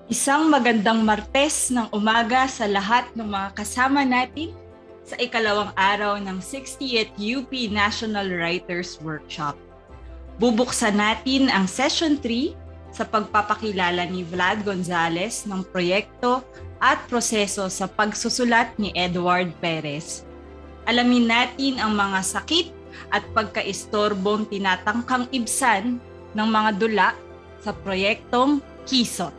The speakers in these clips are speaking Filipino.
Isang magandang Martes ng umaga sa lahat ng mga kasama natin sa ikalawang araw ng 60th UP National Writers Workshop. Bubuksan natin ang Session 3 sa pagpapakilala ni Vlad Gonzalez ng proyekto at proseso sa pagsusulat ni Edward Perez. Alamin natin ang mga sakit at pagkaistorbong tinatangkang ibsan ng mga dula sa proyektong Kisot.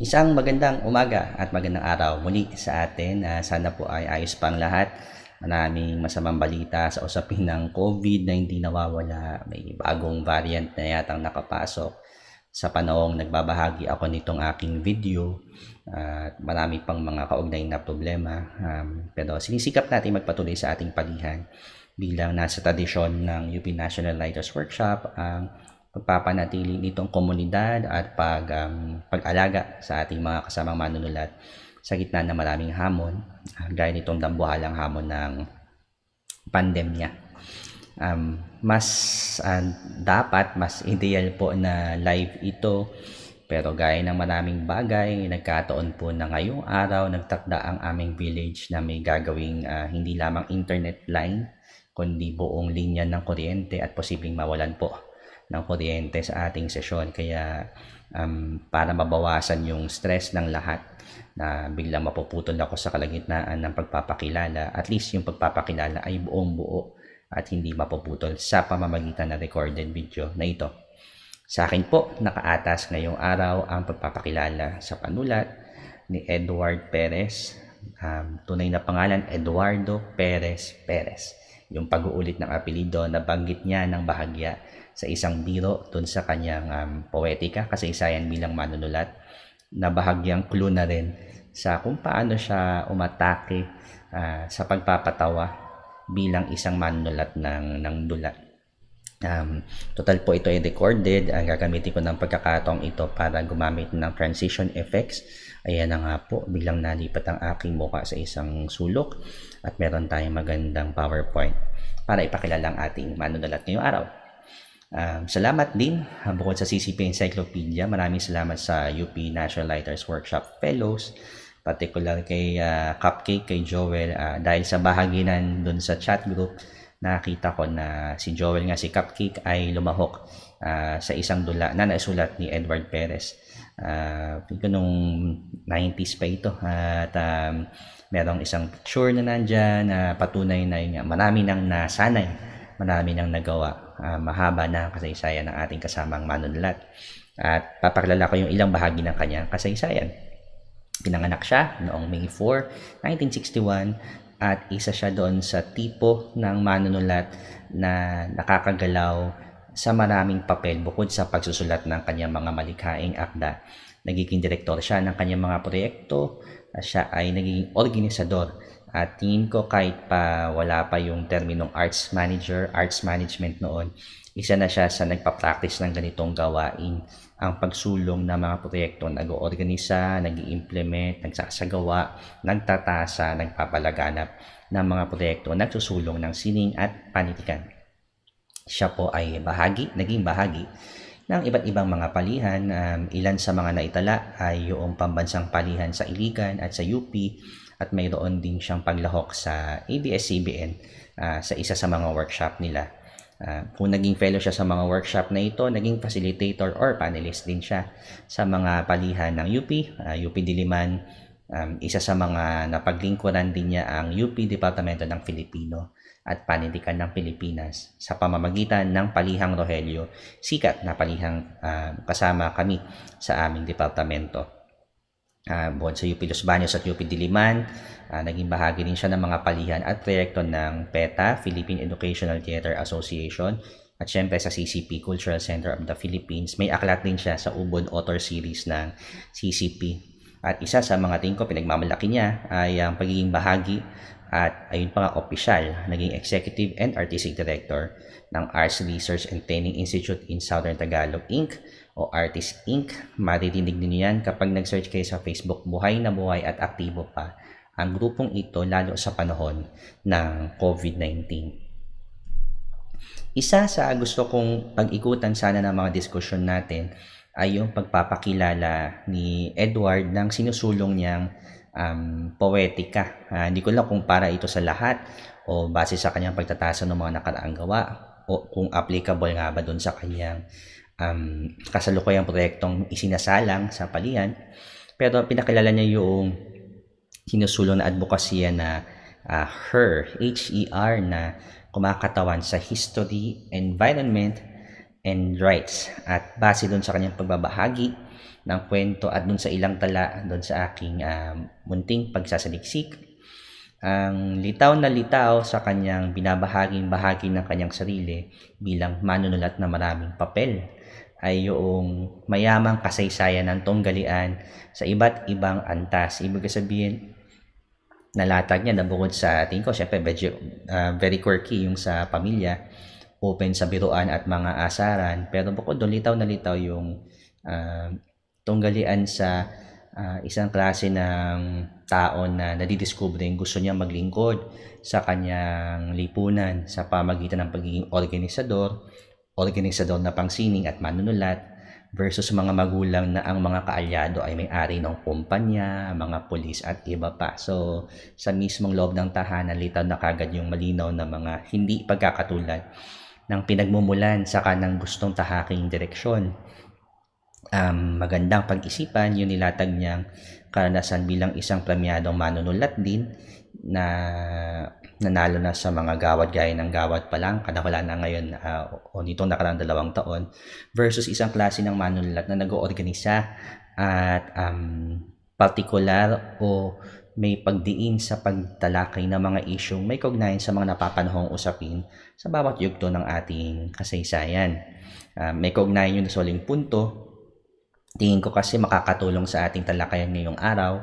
Isang magandang umaga at magandang araw muli sa atin. Sana po ay ayos pang lahat. Maraming masamang balita sa usapin ng COVID na hindi nawawala. May bagong variant na yatang nakapasok. Sa panahong nagbabahagi ako nitong aking video, at marami pang mga kaugnay na problema. Pero sinisikap natin magpatuloy sa ating palihan bilang nasa tradisyon ng UP National Writers Workshop ang pagpapanatili nitong komunidad at pag-alaga sa ating mga kasamang manunulat sa gitna ng maraming hamon, gaya nitong dambuhalang hamon ng pandemya. Mas ideal po na live ito, pero gaya ng maraming bagay, nagkataon po na ngayong araw nagtakda ang aming village na may gagawing hindi lamang internet line, kundi buong linya ng kuryente at posibleng mawalan po ng kuryente sa ating sesyon. Kaya para mabawasan yung stress ng lahat na biglang mapuputol ako sa kalagitnaan ng pagpapakilala, at least yung pagpapakilala ay buong buo at hindi mapuputol sa pamamagitan ng recorded video na ito. Sa akin po, nakaatas ngayong araw ang pagpapakilala sa panulat ni Edward Perez. Tunay na pangalan, Eduardo Perez Perez. Yung pag-uulit ng apelido na banggit niya ng bahagya sa isang biro dun sa kanyang poetika, kasaysayan bilang manunulat, na bahagyang clue na rin sa kung paano siya umatake sa pagpapatawa bilang isang manunulat ng dula. Total po ito ay recorded. Gagamitin ko ng pagkakataong ito para gumamit ng transition effects. Ayan na nga po, bilang nalipat ang aking mukha sa isang sulok at meron tayong magandang PowerPoint para ipakilala ang ating manunulat ngayong araw. Salamat din bukod sa CCP Encyclopedia. Maraming salamat sa UP National Writers Workshop Fellows, particular kay Cupcake, kay Joel, dahil sa bahaginan dun sa chat group. Nakita ko na si Joel nga, si Cupcake ay lumahok sa isang dula na naisulat ni Edward Perez. Nung 90s pa ito, at merong isang picture na nandyan na patunay na yun, marami nang nasanay, marami nang nagawa. Mahaba na kasaysayan ng ating kasamang manunulat, at papakilala ko yung ilang bahagi ng kanyang kasaysayan. Pinanganak siya noong May 4, 1961, at isa siya doon sa tipo ng manunulat na nakakagalaw sa maraming papel bukod sa pagsusulat ng kanyang mga malikhaing akda. Nagiging direktor siya ng kanyang mga proyekto, siya ay naging organisador. At tingin ko kahit pa wala pa yung terminong arts manager, arts management noon, isa na siya sa nagpa-practice ng ganitong gawain, ang pagsulong ng mga proyekto, nag-oorganisa, nag-i-implement, nagsasagawa, nagtatasa, nagpapalaganap ng mga proyekto, nagsusulong ng sining at panitikan. Siya po ay naging bahagi ng iba't ibang mga palihan. Ilan sa mga naitala ay yung pambansang palihan sa Iligan at sa UP, at mayroon din siyang paglahok sa ABS-CBN sa isa sa mga workshop nila. Kung naging fellow siya sa mga workshop na ito, naging facilitator or panelist din siya sa mga palihan ng UP, UP Diliman. Isa sa mga napaglingkuran din niya ang UP Departamento ng Filipino at Panitikan ng Pilipinas sa pamamagitan ng Palihang Rogelio, sikat na palihang kasama kami sa aming departamento. Bukod sa UP Los Baños at UP Diliman, naging bahagi din siya ng mga palihan at proyekto ng PETA, Philippine Educational Theater Association, at syempre sa CCP, Cultural Center of the Philippines. May aklat din siya sa Ubod Author Series ng CCP. At isa sa mga tingin ko pinagmamalaki niya ay ang pagiging bahagi at ayun pa nga opisyal, naging Executive and Artistic Director ng Arts Research and Training Institute in Southern Tagalog Inc. o Artist Inc. Maririnig din yan kapag nag-search kayo sa Facebook. Buhay na buhay at aktibo pa ang grupong ito lalo sa panahon ng COVID-19. Isa sa gusto kong pag-ikutan sana ng mga diskusyon natin ay yung pagpapakilala ni Edward ng sinusulong niyang poetika. Hindi ko lang kung para ito sa lahat o base sa kanyang pagtatasa ng mga nakaraang gawa o kung applicable nga ba doon sa kanyang kasalukuyang proyektong isinasalang sa palian. Pero pinakilala niya yung sinusulong na advokasya na HER, na kumakatawan sa history, environment, and rights. At base doon sa kanyang pagbabahagi ng kwento at doon sa ilang tala doon sa aking munting pagsasaliksik, ang litaw na litaw sa kanyang binabahaging bahagi ng kanyang sarili bilang manunulat na maraming papel ay yung mayamang kasaysayan ng tunggalian sa iba't ibang antas. Ibig sabihin, nalatag niya na bukod sa tingin ko, syempre very quirky yung sa pamilya, open sa biruan at mga asaran, pero bukod doon litaw na litaw yung tunggalian sa isang klase ng tao na nadidiscovering gusto niya maglingkod sa kanyang lipunan sa pamagitan ng pagiging organisador na pangsining at manunulat, versus mga magulang na ang mga kaalyado ay may-ari ng kumpanya, mga pulis at iba pa. So, sa mismong loob ng tahanan, litaw na kagad yung malinaw na mga hindi pagkakatulad ng pinagmumulan sa kanang gustong tahaking direksyon. Magandang pag-isipan yung nilatag niyang karanasan bilang isang premyadong manunulat din na nanalo na sa mga gawad gaya ng gawad pa lang, wala na ngayon o nitong nakarang 2 taon, versus isang klase ng manunulat na nag-oorganisa at partikular o may pagdiin sa pagtalakay ng mga isyong may kaugnayan sa mga napapanahong usapin sa bawat yugto ng ating kasaysayan. May kaugnayan yung nasuling punto. Tingin ko kasi makakatulong sa ating talakayan ngayong araw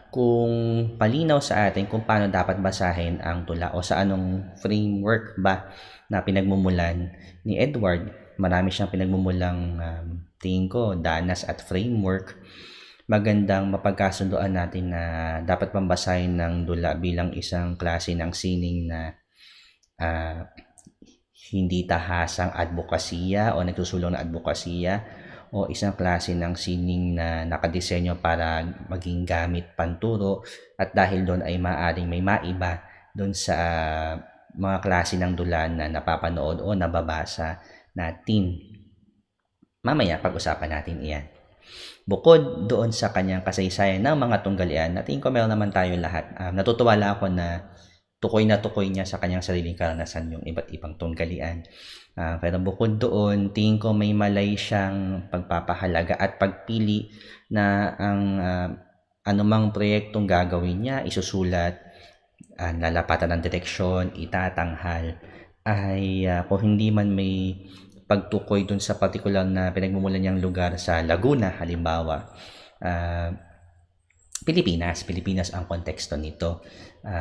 kung palinaw sa atin kung paano dapat basahin ang tula o sa anong framework ba na pinagmumulan ni Edward. Marami siyang pinagmumulang tingin ko danas at framework. Magandang mapagkasundoan natin na dapat pambasahin ng dula bilang isang klase ng sining na hindi tahasang advokasya o nagsusulong na advokasya, o isang klase ng sining na nakadisenyo para maging gamit panturo, at dahil doon ay maaaring may maiba doon sa mga klase ng dula na napapanood o nababasa natin. Mamaya pag-usapan natin iyan. Bukod doon sa kanyang kasaysayan ng mga tunggalian, natin ko meron naman tayo lahat. Natutuwa lang ako na tukoy niya sa kanyang sariling karanasan yung iba't ibang tunggalian. Pero bukod doon, tingin ko may malay siyang pagpapahalaga at pagpili na ang anumang proyektong gagawin niya, isusulat, lalapatan ng direksyon, itatanghal, ay kung hindi man may pagtukoy dun sa particular na pinagmumulan niyang lugar sa Laguna, halimbawa, Pilipinas ang konteksto nito.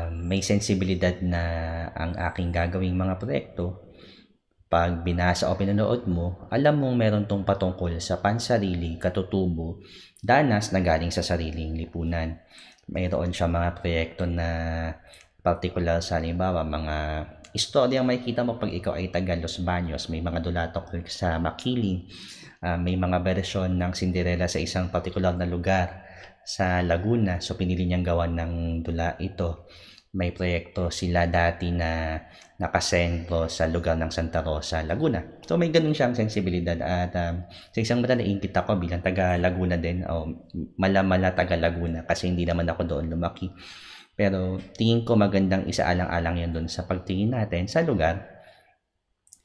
May sensibilidad na ang aking gagawing mga proyekto, pag binasa o pinanood mo, alam mong meron tong patungkol sa pansarili, katutubo, danas na galing sa sariling lipunan. Mayroon siya mga proyekto na particular sa halimbawa, mga istorya ang makikita mo pag ikaw ay taga Los Baños. May mga dulatok sa Makiling, may mga bersyon ng Cinderella sa isang particular na lugar sa Laguna. So pinili niyang gawan ng dula ito. May proyekto sila dati na nakasentro sa lugar ng Santa Rosa, Laguna. So may ganun siyang sensibilidad at sa isang mata naiingit ako bilang taga Laguna din, o mala taga Laguna kasi hindi naman ako doon lumaki. Pero tingin ko magandang isaalang-alang yan doon sa pagtingin natin sa lugar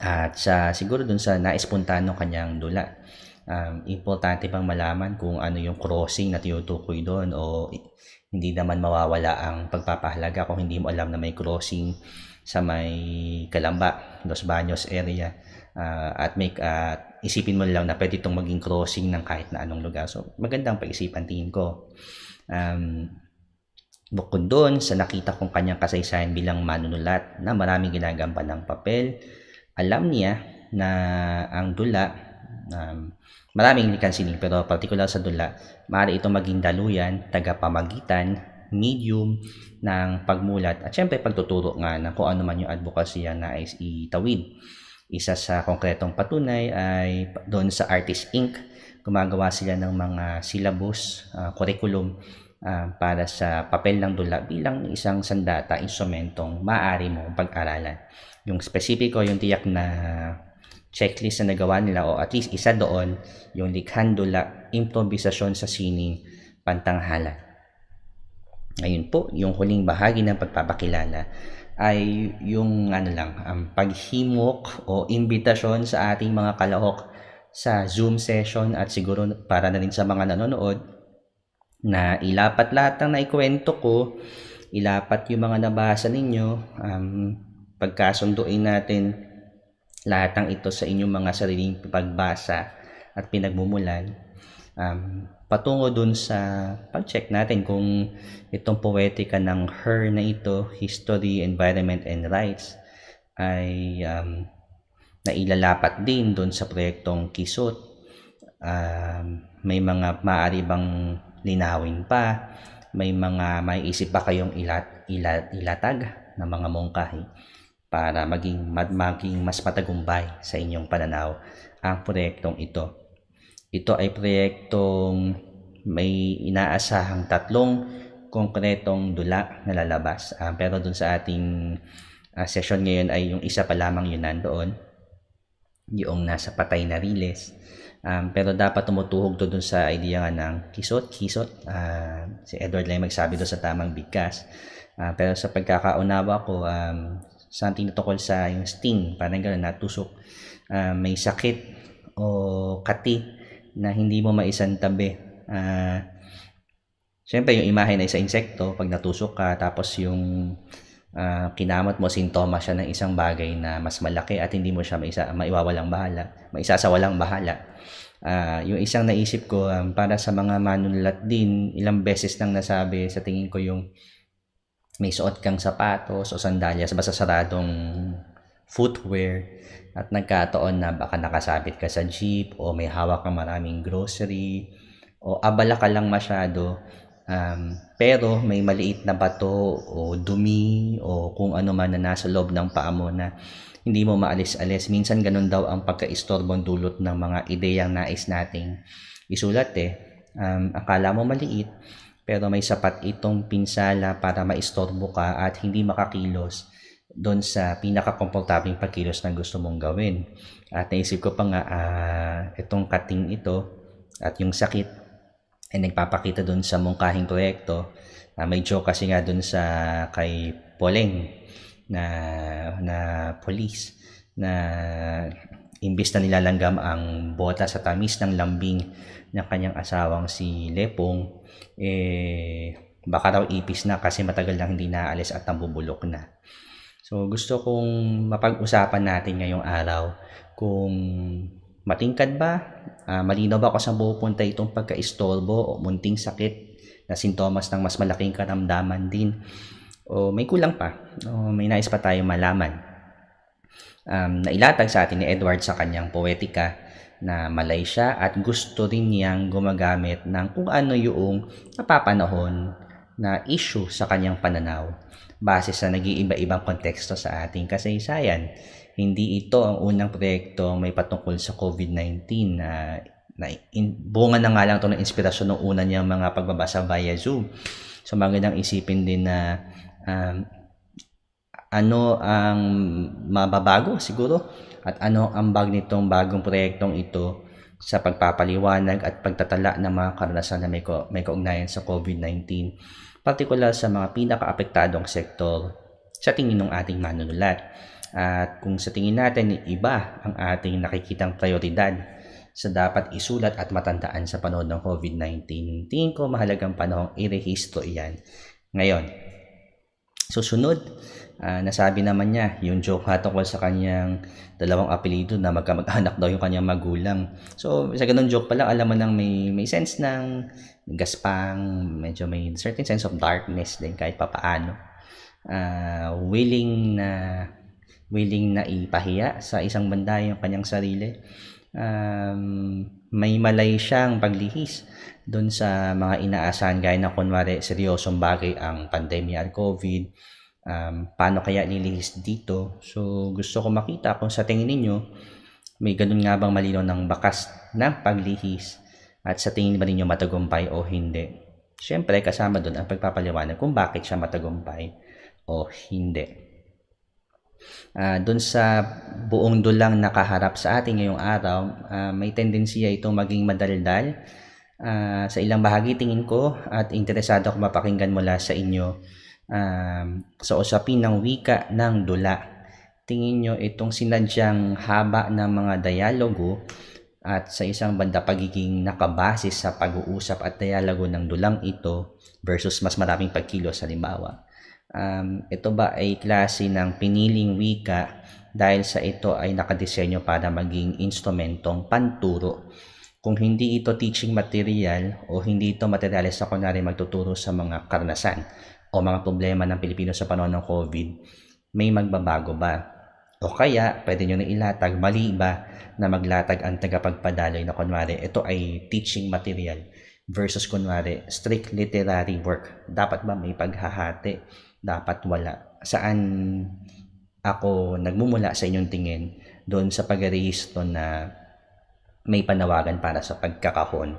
at sa siguro doon sa naispuntahan ng kanyang dula. Importante pang malaman kung ano yung crossing na tinutukoy doon, o hindi naman mawawala ang pagpapahalaga kung hindi mo alam na may crossing sa may Calamba, Los Baños area, at isipin mo lang na pwede itong maging crossing ng kahit na anong lugar. So magandang pag-isipan tingin ko. Bukod doon sa nakita kong kanyang kasaysayan bilang manunulat na maraming ginagampan ng papel, alam niya na ang dula, maraming likan sining pero particular sa dula, maaari itong maging daluyan, tagapamagitan medium ng pagmulat at syempre pagtuturo nga ng kung ano man yung advocacy na nais itawid. Isa sa konkretong patunay ay doon sa Artist Inc. Gumagawa sila ng mga syllabus, curriculum para sa papel ng dula bilang isang sandata, instrumentong maaari mong pag-aralan. Yung specifico, yung tiyak na checklist na nagawa nila o at least isa doon, yung likhan dula, improvisasyon sa sining pantanghala. Ngayon po, yung huling bahagi ng pagpapakilala ay yung paghimok o imbitasyon sa ating mga kalahok sa Zoom session at siguro para na rin sa mga nanonood na ilapat lahat ng naikwento ko, ilapat yung mga nabasa ninyo, pagkasunduin natin lahat ng ito sa inyong mga sariling pagbasa at pinagmumulan, patungo dun sa pag-check natin kung itong poetika ng Her na ito, History, Environment, and Rights, ay nailalapat din dun sa proyektong Kisot. May mga maaari bang linawin pa, may mga maiisip pa kayong ilatag ng mga mungkahi para maging mas matagumpay sa inyong pananaw ang proyektong ito. Ito ay proyektong may inaasahang 3 konkretong dula na lalabas. Pero dun sa ating session ngayon ay yung isa pa lamang yun nandoon, yung nasa patay na riles. Pero dapat tumutuhog to dun sa idea nga ng Kisot. Si Edward lang magsabi doon sa tamang bigkas. Pero sa pagkakaunawa ko, something tukol sa yung sting, parang gano'n, natusok. May sakit o kati na hindi mo maisantabi. Siyempre, yung imahe na isang insekto, pag natusok ka, tapos yung kinamot mo, sintomas siya ng isang bagay na mas malaki at hindi mo siya maisasawalang bahala. Yung isang naisip ko, para sa mga manunulat din, ilang beses nang nasabi sa tingin ko yung may suot kang sapatos o sandalyas, basta saradong footwear, at nagkataon na baka nakasabit ka sa jeep o may hawak kang maraming grocery o abala ka lang masyado, pero may maliit na bato o dumi o kung ano man na nasa loob ng paa mo na hindi mo maalis-alis. Minsan ganun daw ang pagkaistorbong dulot ng mga ideyang nais nating isulat akala mo maliit, pero may sapat itong pinsala para maistorbo ka at hindi makakilos doon sa pinaka-komportabling pagkilos na gusto mong gawin. At naisip ko pa nga, itong cutting ito at yung sakit ay nagpapakita doon sa mungkahing proyekto. May joke kasi nga doon sa kay Poleng na police na imbis na nilalanggam ang bota sa tamis ng lambing ng kanyang asawang si Lepong, baka raw ipis na kasi matagal lang hindi naalis at nabubulok na. So gusto kong mapag-usapan natin ngayong araw kung matingkad ba, malinaw ba kung saan pupunta itong pagkaistorbo o munting sakit na sintomas ng mas malaking karamdaman din, o may kulang pa, o may nais pa tayong malaman. Nailatag sa atin ni Edward sa kanyang poetika na malay siya at gusto rin niyang gumagamit ng kung ano yung napapanahon na issue sa kanyang pananaw base sa nag-iiba-ibang konteksto sa ating kasaysayan. Hindi ito ang unang proyekto may patungkol sa COVID-19 na bunga na nga lang ito ng inspirasyon ng una niyang mga pagbabasa via Zoom. So magandang isipin din na ano ang mababago siguro at ano ang bag nitong bagong proyektong ito sa pagpapaliwanag at pagtatala ng mga karanasan na may kaugnayan sa COVID-19, partikular sa mga pinaka-apektadong sektor sa tingin ng ating manunulat. At kung sa tingin natin iba ang ating nakikitang prioridad sa dapat isulat at matandaan sa panahon ng COVID-19, tingin ko mahalagang panahong irehistro iyan ngayon. Susunod, nasabi naman niya yung joke tungkol sa kanyang dalawang apelido na magkamag-anak daw yung kanyang magulang. So sa ganun joke pala, alam mo nang may sense ng gaspang, medyo may certain sense of darkness din kahit papaano. Willing na ipahiya sa isang banda yung kanyang sarili, may malay siyang paglihis doon sa mga inaasahan gaya na kunwari seryosong bagay ang pandemya at COVID. Paano kaya lilihis dito? So gusto ko makita kung sa tingin ninyo may ganun nga bang malinaw ng bakas ng paglihis at sa tingin ba ninyo matagumpay o hindi. Siyempre kasama doon ang pagpapaliwanag kung bakit siya matagumpay o hindi. Doon sa buong dulang nakaharap sa atin ngayong araw, may tendensiya itong maging madaldal. Sa ilang bahagi tingin ko at interesado ako mapakinggan mula sa inyo sa usapin ng wika ng dula. Tingin nyo itong sinadyang haba ng mga dialogo at sa isang banda pagiging nakabase sa pag-uusap at dialogo ng dulang ito versus mas maraming pagkilos halimbawa. Ito ba ay klase ng piniling wika dahil sa ito ay nakadisenyo para maging instrumentong panturo? Kung hindi ito teaching material o hindi ito materyales na kunwari magtuturo sa mga karanasan o mga problema ng Pilipino sa panahon ng COVID, may magbabago ba? O kaya, pwede nyo na ilatag, mali ba na maglatag ang tagapagpadaloy na kunwari, ito ay teaching material versus kunwari, strict literary work. Dapat ba may paghahati? Dapat wala? Saan ako nagmumula sa inyong tingin doon sa pag-rehistro na may panawagan para sa pagkakahon,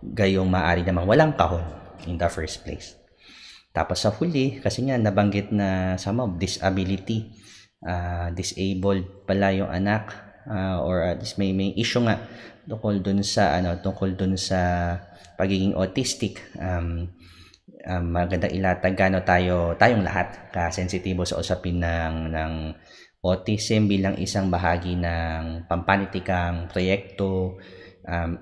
gayong maaari namang walang kahon in the first place. Tapos sa huli, kasi nga nabanggit na sa mob, disability, disabled pala yung anak, or at least may issue nga tungkol dun sa pagiging autistic. Maganda ilatag gaano tayong lahat kasensitibo sa usapin ng autism bilang isang bahagi ng pampanitikang proyekto.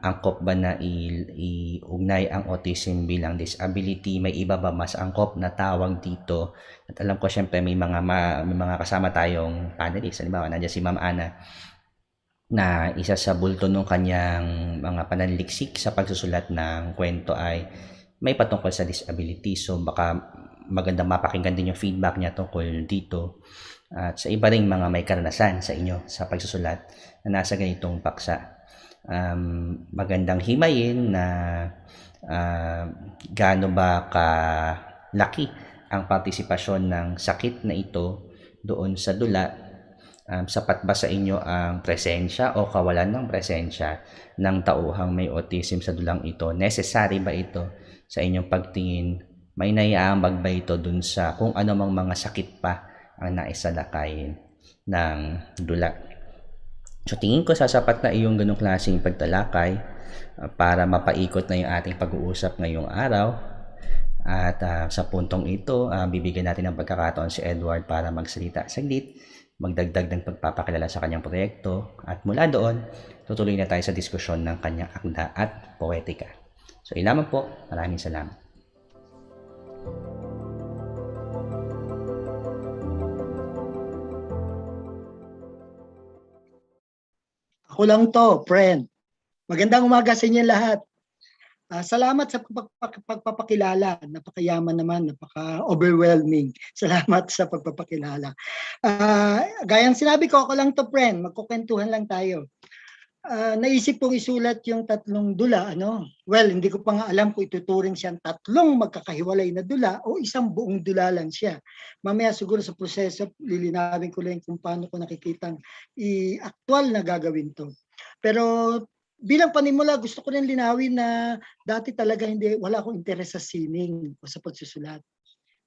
Angkop ba na iugnay ang autism bilang disability? May iba ba mas angkop na tawag dito? At alam ko syempre may mga kasama tayong panelists. Halimbawa, nandiyan si Ma'am Ana na isa sa bulto ng kanyang mga pananaliksik sa pagsusulat ng kwento ay may patungkol sa disability. So baka magandang mapakinggan din yung feedback niya tungkol dito. At sa iba ring mga may karanasan sa inyo sa pagsusulat na nasa ganitong paksa. Magandang himayin na gaano ba kalaki ang partisipasyon ng sakit na ito doon sa dula. Sapat ba sa inyo ang presensya o kawalan ng presensya ng tauhang may autism sa dulang ito? Necessary ba ito sa inyong pagtingin? May naiaambag ba ito dun sa kung ano mang mga sakit pa ang naisalakayin ng dula? So tingin ko sasapat na iyong ganong klaseng pagtalakay para mapaikot na yung ating pag-uusap ngayong araw. At sa puntong ito, bibigyan natin ng pagkakataon si Edward para magsalita saglit, magdagdag ng pagpapakilala sa kanyang proyekto, at mula doon, tutuloy na tayo sa diskusyon ng kanyang akda at poetika. So ilaman po, maraming salamat. Ako lang to, friend. Magandang umaga sa inyo lahat. Salamat sa pagpapakilala. Napakayaman naman, napaka-overwhelming. Salamat sa pagpapakilala. Gayang sinabi ko, ako lang to, friend. Magkukwentuhan lang tayo. Naisip kong isulat yung tatlong dula. Well, hindi ko pa nga alam kung ituturing siyang tatlong magkakahiwalay na dula o isang buong dula lang siya. Mamaya siguro sa proseso, lilinawin ko lang kung paano ko nakikitang i-actual na gagawin to. Pero bilang panimula, gusto ko rin linawin na dati talaga wala akong interes sa sining o sa pagsusulat.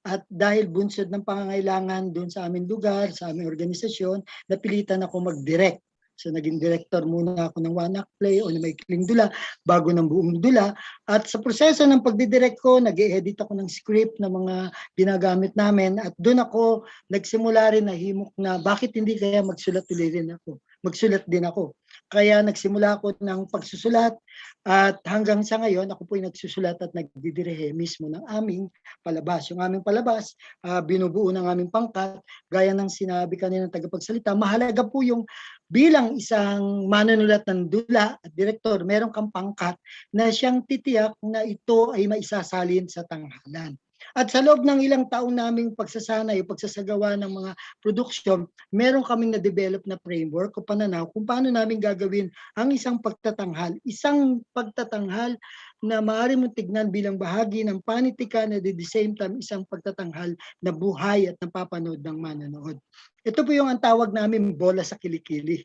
At dahil bunsod ng pangangailangan doon sa aming lugar, sa aming organisasyon, napilitan ako mag-direct. So naging director muna ako ng one-act play o ng maikling dula bago ng buong dula. At sa proseso ng pagdidirect ko, nag-e-edit ako ng script na mga ginagamit namin. At doon ako nagsimula rin na himok na bakit hindi kaya magsulat din ako. Kaya nagsimula ako ng pagsusulat at hanggang sa ngayon ako po ay nagsusulat at nagdidirehe mismo ng aming palabas. Yung aming palabas, binubuo ng aming pangkat, gaya ng sinabi kanina ng tagapagsalita, mahalaga po yung bilang isang manunulat ng dula at direktor, meron kang pangkat na siyang titiyak na ito ay maisasalin sa tanghalan. At sa loob ng ilang taong naming pagsasanay o pagsasagawa ng mga produksyon, meron kaming na-develop na framework o pananaw kung paano namin gagawin ang isang pagtatanghal. Isang pagtatanghal na maaari mong tignan bilang bahagi ng panitikan at at the same time isang pagtatanghal na buhay at napapanood ng manonood. Ito po yung ang tawag namin bola sa kilikili.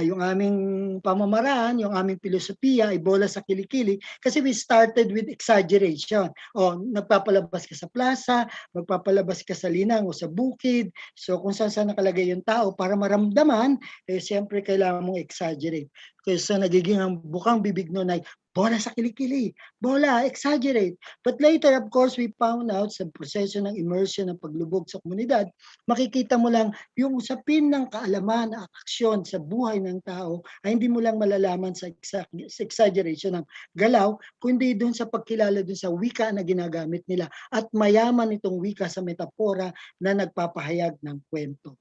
Yung aming pamamaraan, yung aming filosofiya ay bola sa kilikili kasi we started with exaggeration. O, nagpapalabas ka sa plaza, magpapalabas ka sa linang o sa bukid. So kung saan saan nakalagay yung tao para maramdaman, siyempre kailangan mong exaggerate. Kasi nagiging ang bukang bibig nun ay bola sa kilikili, bola, exaggerate. But later, of course, we found out sa proseso ng immersion ng paglubog sa komunidad, makikita mo lang yung usapin ng kaalaman, aksyon sa buhay ng tao ay hindi mo lang malalaman sa exaggeration ng galaw, kundi doon sa pagkilala doon sa wika na ginagamit nila. At mayaman itong wika sa metapora na nagpapahayag ng kwento.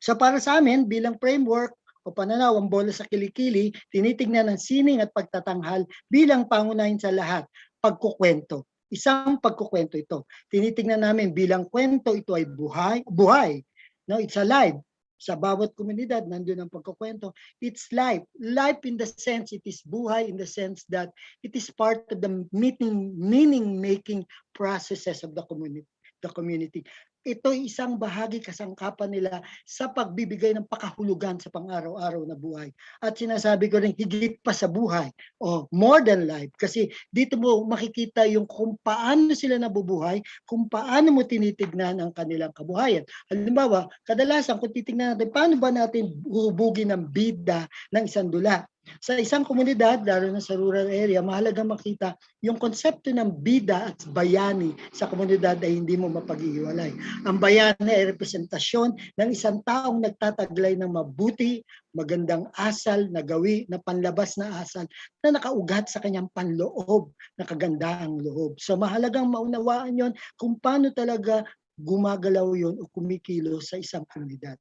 So para sa amin, bilang framework, o pananaw ang bola sa kilikili, tinitingnan ng sining at pagtatanghal bilang pangunahin sa lahat, pagkukwento. Isang pagkukwento ito. Tinitingnan namin bilang kwento ito ay buhay. No, it's alive. Sa bawat komunidad, nandun ang pagkukwento. It's life. Life in the sense, it is buhay in the sense that it is part of the meaning-making processes of the community. Ito ay isang bahagi kasangkapan nila sa pagbibigay ng pakahulugan sa pang-araw-araw na buhay. At sinasabi ko rin, higit pa sa buhay, o more than life. Kasi dito mo makikita yung kung paano sila nabubuhay, kung paano mo tinitignan ang kanilang kabuhayan. Halimbawa, kadalasan kung titignan natin, paano ba natin hubugin ang bida ng isang dula? Sa isang komunidad, lalo na sa rural area, mahalagang makita yung konsepto ng bida at bayani sa komunidad ay hindi mo mapag-iwalay. Ang bayani ay representasyon ng isang taong nagtataglay ng mabuti, magandang asal na gawi, na panlabas na asal na nakaugat sa kanyang panloob, na kagandaang loob. So mahalagang maunawaan yon kung paano talaga gumagalaw yon o kumikilo sa isang komunidad.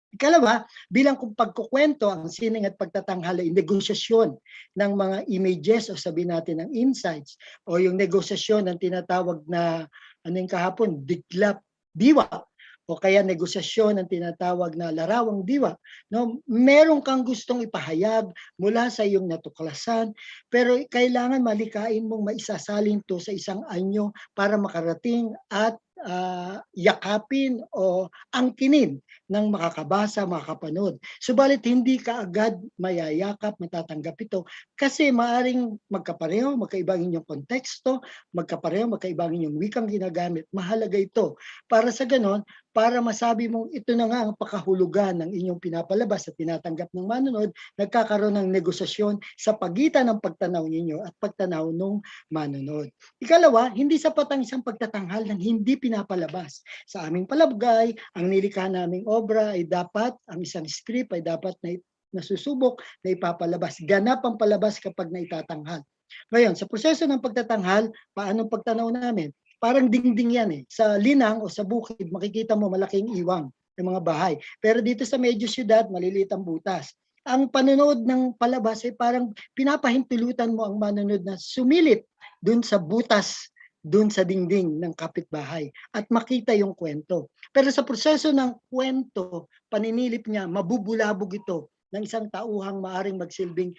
Ikalawa, bilang kung pagkukwento, ang sining at pagtatanghal ay negosyasyon ng mga images o sabihin natin ng insights o yung negosasyon ng tinatawag na yung kahapon, diglap diwa o kaya negosasyon ng tinatawag na larawang diwa. No, meron kang gustong ipahayag mula sa iyong natuklasan pero kailangan malikain mong maisasalin to sa isang anyo para makarating at yakapin o angkinin ng makakabasa, makakapanood. Subalit hindi ka agad mayayakap, matatanggap ito kasi maaring magkapareho, magkaiba ang inyong konteksto, magkapareho, magkaiba ang inyong wikang ginagamit. Mahalaga ito para sa ganon, para masabi mong ito na nga ang pakahulugan ng inyong pinapalabas at tinatanggap ng manonood, nagkakaroon ng negosasyon sa pagitan ng pagtanaw ninyo at pagtanaw ng manonood. Ikalawa, hindi sapat ang isang pagtatanghal ng hindi pinapalabas. Sa aming palabgay, ang nilikha naming obra ay dapat, ang isang script ay dapat na nasusubok na ipapalabas. Ganap ang palabas kapag naitatanghal. Ngayon, sa proseso ng pagtatanghal, paano pagtanaw namin? Parang dingding yan eh. Sa linang o sa bukid, makikita mo malaking iwang ng mga bahay. Pero dito sa medyo syudad, maliliit ang butas. Ang panonood ng palabas ay parang pinapahintulutan mo ang manonood na sumilip dun sa butas, dun sa dingding ng kapitbahay at makita yung kwento. Pero sa proseso ng kwento, paninilip niya, mabubulabog ito ng isang tauhang maaring magsilbing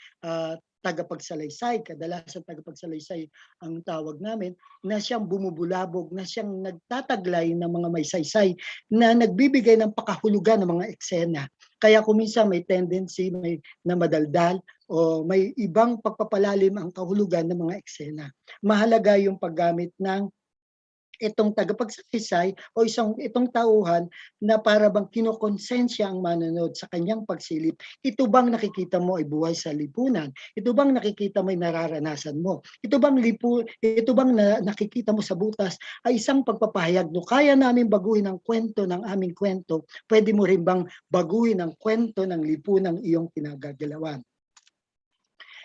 tagapagsalaysay, kadalasan tagapagsalaysay ang tawag namin, na siyang bumubulabog, na siyang nagtataglay ng mga may saysay, na nagbibigay ng pakahulugan ng mga eksena. Kaya kung minsan may tendency na madaldal o may ibang pagpapalalim ang kahulugan ng mga eksena. Mahalaga yung paggamit ng itong tagapagsalaysay o itong tauhan na para bang kinokonsensya ang manonood sa kanyang pagsilip. Ito bang nakikita mo ay buhay sa lipunan? Ito bang nakikita mo ay nararanasan mo? Ito bang nakikita mo sa butas ay isang pagpapahayag no kaya namin baguhin ang kwento ng aming kwento, pwede mo rin bang baguhin ang kwento ng lipunang iyong kinagagalawan?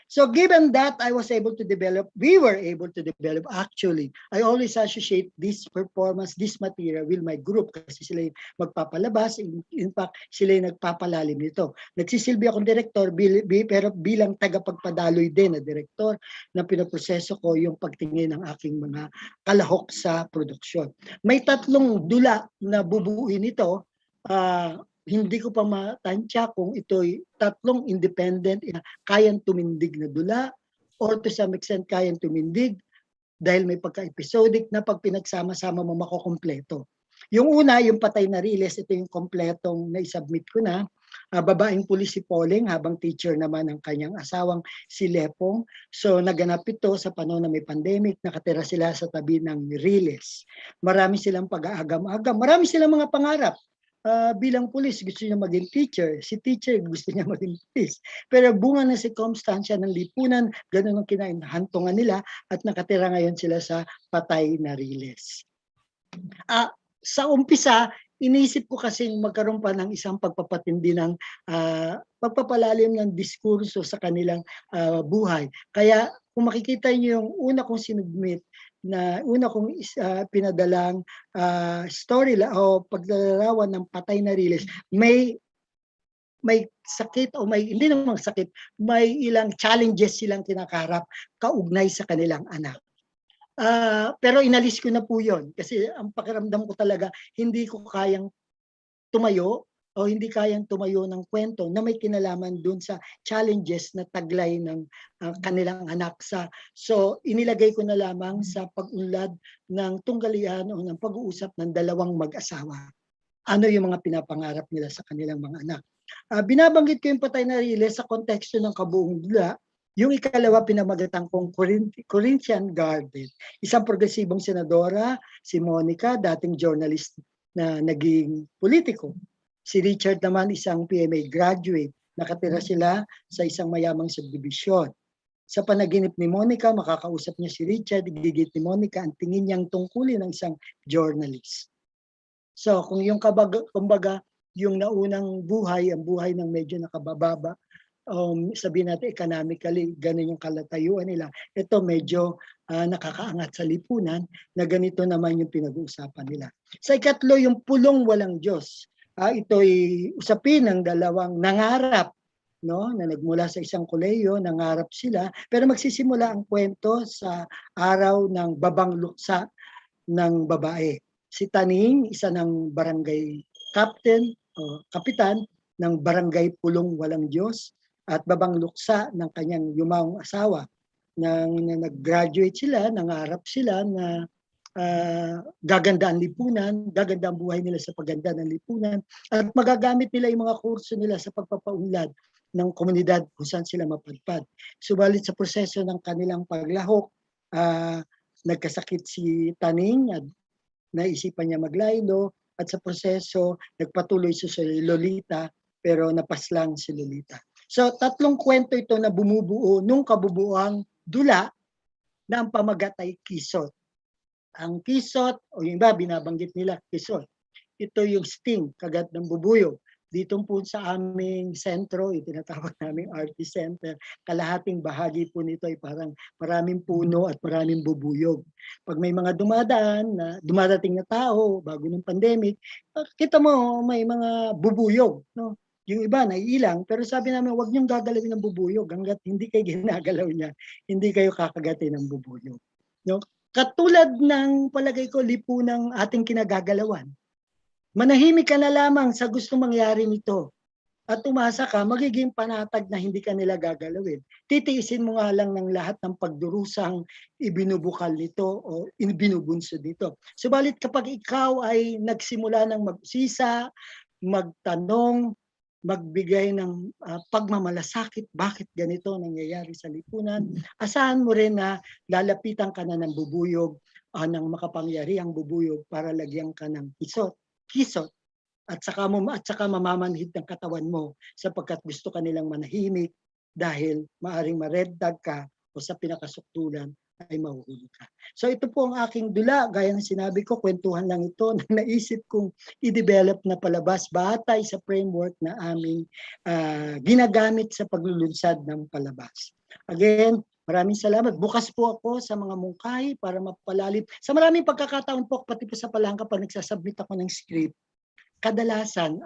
So given that we were able to develop, actually, I always associate this performance, this material with my group kasi sila yung magpapalabas, in fact, sila yung nagpapalalim nito. Nagsisilbi akong direktor, pero bilang tagapagpadaloy din na direktor na pinoproseso ko yung pagtingin ng aking mga kalahok sa produksyon. May 3 dula na bubuuin ito. Hindi ko pa matansya kung ito'y 3 independent, kayang tumindig na dula, or to some extent kayang tumindig dahil may pagka-episodic na pag pinagsama-sama mo makukompleto. Yung una, yung Patay na Riles, ito yung kompletong na-submit ko na. Babaeng pulis si Pauling, habang teacher naman ang kanyang asawang si Lepong. So naganap ito sa panahon na may pandemic, nakatira sila sa tabi ng Riles. Marami silang pag-aagam-agam, marami silang mga pangarap. Bilang pulis, gusto niya maging teacher. Si teacher, gusto niya maging pulis. Pero bunga na circumstansya ng lipunan, ganun ang kinahantungan nila at nakatira ngayon sila sa Patay na Riles. Sa umpisa, inisip ko kasing magkaroon pa ng isang pagpapatindi ng pagpapalalim ng diskurso sa kanilang buhay. Kaya kung makikita niyo yung una kong sinubmit, na una kong pinadalang story o paglalarawan ng Patay na Riles, may sakit o hindi namang sakit, may ilang challenges silang kinakaharap kaugnay sa kanilang anak. Pero inalis ko na po yun kasi ang pakiramdam ko talaga hindi ko kayang tumayo o hindi kayang tumayo ng kwento na may kinalaman dun sa challenges na taglay ng kanilang anak. So inilagay ko na lamang sa pag-unlad ng tunggalian o ng pag-uusap ng 2 mag-asawa. Ano yung mga pinapangarap nila sa kanilang mga anak. Binabanggit ko yung Patay na Riles sa konteksto ng kabuong dula. Yung ikalawa, pinamagatan kong Corinthian Garden. Isang progresibong senadora, si Monica, dating journalist na naging politiko. Si Richard naman, isang PMA graduate. Nakatira sila sa isang mayamang subdivision. Sa panaginip ni Monica, makakausap niya si Richard, igigit ni Monica, ang tingin niyang tungkulin ng isang journalist. So, kung yung kumbaga, yung naunang buhay, ang buhay ng medyo nakabababa, sabihin natin economically, ganun yung kalatayuan nila. Ito medyo nakakaangat sa lipunan na ganito naman yung pinag-uusapan nila. Sa ikatlo, yung Pulong Walang Diyos. Ito'y usapin ng 2 nangarap, no, na nagmula sa isang kolehiyo, nangarap sila, pero magsisimula ang kwento sa araw ng babang luksa ng babae. Si Taning, isa ng barangay captain o kapitan ng barangay Pulong Walang Diyos, at babang luksa ng kanyang yumaong asawa. Nang nag-graduate sila, nangarap sila na gaganda ang lipunan, gaganda ang buhay nila sa pagganda ng lipunan, at magagamit nila yung mga kurso nila sa pagpapaunlad ng komunidad kung saan sila mapadpad. Subalit sa proseso ng kanilang paglahok, nagkasakit si Taning at naisipan niya maglaylo, at sa proseso nagpatuloy si Lolita pero napaslang si Lolita. So 3 kwento ito na bumubuo nung kabubuang dula na ang pamagat ay Kisot. Ang Kisot, o yung iba binabanggit nila Kisot, ito yung sting, kagat ng bubuyog. Dito po sa aming sentro, itinatawag naming RT Center, kalahating bahagi po nito ay parang maraming puno at maraming bubuyog. Pag may mga dumadating na tao bago ng pandemic, kita mo may mga bubuyog, no? Yung iba naiilang, pero sabi namin huwag niyong gagalawin ng bubuyog hangga't hindi kayo ginagalaw niya, hindi kayo kakagatin ng bubuyog. No? Katulad ng palagay ko lipunang ating kinagagalawan. Manahimik ka na lamang sa gustong mangyari nito at umasa ka, magiging panatag na hindi ka nila gagalawin. Titiisin mo nga lang ng lahat ng pagdurusang ibinubukal nito o ibinubunsod nito. Subalit kapag ikaw ay nagsimula ng magsisa, magtanong, magbigay ng pagmamalasakit, bakit ganito nangyayari sa lipunan, asahan mo rin na lalapitan ka na ng bubuyog, ng makapangyarihang bubuyog para lagyan ka ng kisot, at saka mamamanhid ng katawan mo sapagkat gusto ka nilang manahimik dahil maaring mareddag ka o sa pinakasukdulan ay mahuhuli ka. So ito po ang aking dula, gaya ng sinabi ko, kwentuhan lang ito na naisip kong i-develop na palabas batay sa framework na aming ginagamit sa paglulunsad ng palabas. Again, maraming salamat. Bukas po ako sa mga mungkahi para mapalalim. Sa maraming pagkakataon po, pati po sa palangka, pag nagsasubmit ako ng script, kadalasan,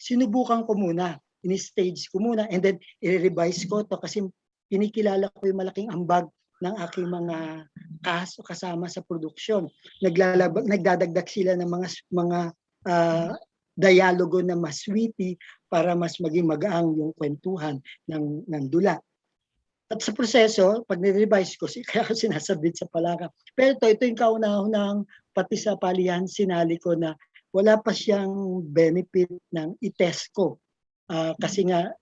sinubukan ko muna, in-stage ko muna, and then i-revise ko to kasi kinikilala ko yung malaking ambag ng aking mga kaso kasama sa produksyon. Nagdadagdag sila ng mga dialogo na mas witty para mas maging magaang yung kwentuhan ng dula. At sa proseso, pag nirevise ko, kaya ko sinasabit sa palaka. Pero ito yung kauna-unang pati sa palihan, sinali ko na wala pa siyang benefit ng itest ko. Kasi nga,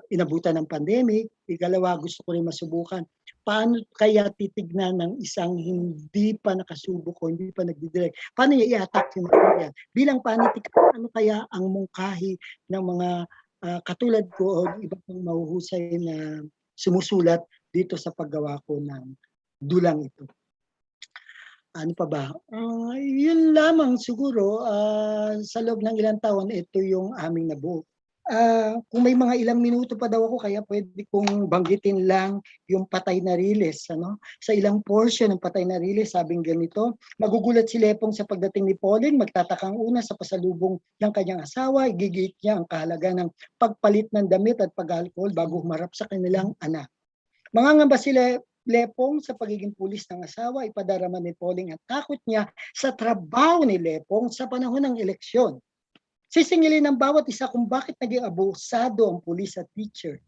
inabutan ng pandemic. Ikalawa, gusto ko rin masubukan. Paano kaya titignan ng isang hindi pa nakasubok o hindi pa nagdidirect? Paano niya i-attack yung material? Bilang panitik, ano kaya ang mungkahi ng mga katulad ko o iba pang mahuhusay na sumusulat dito sa paggawa ko ng dulang ito. Ano pa ba? Yun lamang siguro, sa loob ng ilang taon, ito yung aming nabuo. Kung may mga ilang minuto pa daw ako, kaya pwede kong banggitin lang yung Patay na Riles. Sa ilang portion ng Patay na Riles, sabing ganito, magugulat si Lepong sa pagdating ni Pauling, magtatakang una sa pasalubong ng kanyang asawa, igigit niya ang kahalaga ng pagpalit ng damit at pag-alcohol bago humarap sa kanilang anak. Mangangamba si Lepong sa pagiging pulis ng asawa, ipadarama ni Pauling at takot niya sa trabaho ni Lepong sa panahon ng eleksyon. Sisingilin ng bawat isa kung bakit naging abusado ang pulis at teacher.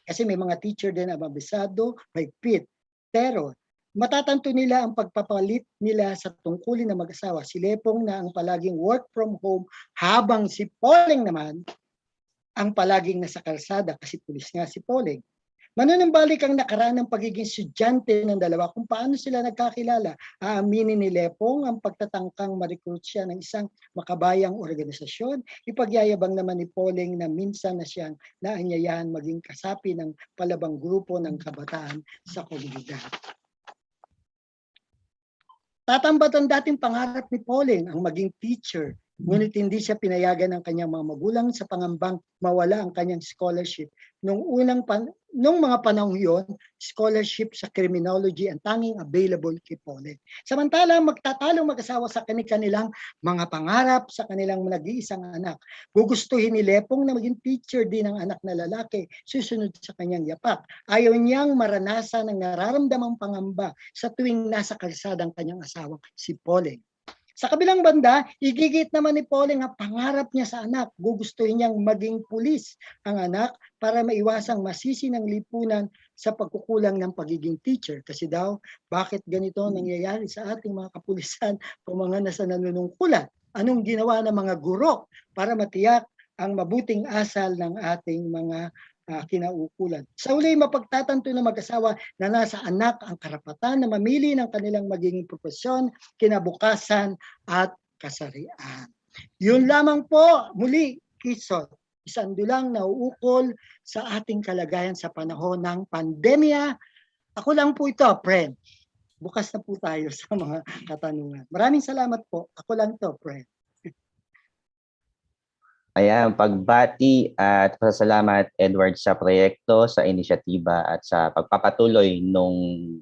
Kasi may mga teacher din na abusado, may pit, terror. Matatanto nila ang pagpapalit nila sa tungkulin ng mag-asawa. Si Lepong na ang palaging work from home, habang si Pauling naman ang palaging nasa kalsada kasi pulis nga si Pauling. Manunumbalik ang nakaraan ng pagiging estudyante ng dalawa kung paano sila nagkakilala. Aaminin ni Lepong ang pagtatangkang ma-recruit siya ng isang makabayang organisasyon. Ipagyayabang naman ni Pauling na minsan na siyang naanyayahan maging kasapi ng palabang grupo ng kabataan sa komunidad. Tatambat ang dating pangarap ni Pauling ang maging teacher. Ngunit hindi siya pinayagan ng kanyang mga magulang sa pangambang mawala ang kanyang scholarship. Nung mga panahon yon, scholarship sa criminology ang tanging available kay Pauling. Samantalang magtatalong mag-asawa sa kanilang mga pangarap sa kanilang nag-iisang anak. Gugustuhin ni Lepong na maging teacher din ng anak na lalaki, susunod sa kanyang yapak. Ayaw niyang maranasan ang nararamdamang pangamba sa tuwing nasa kalsada ang kanyang asawang si Pauling. Sa kabilang banda, igigit naman ni Pauling ang pangarap niya sa anak. Gugustuhin niyang maging pulis ang anak para maiwasang masisi ng lipunan sa pagkukulang ng pagiging teacher. Kasi daw, bakit ganito nangyayari sa ating mga kapulisan o mga nasa nanunungkulan? Anong ginawa ng mga guro para matiyak ang mabuting asal ng ating mga kinaukulan? Sa uli, mapagtatanto na mag-asawa na nasa anak ang karapatan na mamili ng kanilang magiging propesyon, kinabukasan at kasarian. Yun lamang po, muli, Kisot, isang dulang nauukol sa ating kalagayan sa panahon ng pandemya. Ako lang po ito, friend. Bukas na po tayo sa mga katanungan. Maraming salamat po. Ako lang to, friend. Ayan, pagbati at pasasalamat Edward sa proyekto, sa inisyatiba at sa pagpapatuloy nung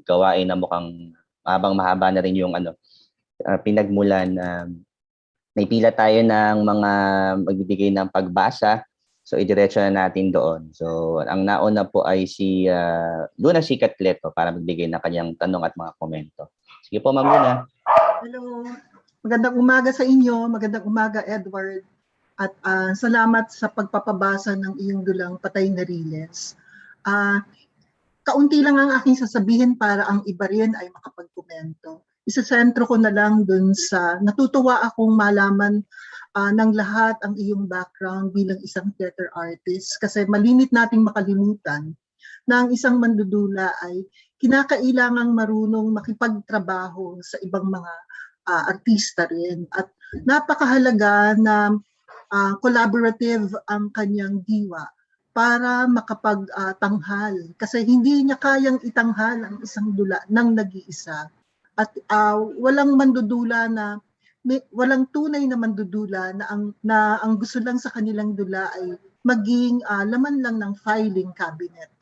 gawain na mukhang habang mahaba na rin yung pinagmulan. May pila tayo ng mga magbibigay ng pagbasa. So idiretso na natin doon. So ang nauna po ay si Luna Sikatleto para magbigay ng kanyang tanong at mga komento. Sige po, Ma'am Luna. Hello. Magandang umaga sa inyo. Magandang umaga, Edward. At salamat sa pagpapabasa ng iyong dulang Patay na Riles. Kaunti lang ang aking sasabihin para ang iba rin ay makapagkomento. Isasentro ko na lang dun sa natutuwa akong malaman ng lahat ang iyong background bilang isang theater artist kasi malimit nating makalimutan na ang isang mandudula ay kinakailangang marunong makipagtrabaho sa ibang mga artista rin. At napakahalaga na collaborative ang kanyang diwa para makapagtanghal. Kasi hindi niya kayang itanghal ang isang dula ng nag-iisa. At walang mandudula na walang tunay na mandudula na ang gusto lang sa kanilang dula ay maging laman lang ng filing cabinet.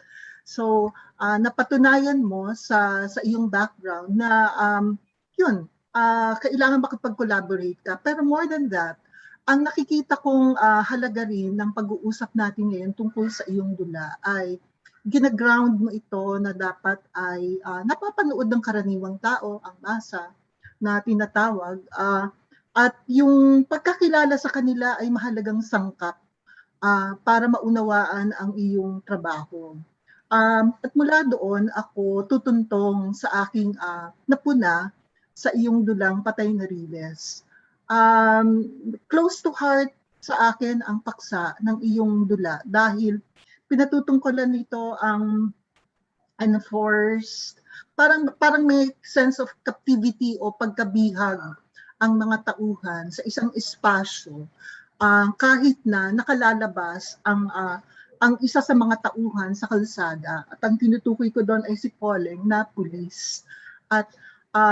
So, napatunayan mo sa iyong background na kailangan makipag-collaborate ka. Pero more than that, ang nakikita kong halaga rin ng pag-uusap natin ngayon tungkol sa iyong dula ay gina-ground mo ito na dapat ay napapanood ng karaniwang tao, ang masa na tinatawag, at yung pagkakilala sa kanila ay mahalagang sangkap para maunawaan ang iyong trabaho. At mula doon, ako tutuntong sa aking napuna sa iyong dulang Patay na Riles. Close to heart sa akin ang paksa ng iyong dula dahil pinatutungkulan nito ang unforced, parang may sense of captivity o pagkabihag ang mga tauhan sa isang espasyo kahit na nakalalabas ang isa sa mga tauhan sa kalsada. At ang tinutukoy ko doon ay si Poleng na pulis. At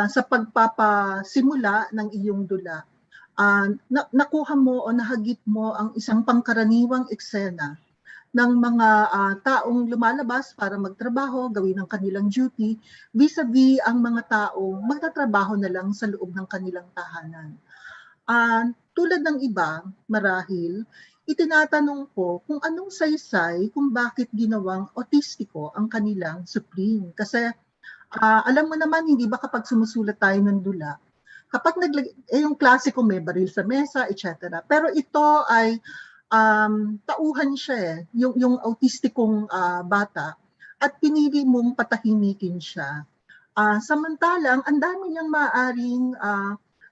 sa pagpapasimula ng iyong dula, nakuha mo o nahagip mo ang isang pangkaraniwang eksena ng mga taong lumalabas para magtrabaho, gawin ang kanilang duty, vis-a-vis ang mga taong magtatrabaho na lang sa loob ng kanilang tahanan. Tulad ng iba, marahil, itinatanong ko kung anong saysay kung bakit ginawang autistiko ang kanilang supreme. Kasi alam mo naman, hindi ba kapag sumusulat tayo ng dula, kapag yung klasiko may baril sa mesa, etc. Pero ito ay tauhan siya yung autistikong bata at pinili mong patahimikin siya. Samantalang, ang dami niyang maaaring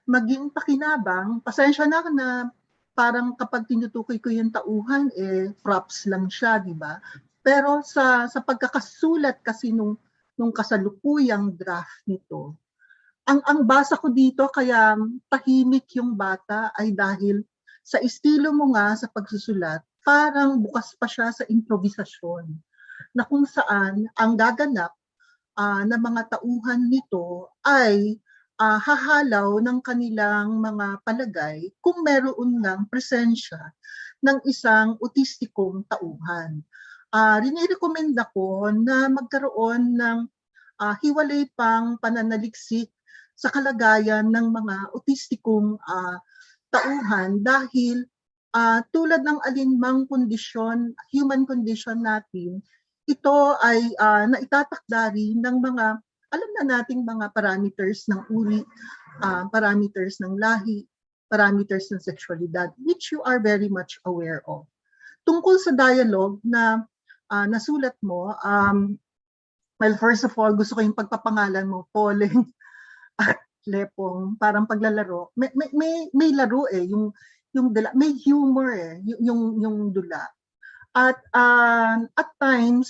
maging pakinabang. Pasensya na parang kapag tinutukoy ko yung tauhan, props lang siya, di ba? Pero sa pagkakasulat kasi nung kasalukuyang draft nito, ang basa ko dito kaya tahimik yung bata ay dahil sa estilo mo nga sa pagsusulat, parang bukas pa siya sa improvisasyon na kung saan ang gaganap na mga tauhan nito ay hahalaw ng kanilang mga palagay kung meron ng presensya ng isang autistikong tauhan. Rinirekomenda ko na magkaroon ng hiwalay pang pananaliksik sa kalagayan ng mga autistikong tauhan dahil tulad ng alinmang kondisyon, human condition natin, ito ay naitatakda rin ng mga alam na nating mga parameters ng uri, parameters ng lahi, parameters ng sexualidad, which you are very much aware of. Tungkol sa dialogue na nasulat mo, well, first of all, gusto ko yung pagpapangalan mo, Poleng at Lepong, parang paglalaro. May laro yung dula, may humor yung dula. At times,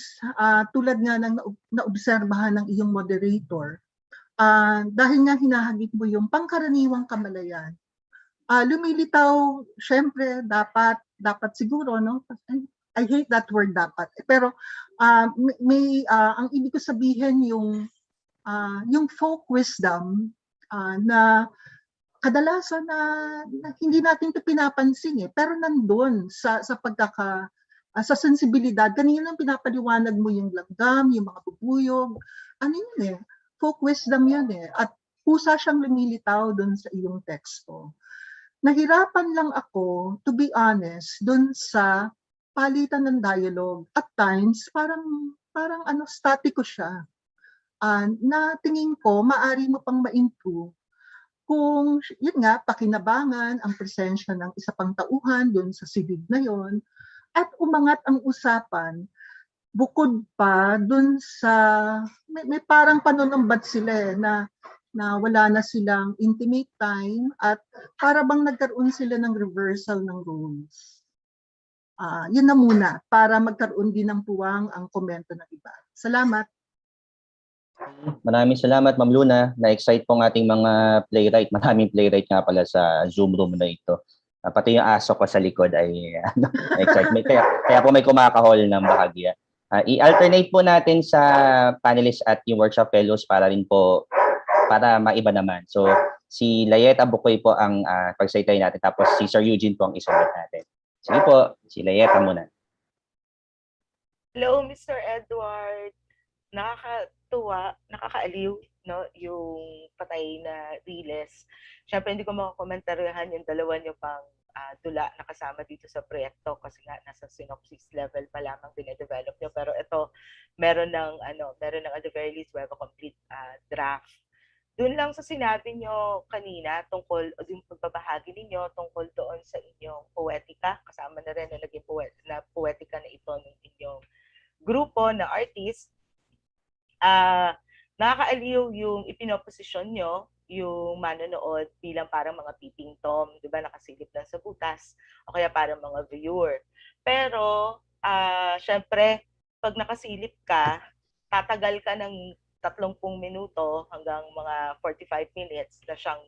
tulad nga ng naobserbahan ng iyong moderator, dahil nga hinahagip mo yung pangkaraniwang kamalayan, lumilitaw, syempre, dapat siguro, no? I hate that word dapat. Pero ang ibig ko sabihin yung folk wisdom na kadalasan na hindi natin ito pinapansin pero nandun sa sa sensibilidad. Kanina lang pinapaliwanag mo yung langgam, yung mga bubuyog. Ano yun folk wisdom yun At pusa siyang lumilitaw dun sa iyong teksto. Nahirapan lang ako, to be honest, dun sa palitan ng dialogue. At times, parang statiko siya. Na tingin ko, maari mo pang ma-improve kung, yun nga, pakinabangan ang presensya ng isa pang tauhan dun sa silid na yon at umangat ang usapan bukod pa dun sa may parang panunumbat sila na wala na silang intimate time at para bang nagkaroon sila ng reversal ng roles. Yun na muna para magkaroon din ng puwang ang komento ng iba. Salamat. Maraming salamat, Ma'am Luna. Na-excite po ang ating mga playwright. Maraming playwright nga pala sa Zoom room na ito. Pati yung aso ko sa likod ay ano, excitement. Kaya po may kumakahol ng bahagya. I-alternate po natin sa panelists at yung workshop fellows para rin po, para maiba naman. So, si Layeta Bukoy po ang pagsaytay natin, tapos si Sir Eugene po ang isulat natin. Sige po, si Layeta muna. Hello, Mr. Edward. Nakakatuwa, nakakaaliw, no, yung patay na Riles. Siyempre, hindi ko makakomentaryahan yung dalawa niyo pang dula na kasama dito sa proyekto kasi nga nasa synopsis level pa lamang dinedevelop niyo. Pero ito, meron ng at the very least, we have a complete draft. Doon lang sa sinabi niyo kanina tungkol, o yung pagbabahagi ninyo tungkol doon sa inyong poetika, kasama na rin na naging poetika na ito ng inyong grupo na artist, nakakaaliw yung ipinoposisyon nyo, yung manonood bilang parang mga peeping tom, di ba, nakasilip lang sa butas, o kaya parang mga viewer. Pero, syempre, pag nakasilip ka, tatagal ka ng 30 minuto hanggang mga 45 minutes na siyang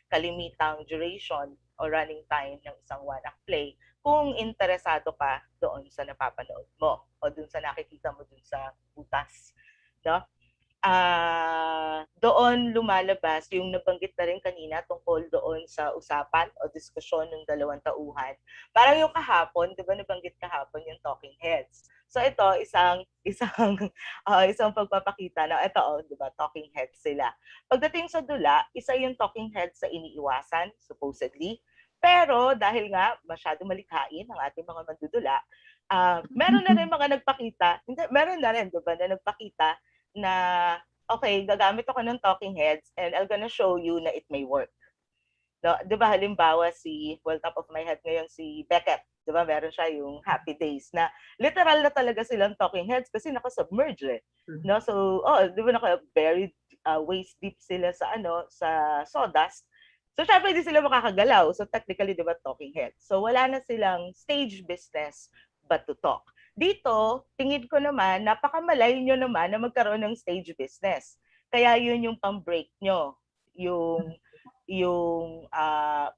kalimitang duration o running time ng isang one-act play kung interesado ka doon sa napapanood mo o doon sa nakikita mo doon sa butas. No? Doon lumalabas yung nabanggit na rin kanina tungkol doon sa usapan o diskusyon ng dalawang tauhan. Parang yung kahapon, di ba nabanggit kahapon yung talking heads. So ito, isang pagpapakita na ito, di ba, talking heads sila. Pagdating sa dula, isa yung talking heads sa iniiwasan, supposedly. Pero dahil nga masyado malikhain ang ating mga mandudula, meron na rin mga nagpakita, meron na rin, di ba, na nagpakita na, okay, gagamit ako ng talking heads and I'm gonna show you na it may work. No, di ba, halimbawa top of my head ngayon, si Beckett, di ba, meron siya yung Happy Days na literal na talaga silang talking heads kasi nakasubmerge eh. No, so, di ba, naka-buried waist deep sila sa sawdust. So, syempre, hindi sila makakagalaw. So, technically, di ba, talking heads. So, wala na silang stage business but to talk. Dito, tingin ko naman, napakamalay nyo naman na magkaroon ng stage business. Kaya yun yung pang-break nyo. Yung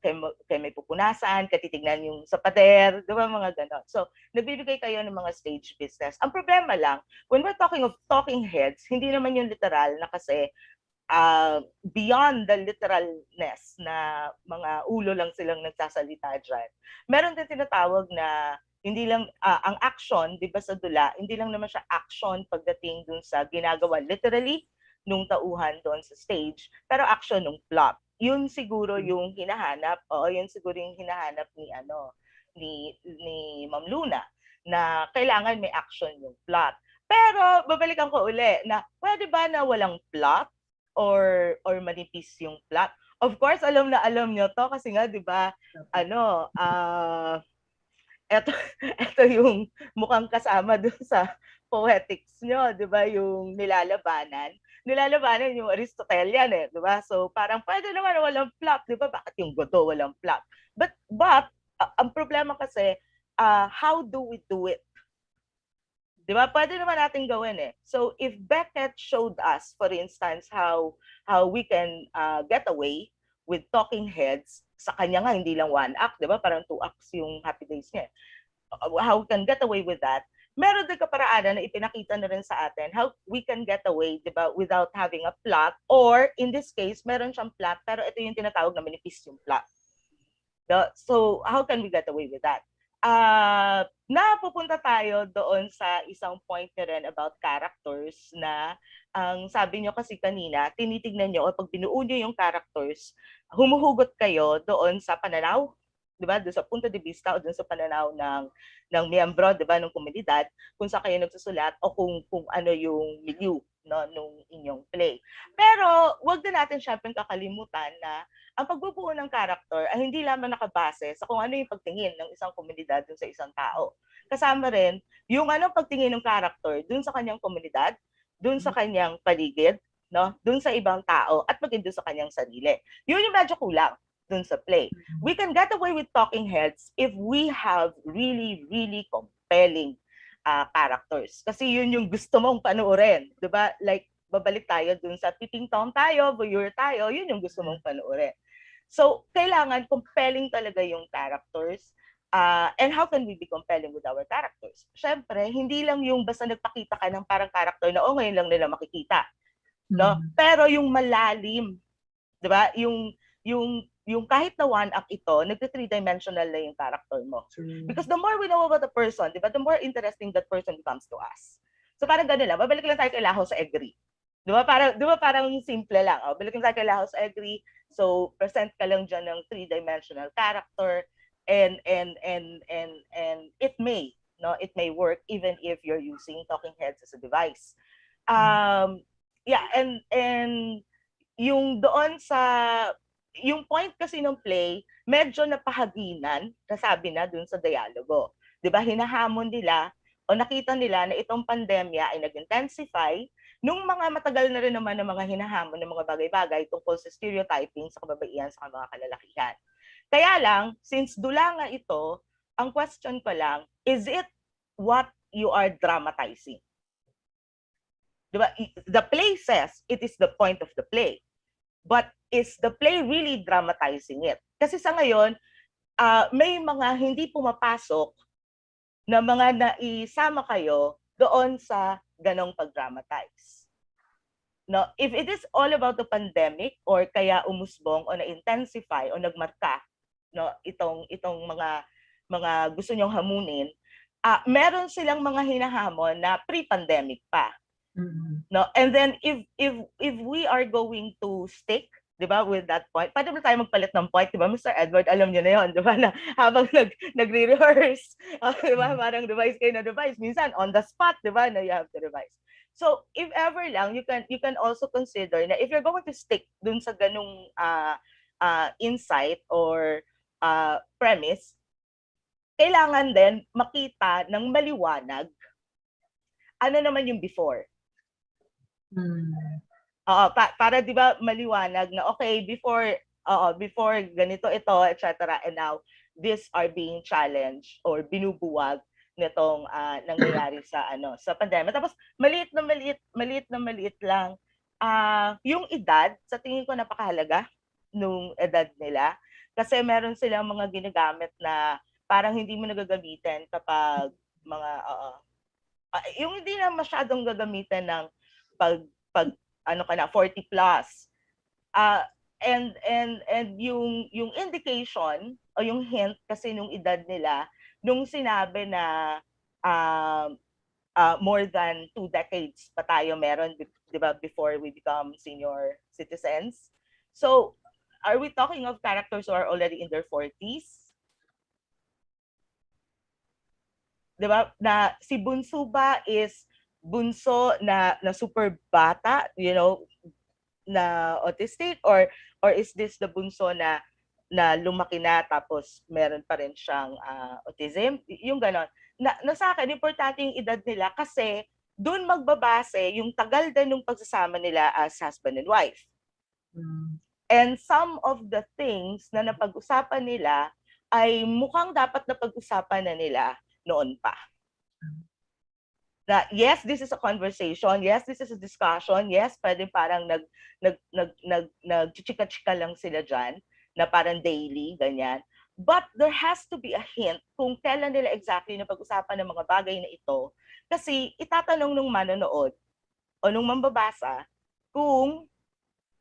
kay may pupunasan, katitignan yung sa pader, di ba, mga ganon. So, nagbibigay kayo ng mga stage business. Ang problema lang, when we're talking of talking heads, hindi naman yung literal na kasi beyond the literalness na mga ulo lang silang nagsasalita dyan. Meron din tinatawag na hindi lang ang action, di ba, sa dula, hindi lang naman siya action pagdating dun sa ginagawa literally nung tauhan doon sa stage, pero action nung plot. Yun siguro yung hinahanap, yun siguro yung hinahanap ni Ma'am Luna, na kailangan may action yung plot. Pero babalikan ko uli na pwede ba na walang plot or manipis yung plot? Of course, alam na alam nyo to kasi nga, di ba, ito yung mukhang kasama dun sa poetics nyo, di ba, yung nilalabanan yung Aristotelian eh, di ba? So parang pwede naman walang plot, di ba? Bakit yung Godot walang plot? But ang problema kasi, how do we do it? Di ba? Pwede naman natin gawin eh. So if Beckett showed us, for instance, how we can get away with talking heads, sa kanya nga hindi lang one act, di ba? Parang 2 acts yung Happy Days niya. How we can get away with that? Meron din kaparaanan na ipinakita na rin sa atin how we can get away, di ba, without having a plot, or in this case, meron siyang plot, pero ito yung tinatawag na manipis yung plot. So how can we get away with that? Napupunta tayo doon sa isang point na rin about characters na ang sabi nyo kasi kanina, tinitignan nyo o pag binuo nyo yung characters, humuhugot kayo doon sa pananaw, di ba? Doon sa punto de vista o doon sa pananaw ng miyembro, di ba, ng komunidad, kung saan kayo nagsusulat o kung ano yung milieu, no, nung inyong play. Pero wag din natin syempre kakalimutan na ang pagbubuo ng character ay hindi lamang nakabase sa kung ano yung pagtingin ng isang komunidad dun sa isang tao. Kasama rin yung pagtingin ng character dun sa kanyang komunidad, dun sa kanyang paligid, no, dun sa ibang tao at maging dun sa kanyang sarili. Yun yung medyo kulang dun sa play. We can get away with talking heads if we have really, really compelling characters. Kasi yun yung gusto mong panoorin. Diba? Like, babalik tayo dun sa peeping tom tayo, voyeur tayo, yun yung gusto mong panoorin. So, kailangan compelling talaga yung characters. And how can we be compelling with our characters? Siyempre, hindi lang yung basta nagpakita ka ng parang character na, ngayon lang nila makikita. No? Pero yung malalim, di ba? Yung kahit na one act ito, nagka-three-dimensional na yung character mo. Because the more we know about the person, di ba, the more interesting that person becomes to us. So parang gano'n lang, babalik lang tayo kay Laho sa Agree. Di ba parang simple lang. Balik lang tayo kay Laho sa Agree. So present ka lang dyan ng three-dimensional character and it may work even if you're using talking heads as a device. Yeah, and yung doon sa yung point kasi ng play, medyo napahaginan, nasabi na dun sa dialogo. 'Di ba? Hinahamon nila o nakita nila na itong pandemya ay nag-intensify nung mga matagal na rin naman ng mga hinahamon ng mga bagay-bagay tungkol sa stereotyping sa kababaihan sa mga kalalakihan. Kaya lang, since dula nga ito, ang question ko lang, is it what you are dramatizing? Diba? The play says it is the point of the play. But is the play really dramatizing it? Kasi sa ngayon, may mga hindi pumapasok na mga naisama kayo doon sa ganong pag-dramatize. No, if it is all about the pandemic or kaya umusbong o na-intensify o nagmarka, no, itong mga gusto nyong hamunin, meron silang mga hinahamon na pre-pandemic pa. No, and then if we are going to stick, 'di ba, with that point, pwede ba tayo magpalit ng point, 'di ba, Mr. Edward, alam niyo na 'yon, 'di ba, na habang nagre-rehearse, 'di ba, parang device kayo na device, minsan on the spot, 'di ba, na you have to revise. So if ever lang, you can also consider na if you're going to stick dun sa ganung insight or premise, kailangan din makita ng maliwanag ano naman yung before. Para 'di ba maliwanag na okay, before ganito ito, etc. And now these are being challenged or binubuwag nitong nangyayari sa pandemya. Tapos maliit na maliit lang yung edad, sa tingin ko napakahalaga nung edad nila kasi meron silang mga ginagamit na parang hindi mo nagagamitin kapag mga yung hindi na masyadong gagamitin ng pag 40 plus. And yung indication o yung hint kasi nung edad nila nung sinabi na more than 2 decades pa tayo meron, 'di ba, before we become senior citizens. So, are we talking of characters who are already in their 40s? 'Di ba? Na si Bunso ba is bunso na super bata, you know, na autistic or is this the bunso na lumaki na tapos meron pa rin siyang autism? Yung ganon. Na sa akin, importante yung edad nila kasi doon magbabase yung tagal din ng pagsasama nila as husband and wife. And some of the things na napag-usapan nila ay mukhang dapat na pag-usapan na nila noon pa. Na yes, this is a conversation, yes, this is a discussion, yes, pwede parang nagchichika-chika lang sila dyan, na parang daily, ganyan. But there has to be a hint kung kailan nila exactly na pag-usapan ng mga bagay na ito. Kasi itatanong nung manonood o nung mambabasa kung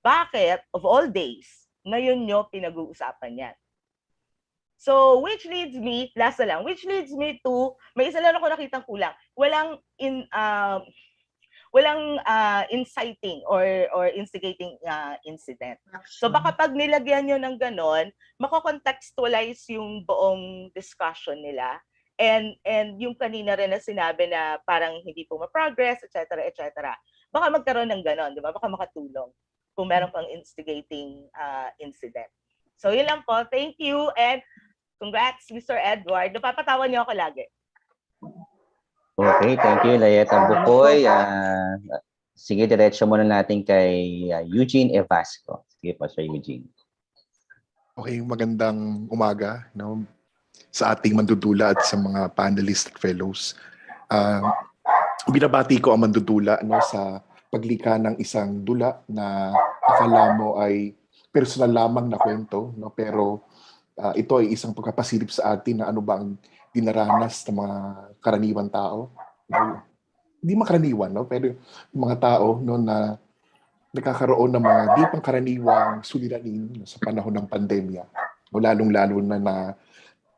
bakit, of all days, ngayon nyo pinag-uusapan yan. So, which leads me to, may isa lang ako nakitang kulang. Walang inciting or instigating incident. So, baka pag nilagyan nyo ng ganon, mako-contextualize yung buong discussion nila. And yung kanina rin na sinabi na parang hindi po ma-progress, etc., etc. Baka magkaroon ng ganon, di ba? Baka makatulong kung meron pang instigating incident. So, yun lang po. Thank you and congrats, Mr. Edward. Napapatawa niyo ako lagi. Okay, thank you, Layeta Bukoy. Sige, diretso muna natin kay Eugene Evasco. Sige po, Sir Eugene. Okay, magandang umaga, no, sa ating mandudula at sa mga panelists at fellows. Binabati ko ang mandudula, no, sa paglikha ng isang dula na akala mo ay personal lamang na kwento, no? Pero ito ay isang pagkapasilip sa atin na ano ba ang dinaranas ng mga karaniwang tao. No? Hindi makaraniwan, no? Pero yung mga tao no, na nagkakaroon ng mga di pangkaraniwang suliranin no, sa panahon ng pandemya. O lalong-lalo na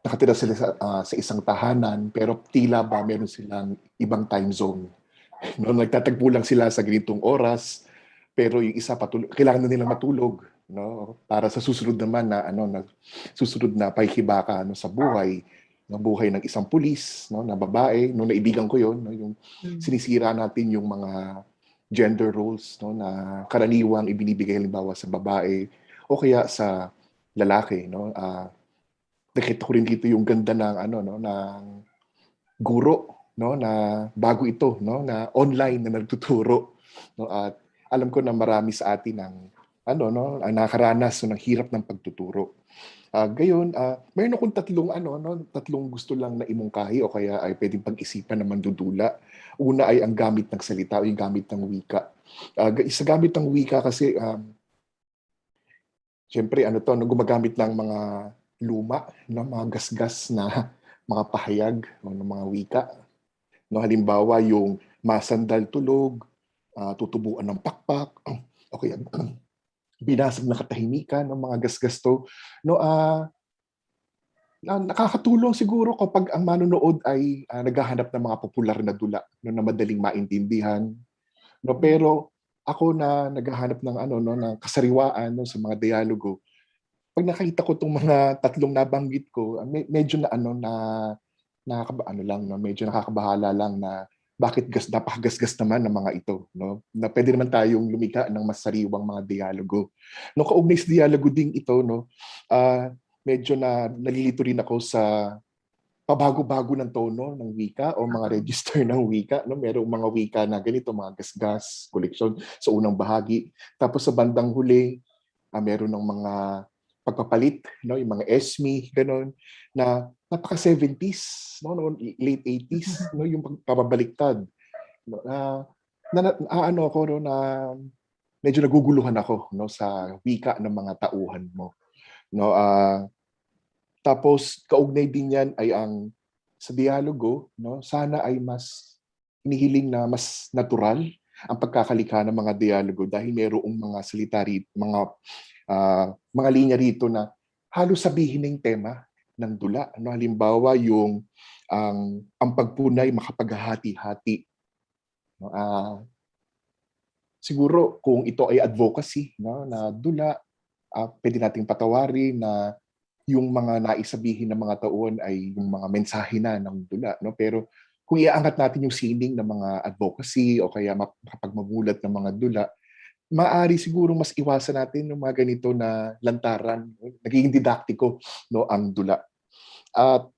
nakatira sila sa isang tahanan pero tila ba meron silang ibang time zone. No, nagtatagpo lang sila sa ganitong oras pero yung isa kailangan na nilang matulog, no, para sa susunod naman na susunod na pakikibaka sa buhay ng buhay ng isang pulis, no, na babae, no, naibigan ko yon, no, yung sinisira natin yung mga gender roles, no, na karaniwang ibinibigay halimbawa sa babae o kaya sa lalaki, no. Nakita ko rin dito yung ganda ng ng guro, no, na bago ito, no, na online na nagtuturo, no, at alam ko na marami sa atin ang ang nakaranas ng hirap ng pagtuturo. Gayon, mayroon akong tatlong gusto lang na imungkahi o kaya ay pwedeng pag-isipan na mandudula. Una ay ang gamit ng salita o yung gamit ng wika. Sa gamit ng wika kasi, siyempre, gumagamit ng mga luma, no, mga gasgas na mga pahayag no, ng mga wika. No, halimbawa, yung masandal tulog, tutubuan ng pakpak, o kaya binasag na katahimikan ng mga gasgas to. No, nakakatulong siguro kapag ang manonood ay naghahanap ng mga popular na dula no, na madaling maintindihan. No, pero ako na naghahanap ng ng kasariwaan no, sa mga dialogo, pag nakita ko tong mga tatlong nabanggit ko, medyo medyo nakakabahala lang na bakit napakagasgas naman ng mga ito, no? Na pwede naman tayong lumikha ng mas sariwang mga dialogo. No, kaugnay sa dialogo ding ito, no, medyo nalilito rin ako sa pabago-bago ng tono ng wika o mga register ng wika, no? Merong mga wika na ganito, mga gasgas, koleksyon sa unang bahagi. Tapos sa bandang huli, meron ng mga pagpapalit, no, yung mga esme, gano'n, na napaka 70s, no, late 80s, no, yung pababaliktad. No, ako no, na medyo naguguluhan ako no sa wika ng mga tauhan mo. No, tapos kaugnay din yan ay ang sa dialogo, no, sana ay mas hinihiling na mas natural ang pagkakalikha ng mga dialogo dahil mayroong mga salita rito, mga linya rito na halos sabihin ng tema ng dula. No? Halimbawa, yung ang pagpunay makapaghahati-hati. No? Siguro kung ito ay advocacy, no, na dula, pwede nating patawarin na yung mga naisabihin ng mga taon ay yung mga mensahe na ng dula. No? Pero kung iaangat natin yung sining ng mga advocacy o kaya makapagmamulat ng mga dula, maaari siguro mas iwasan natin yung mga ganito na lantaran, nagiging didaktiko no, ang dula. At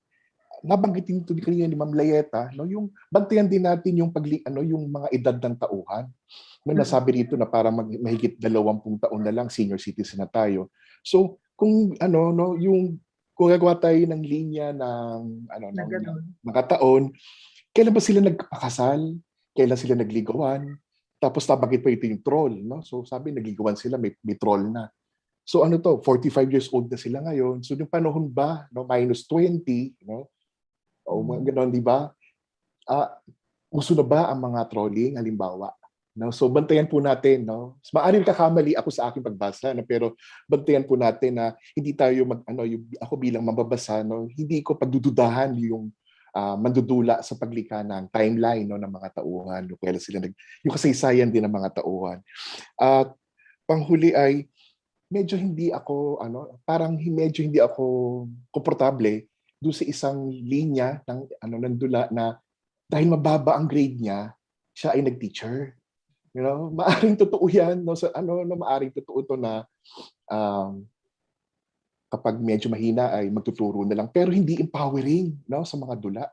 nabanggitin ito kanina ni Ma'am Layeta, no, yung bantayan din natin yung yung mga edad ng tauhan. No, nasabi rito na para mahigit 20 taon na lang senior citizen na tayo. So, kung yung kung gagawa tayo ng linya ng mga taon, kailan ba sila nagpakasal? Kailan sila nagligawan? Tapos nabanggit pa ito yung troll, no? So sabi nagligawan sila, may troll na. So 45 years old na sila ngayon. So yung panahon ba, no, minus 20, no? O mga ganoon, di ba? Uso na ba ang mga trolling halimbawa? No? So bantayan po natin, no? Maaaring kakamali ako sa aking pagbasa, no? Pero bantayan po natin na hindi tayo ako bilang mababasa, no, hindi ko pagdududahan yung mandudula sa paglikha ng timeline no, ng mga tauhan. Kaya sila yung kasaysayan din ng mga tauhan. At panghuli ay medyo hindi ako medyo hindi ako komportable doon sa isang linya ng ng dula na dahil mababa ang grade niya, siya ay nag-teacher. You know, maaring totoo 'yan no sa maaring totoo to na kapag medyo mahina ay magtuturo na lang pero hindi empowering no sa mga dula.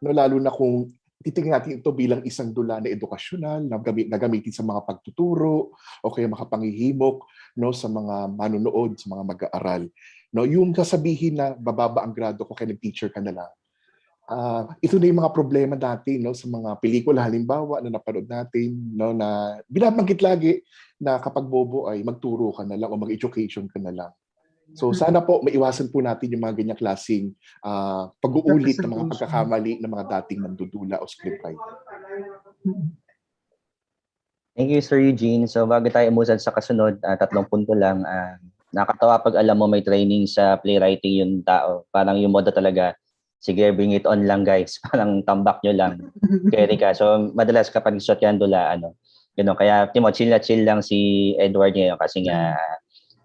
No, lalo na kung titingnan natin ito bilang isang dula na edukasyonal na gagamitin sa mga pagtuturo o kaya makapangihimok no sa mga manonood, sa mga mag-aaral. No, yung sasabihin na bababa ang grado ko kaya nag-teacher ka na lang. ito na yung mga problema natin, no, sa mga pelikula halimbawa na napanood natin, no, na binabanggit lagi na kapag bobo ay magturo ka na lang o mag-education ka na lang. So sana po maiwasan po natin yung mga ganyang klaseng pag-uulit ng mga pagkakamali ng mga dating mandudula o scriptwriter. Thank you, Sir Eugene. So bago tayo umusad sa kasunod, 3 punto lang. Nakakatawa pag alam mo may training sa playwriting yung tao. Parang yung modo talaga, sige, bring it on lang guys. Parang tambak nyo lang. Carry ka. So madalas kapag shot yan dula, gano'n. Kaya Timo, chill na chill lang si Edward ngayon kasi nga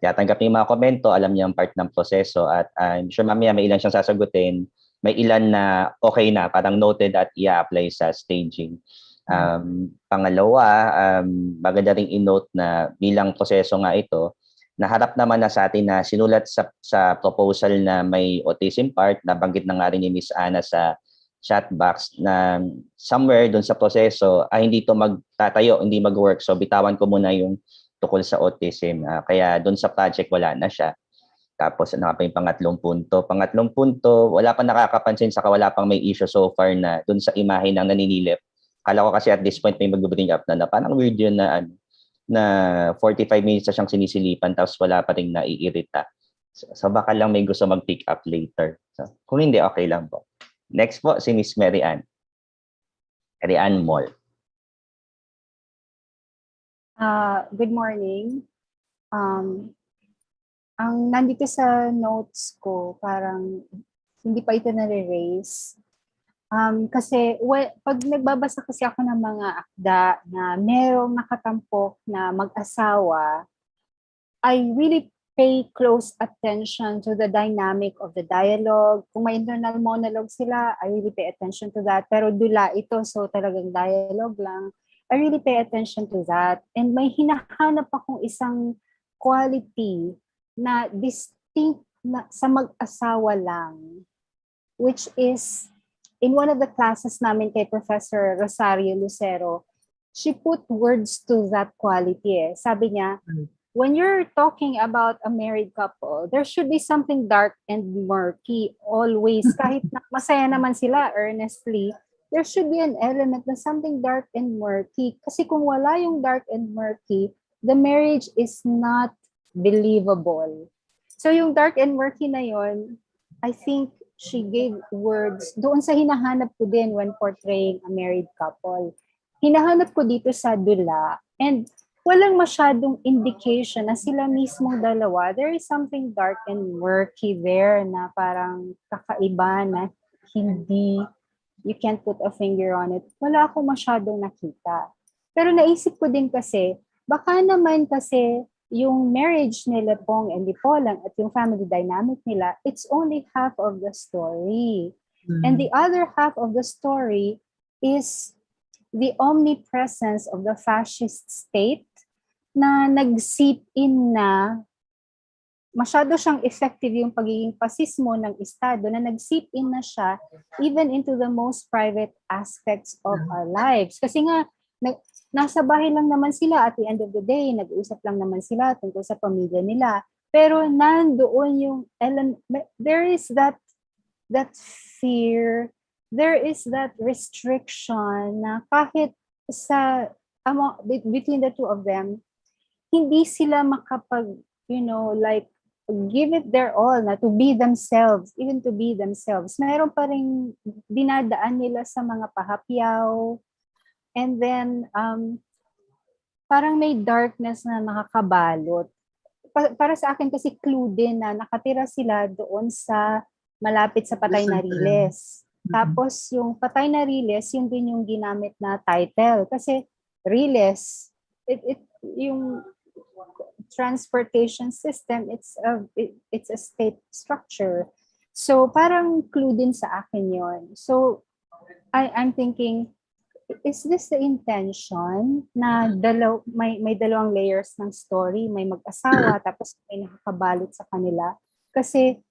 tatanggap niya yung mga komento, alam niya ang part ng proseso at I'm sure mamaya may ilan siyang sasagutin, may ilan na okay na, parang noted at i-apply sa staging. Pangalawa, maganda ring i-note na bilang proseso nga ito, naharap naman na sa atin na sinulat sa proposal na may autism part, nabanggit na nga rin ni Miss Ana sa chat box na somewhere doon sa proseso hindi ito magtatayo, hindi mag-work. So bitawan ko muna yung tukol sa autism. Kaya doon sa project wala na siya. Tapos ano pa yung pangatlong punto? Pangatlong punto, wala pa nakakapansin saka wala pang may issue so far na doon sa imahe ng naninilip. Kala ko kasi at this point may mag-bring up na parang weird yun na 45 minutes na siyang sinisilipan tapos wala pa rin naiirita. So baka lang may gusto mag-pick up later. So, kung hindi, okay lang po. Next po, si Miss Maryanne. Maryanne Moll. Good morning. Ang nandito sa notes ko, parang hindi pa ito nare-raise. Kasi pag nagbabasa kasi ako ng mga akda na merong nakatampok na mag-asawa, I really pay close attention to the dynamic of the dialogue. Kung may internal monologue sila, I really pay attention to that. Pero dula ito, so talagang dialogue lang. I really pay attention to that. And may hinahanap akong isang quality na distinct na sa mag-asawa lang, which is in one of the classes namin kay Professor Rosario Lucero, she put words to that quality. Sabi niya, when you're talking about a married couple, there should be something dark and murky always. Kahit na masaya naman sila earnestly, there should be an element na something dark and murky. Kasi kung wala yung dark and murky, the marriage is not believable. So yung dark and murky na yon, I think she gave words doon sa hinahanap ko din when portraying a married couple. Hinahanap ko dito sa dula and walang masyadong indication na sila mismong dalawa. There is something dark and murky there na parang kakaiba na hindi, you can't put a finger on it. Wala akong masyadong nakita. Pero naisip ko din kasi, baka naman kasi yung marriage nila Pong and Lipolang at yung family dynamic nila, it's only half of the story. And the other half of the story is the omnipresence of the fascist state na nag-seep in na masyado siyang effective yung pagiging pasismo ng Estado na nag-seep in na siya even into the most private aspects of our lives. Kasi nga, nasa bahay lang naman sila at the end of the day, nag-uusap lang naman sila tungkol sa pamilya nila. Pero nandoon yung there is that fear, there is that restriction na kahit between the two of them, hindi sila makapag, give it their all na to be themselves, even to be themselves. Meron pa rin dinadaan nila sa mga pahapyaw. And then, parang may darkness na nakakabalot. Para sa akin kasi clue din na nakatira sila doon sa malapit sa Patay na Riles. Tapos yung Patay na Riles, yun din yung ginamit na title. Kasi Riles, yung transportation system, it's a state structure. So parang clue din sa akin yon. So I'm thinking, is this the intention na may dalawang layers ng story, may mag-asawa tapos may nakakabalot sa kanila? Kasi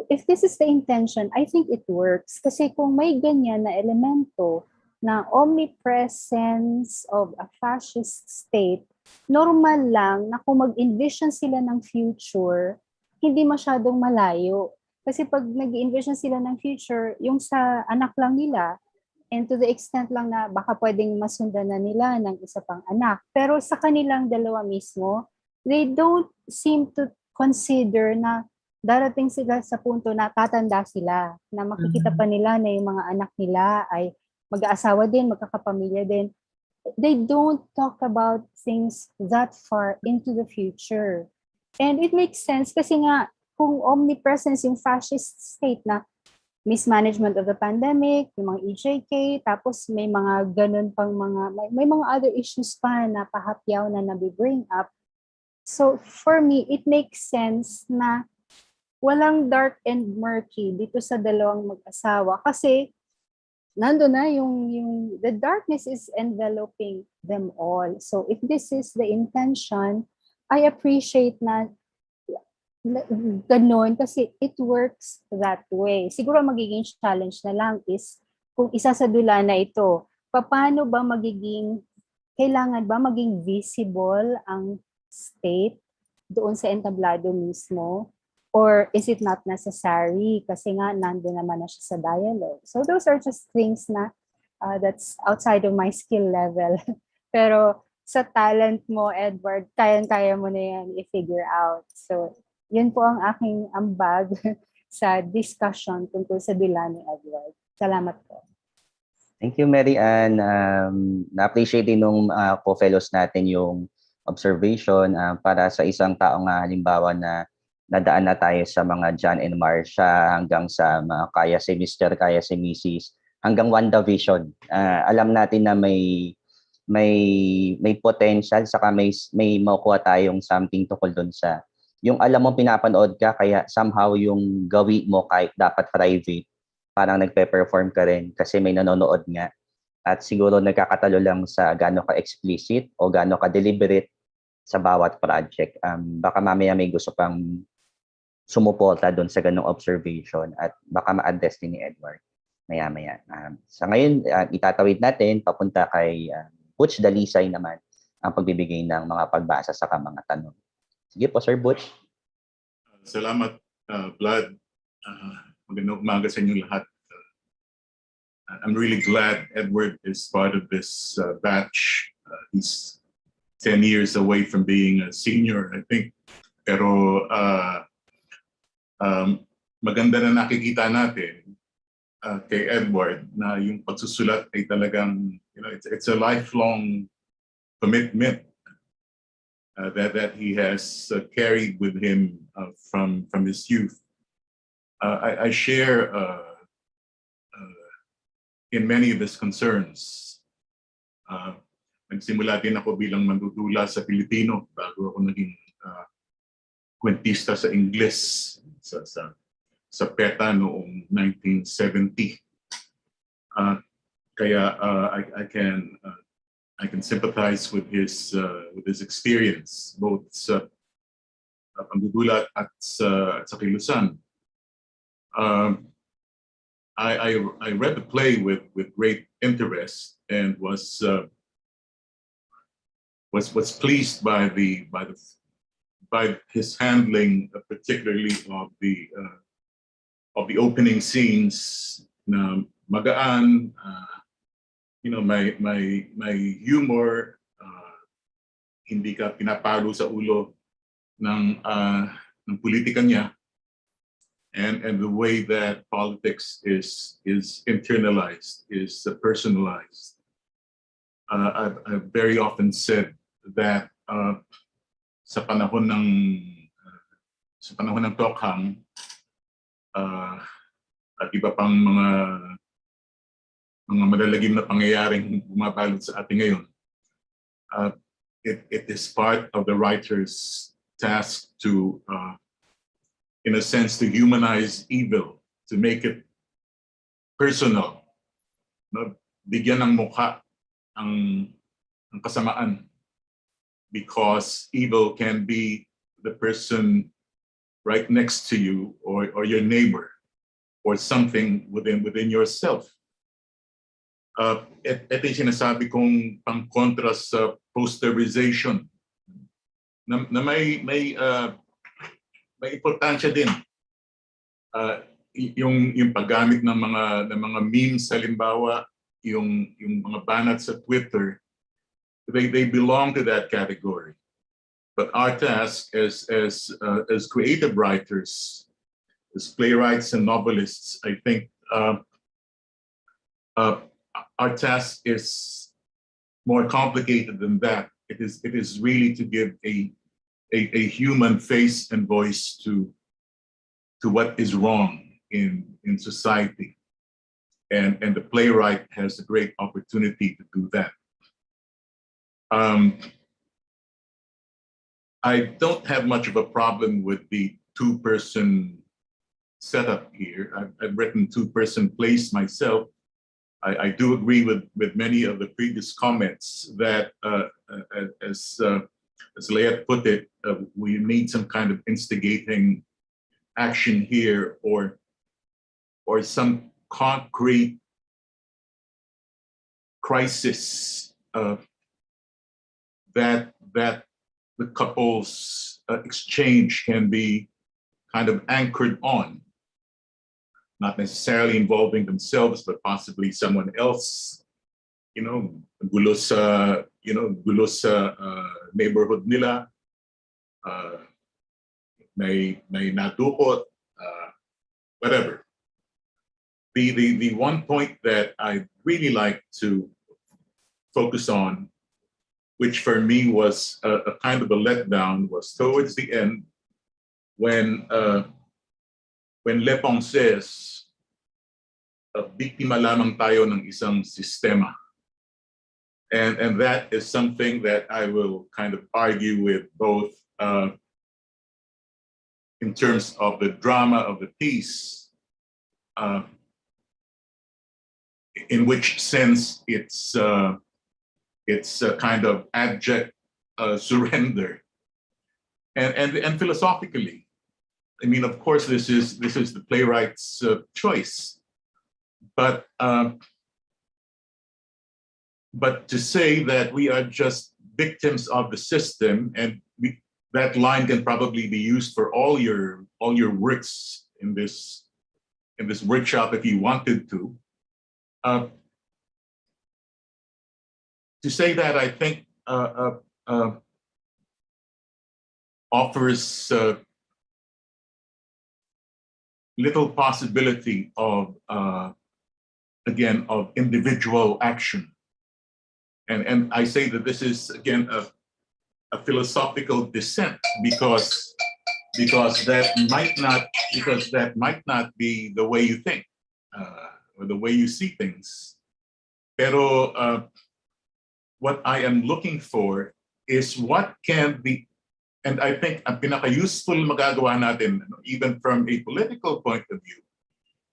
if this is the intention, I think it works. Kasi kung may ganyan na elemento na omnipresence of a fascist state, normal lang na kung mag-envision sila ng future, hindi masyadong malayo. Kasi pag nag-envision sila ng future, yung sa anak lang nila, and to the extent lang na baka pwedeng masundan na nila ng isa pang anak. Pero sa kanilang dalawa mismo, they don't seem to consider na darating sila sa punto na tatanda sila, na makikita pa nila na yung mga anak nila ay mag-aasawa din, magkakapamilya din. They don't talk about things that far into the future. And it makes sense kasi nga, kung omnipresence yung fascist state na mismanagement of the pandemic, yung mga EJK, tapos may mga ganun pang may mga other issues pa na pahapyaw na nabibring up. So for me, it makes sense na walang dark and murky dito sa dalawang mag-asawa kasi nando na yung the darkness is enveloping them all. So if this is the intention, I appreciate na ganun kasi it works that way. Siguro magiging challenge na lang is kung isa sa dula na ito, paano ba kailangan ba maging visible ang state doon sa entablado mismo? Or is it not necessary? Kasi nga, nandun naman na siya sa dialogue. So those are just things na that's outside of my skill level. Pero sa talent mo, Edward, kayang-kaya mo na yan i-figure out. So yun po ang aking ambag sa discussion tungkol sa dula ni Edward. Salamat po. Thank you, Maryanne. Na-appreciate din nung co-fellows natin yung observation para sa isang tao nga halimbawa na nadaan na tayo sa mga John and Marcia hanggang sa mga kaya si Mr., kaya si Mrs., hanggang WandaVision. Alam natin na may potential saka may makuha tayong something tukol doon sa yung alam mo pinapanood ka kaya somehow yung gawi mo kahit dapat private parang nagpe-perform ka rin kasi may nanonood nga at siguro nagkakatalo lang sa gaano ka explicit o gaano ka deliberate sa bawat project. Baka mamaya may gusto pang sumuporta doon sa ganong observation at baka ma-address din ni Edward maya-maya. Sa ngayon, itatawid natin papunta kay Butch Dalisay naman ang pagbibigay ng mga pagbasa sa mga tanong. Sige po, Sir Butch. Salamat, Vlad. Magandang umaga sa inyo lahat. I'm really glad Edward is part of this batch. He's 10 years away from being a senior, I think. Pero maganda na nakikita natin kay Edward na yung pagsusulat ay talagang, it's a lifelong commitment that he has carried with him from his youth. I share in many of his concerns. Nagsimula din ako bilang mandudula sa Pilipino bago ako naging kwentista sa Ingles sa PETA noong 1970. Kaya I can sympathize with his experience both sa pagdudulat at sa kilusan. I read the play with great interest and was pleased by his handling, particularly of the opening scenes na magaan. May humor, hindi ka pinapalo sa ulo ng politika niya, and the way that politics is internalized, is personalized. I've very often said that sa panahon ng Tokhang at iba pang mga malalagim na pangyayaring bumabalot sa atin ngayon, it is part of the writer's task to, in a sense, to humanize evil, to make it personal, bigyan ng mukha ang kasamaan, because evil can be the person right next to you or your neighbor or something within yourself. Ito yung sinasabi kong pang-kontra sa posterization na may importansya din. yung paggamit ng mga memes, halimbawa, yung mga banat sa Twitter, they belong to that category. But our task as creative writers, as playwrights and novelists, I think our task is more complicated than that. It is really to give a human face and voice to what is wrong in society, and the playwright has a great opportunity to do that. I don't have much of a problem with the two-person setup here. I've written two-person plays myself. I do agree with many of the previous comments that, as Leah put it, we need some kind of instigating action here, or some concrete crisis that the couple's exchange can be kind of anchored on, not necessarily involving themselves, but possibly someone else. Gulo sa neighborhood nila, may nadukot, whatever. The one point that I really like to focus on, which for me was a kind of a letdown, was towards the end when Lepong says, biktima lamang tayo ng isang sistema. And that is something that I will kind of argue with both in terms of the drama of the piece, in which sense it's a kind of abject surrender, and philosophically, I mean, of course, this is the playwright's choice, but to say that we are just victims of the system, and that line can probably be used for all your works in this workshop if you wanted to. To say that, I think, offers little possibility of, again, of individual action. And I say that this is, again, a philosophical dissent, because that might not be the way you think, or the way you see things. Pero what I am looking for is what can be, and I think ang pinaka-useful magagawa natin, even from a political point of view,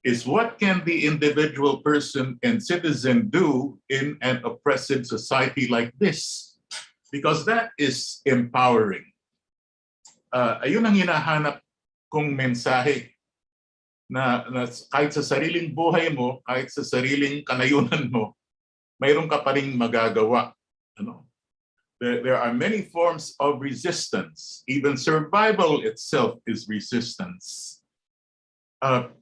is what can the individual person and citizen do in an oppressive society like this? Because that is empowering. Ayun ang hinahanap kong mensahe, na kahit sa sariling buhay mo, kahit sa sariling kanayunan mo, mayroon ka pa ring magagawa. There are many forms of resistance. Even survival itself is resistance. And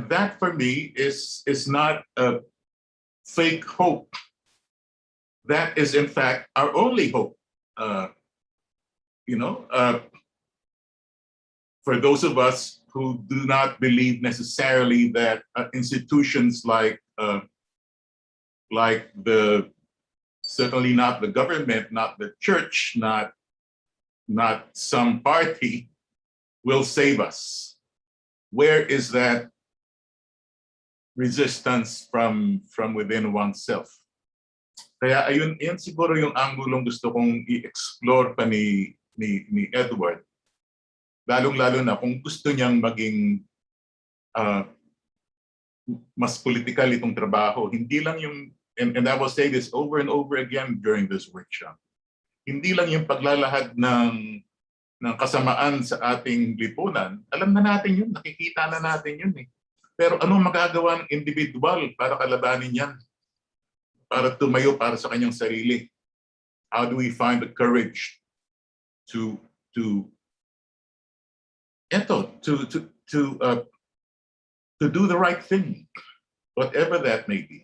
that for me is not a fake hope. That is in fact our only hope. For those of us who do not believe necessarily that institutions like certainly not the government, not the church, not some party will save us. Where is that resistance from within oneself? Kaya ayun siguro yung angulong gusto kong i-explore pa ni Edward. Lalong-lalo na kung gusto niyang maging mas political itong trabaho. Hindi lang yung, and I will say this over and over again during this workshop, hindi lang yung paglalahad ng kasamaan sa ating lipunan. Alam na natin yun, nakikita na natin yun eh. Pero anong magagawa ng individual para kalabanin yan? Para tumayo para sa kanyang sarili? How do we find the courage to to do the right thing, whatever that may be,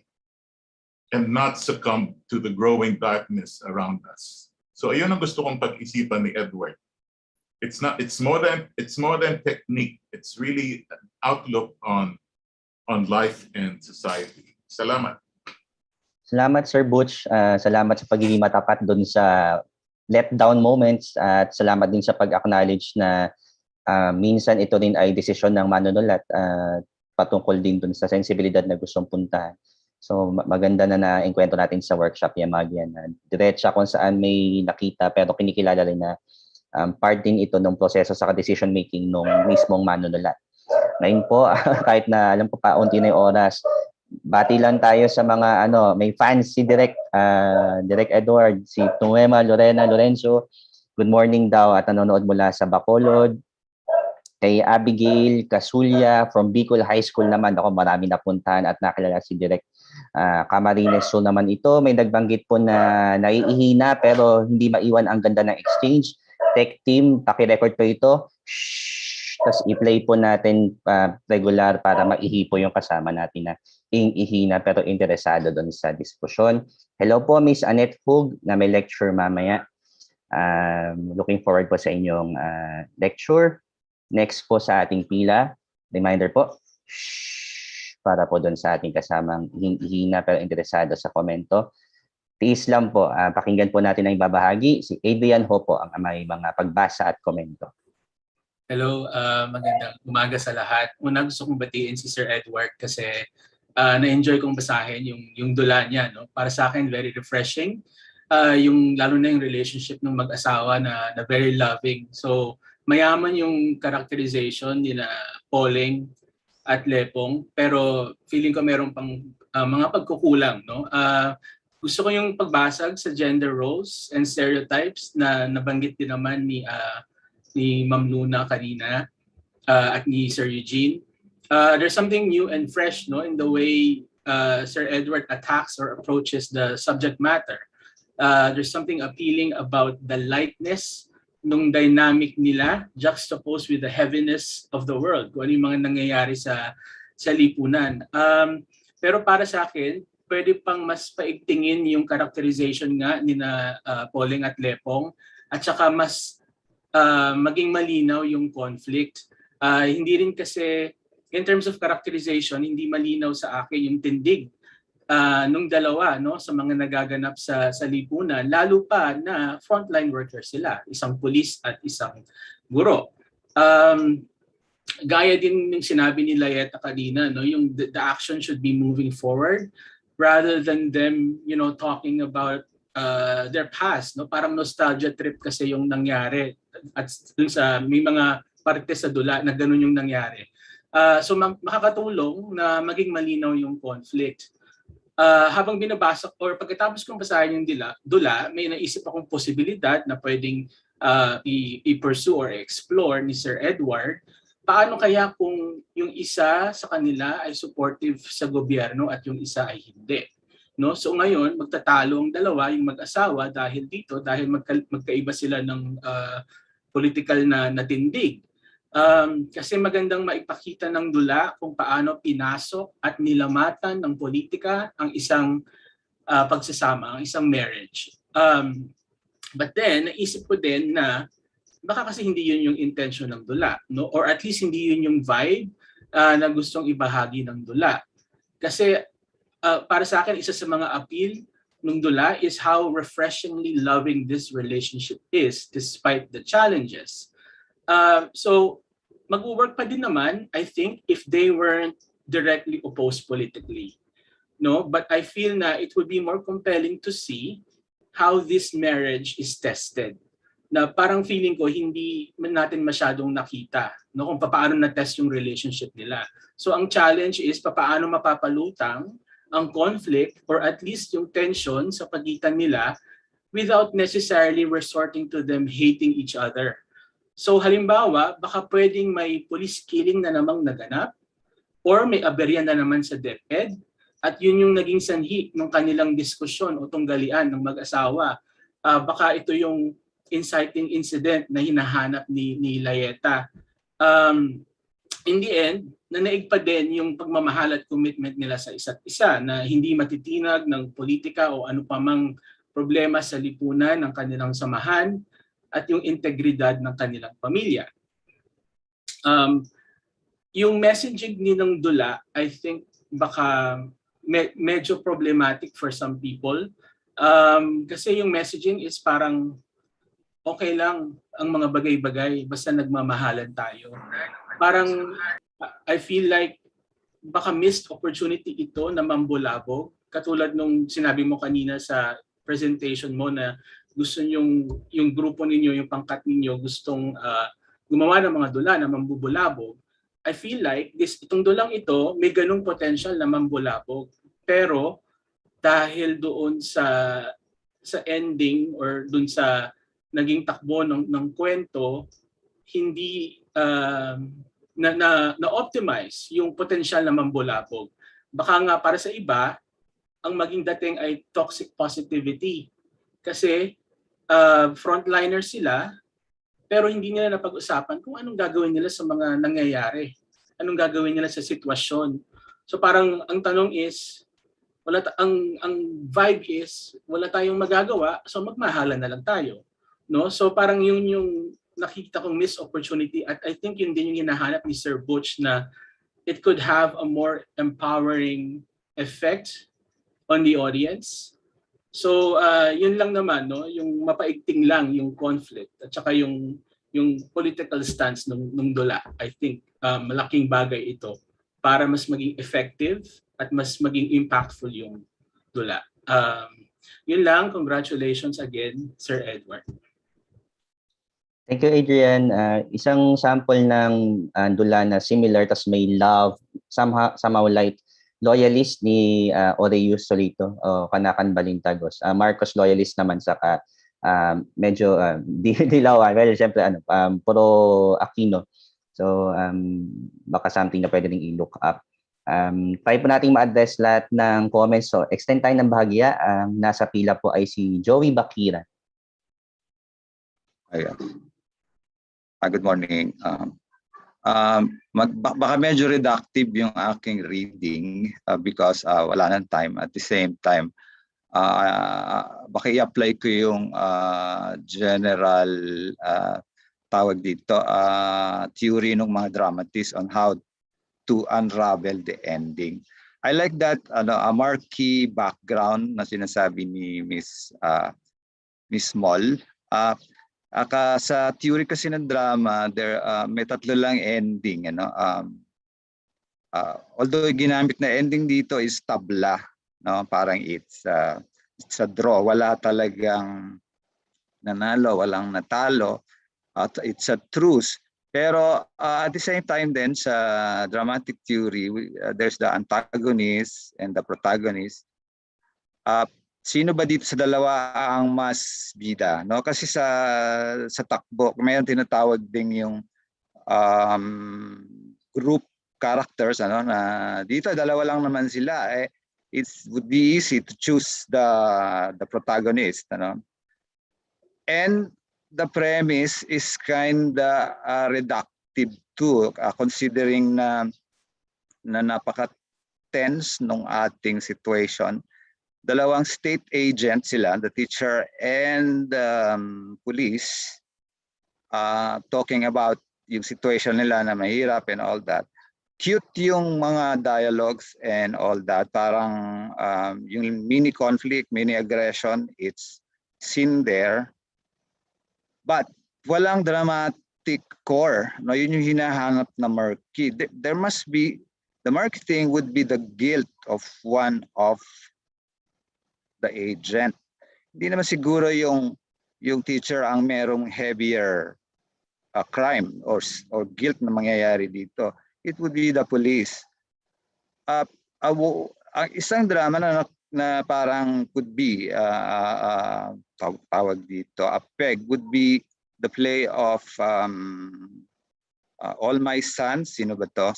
and not succumb to the growing darkness around us. So ayun ang gusto kong pag-isipan ni Edward. It's more than technique. It's really an outlook on life and society. Salamat. Salamat, Sir Butch. Salamat sa pagiging matapat doon sa let down moments at salamat din sa pag-acknowledge na minsan ito rin ay desisyon ng manunulat patungkol din doon sa sensibilidad na gustong puntahan. So maganda na na-enkwento natin sa workshop yan, Maryanne. Diretsa kung saan may nakita pero kinikilala rin na part din ito ng proseso sa decision making ng mismong manunulat. Ngayon po, kahit na alam ko pa unti na yung oras, bati lang tayo sa mga may fans si Direk Edward, si Tuema, Lorena, Lorenzo. Good morning daw at nanonood mula sa Bacolod. Kay Abigail Casulya from Bicol High School naman, ako marami napuntahan at nakilala si Direk Camarines. So naman ito, may nagbanggit po na naiihina pero hindi maiwan ang ganda ng exchange. Tech team, paki-record po ito. Tapos i-play po natin regular para maihi po yung kasama natin na ihina pero interesado doon sa diskusyon. Hello po, Miss Annette Hug na may lecture mamaya. Looking forward po sa inyong lecture. Next po sa ating pila, reminder po, para po doon sa ating kasamang ihina pero interesado sa komento. Tiis lang po, pakinggan po natin ang ibabahagi. Si Adrian Ho po ang may mga pagbasa at komento. Hello, magandang umaga sa lahat. Una gusto kong batiin si Sir Edward kasi na-enjoy kong basahin yung dula niya. No? Para sa akin, very refreshing. Lalo na yung relationship ng mag-asawa na very loving. So, mayaman yung characterization nila Pauling at Lepong. Pero feeling ko meron pang mga pagkukulang. No? Gusto ko yung pagbasag sa gender roles and stereotypes na nabanggit din naman ni Ma'am Luna kanina at ni Sir Eugene. There's something new and fresh in the way Sir Edward attacks or approaches the subject matter. There's something appealing about the lightness nung dynamic nila juxtaposed with the heaviness of the world. Kung ano yung mga nangyayari sa lipunan. Pero para sa akin, pwede pang mas paigtingin yung characterization nga ni Pauling at Lepong at saka mas maging malinaw yung conflict. Hindi rin kasi, in terms of characterization, hindi malinaw sa akin yung tindig nung dalawa sa mga nagaganap sa lipunan, lalo pa na frontline workers sila, isang pulis at isang guro. Gaya din ng sinabi ni Layeta kanina, yung the action should be moving forward rather than them talking about their past. Parang nostalgia trip kasi yung nangyari at dun sa may mga parte sa dula na ganun yung nangyari. So makakatulong na maging malinaw yung conflict. Habang binabasa or pagkatapos kong basahin yung dula, may naisip akong posibilidad na pwedeng i-pursue or explore ni Sir Edward. Paano kaya kung yung isa sa kanila ay supportive sa gobyerno at yung isa ay hindi? So ngayon, magtatalo ang dalawa, yung mag-asawa dahil magkaiba sila ng political na tindig. Kasi magandang maipakita ng dula kung paano pinasok at nilamatan ng politika ang isang pagsasama, ang isang marriage. But then, naisip ko din na baka kasi hindi yun yung intention ng dula, or at least hindi yun yung vibe na gustong ibahagi ng dula. Kasi para sa akin, isa sa mga appeal ng dula is how refreshingly loving this relationship is despite the challenges. So mag-work pa din naman, I think, if they weren't directly opposed politically. But I feel na it would be more compelling to see how this marriage is tested. Na parang feeling ko hindi natin masyadong nakita kung paano na-test yung relationship nila. So ang challenge is paano mapapalutang ang conflict or at least yung tension sa pagitan nila without necessarily resorting to them hating each other. So halimbawa, baka pwedeng may police killing na namang naganap or may aberya na naman sa DepEd at yun yung naging sanhi ng kanilang diskusyon o tunggalian ng mag-asawa. Baka ito yung inciting incident na hinahanap ni Layeta. in the end, nanaig pa din yung pagmamahal at commitment nila sa isa't isa na hindi matitinag ng politika o ano pa mang problema sa lipunan ng kanilang samahan at yung integridad ng kanilang pamilya. Yung messaging ni ng Dula, I think baka medyo problematic for some people. Kasi yung messaging is parang okay lang ang mga bagay-bagay basta nagmamahalan tayo. Parang I feel like baka missed opportunity ito na mambulabog. Katulad nung sinabi mo kanina sa presentation mo na gusto yung grupo ninyo, yung pangkat ninyo gustong gumawa ng mga dula na mambubulabog. I feel like itong dulang ito may ganung potential na mambulabog. Pero dahil doon sa ending or doon sa naging takbo ng kwento, hindi na-optimize yung potential na mambulabog. Baka nga para sa iba, ang maging dating ay toxic positivity. Kasi frontliner sila, pero hindi nila napag-usapan kung anong gagawin nila sa mga nangyayari. Anong gagawin nila sa sitwasyon. So parang ang tanong is, ang vibe is, wala tayong magagawa, so magmahalan na lang tayo. No? So parang yun yung nakikita kong missed opportunity at I think yun din yung hinahanap ni Sir Butch na it could have a more empowering effect on the audience. So yun lang naman, no, yung mapaigting lang yung conflict at saka yung political stance nung Dula. I think malaking bagay ito para mas maging effective at mas maging impactful yung Dula. Yun lang, congratulations again, Sir Edward. Thank you, Adrian. Isang sample ng dula na similar tas may love, somehow like loyalist ni Oreus Solito o Kanakan Balintagos. Marcos loyalist naman saka medyo dilawan. Well, syempre puro Aquino. So baka something na pwede ring i-look up. Try po nating ma-address lahat ng comments. So extend tayo ng bahagya. Nasa pila po ay si Joey Bakira. Good morning. Baka medyo reductive yung aking reading because wala nang time. At the same time, baka i-apply ko yung general tawag dito, theory ng mga dramatists on how to unravel the ending. I like that a marquee background na sinasabi ni Miss Moll. Sa theory kasi ng drama, may tatlo lang ending. Although ginamit na ending dito is tabla, no? Parang it's a draw. Wala talagang nanalo, walang natalo. It's a truce. Pero at the same time then sa dramatic theory, there's the antagonist and the protagonist. Sino ba dito sa dalawa ang mas bida, no? Kasi sa takbo mayroon tinatawag ding yung group characters, na dito dalawa lang naman sila, it would be easy to choose the protagonist, and the premise is kinda reductive too, considering na napaka tense nung ating situation. Dalawang state agent sila, the teacher and police, talking about yung situation nila na mahirap and all that. Cute yung mga dialogues and all that. Parang yung mini conflict, mini aggression, it's seen there. But walang dramatic core. No, yun yung hinahanap na murky. There must be, the murky thing would be the guilt of one of the agent. Hindi naman siguro yung teacher ang merong heavier crime or guilt na mangyayari dito. It would be the police. Ang isang drama na parang could be tawag dito, a peg would be the play of All My Sons. Sino ba to?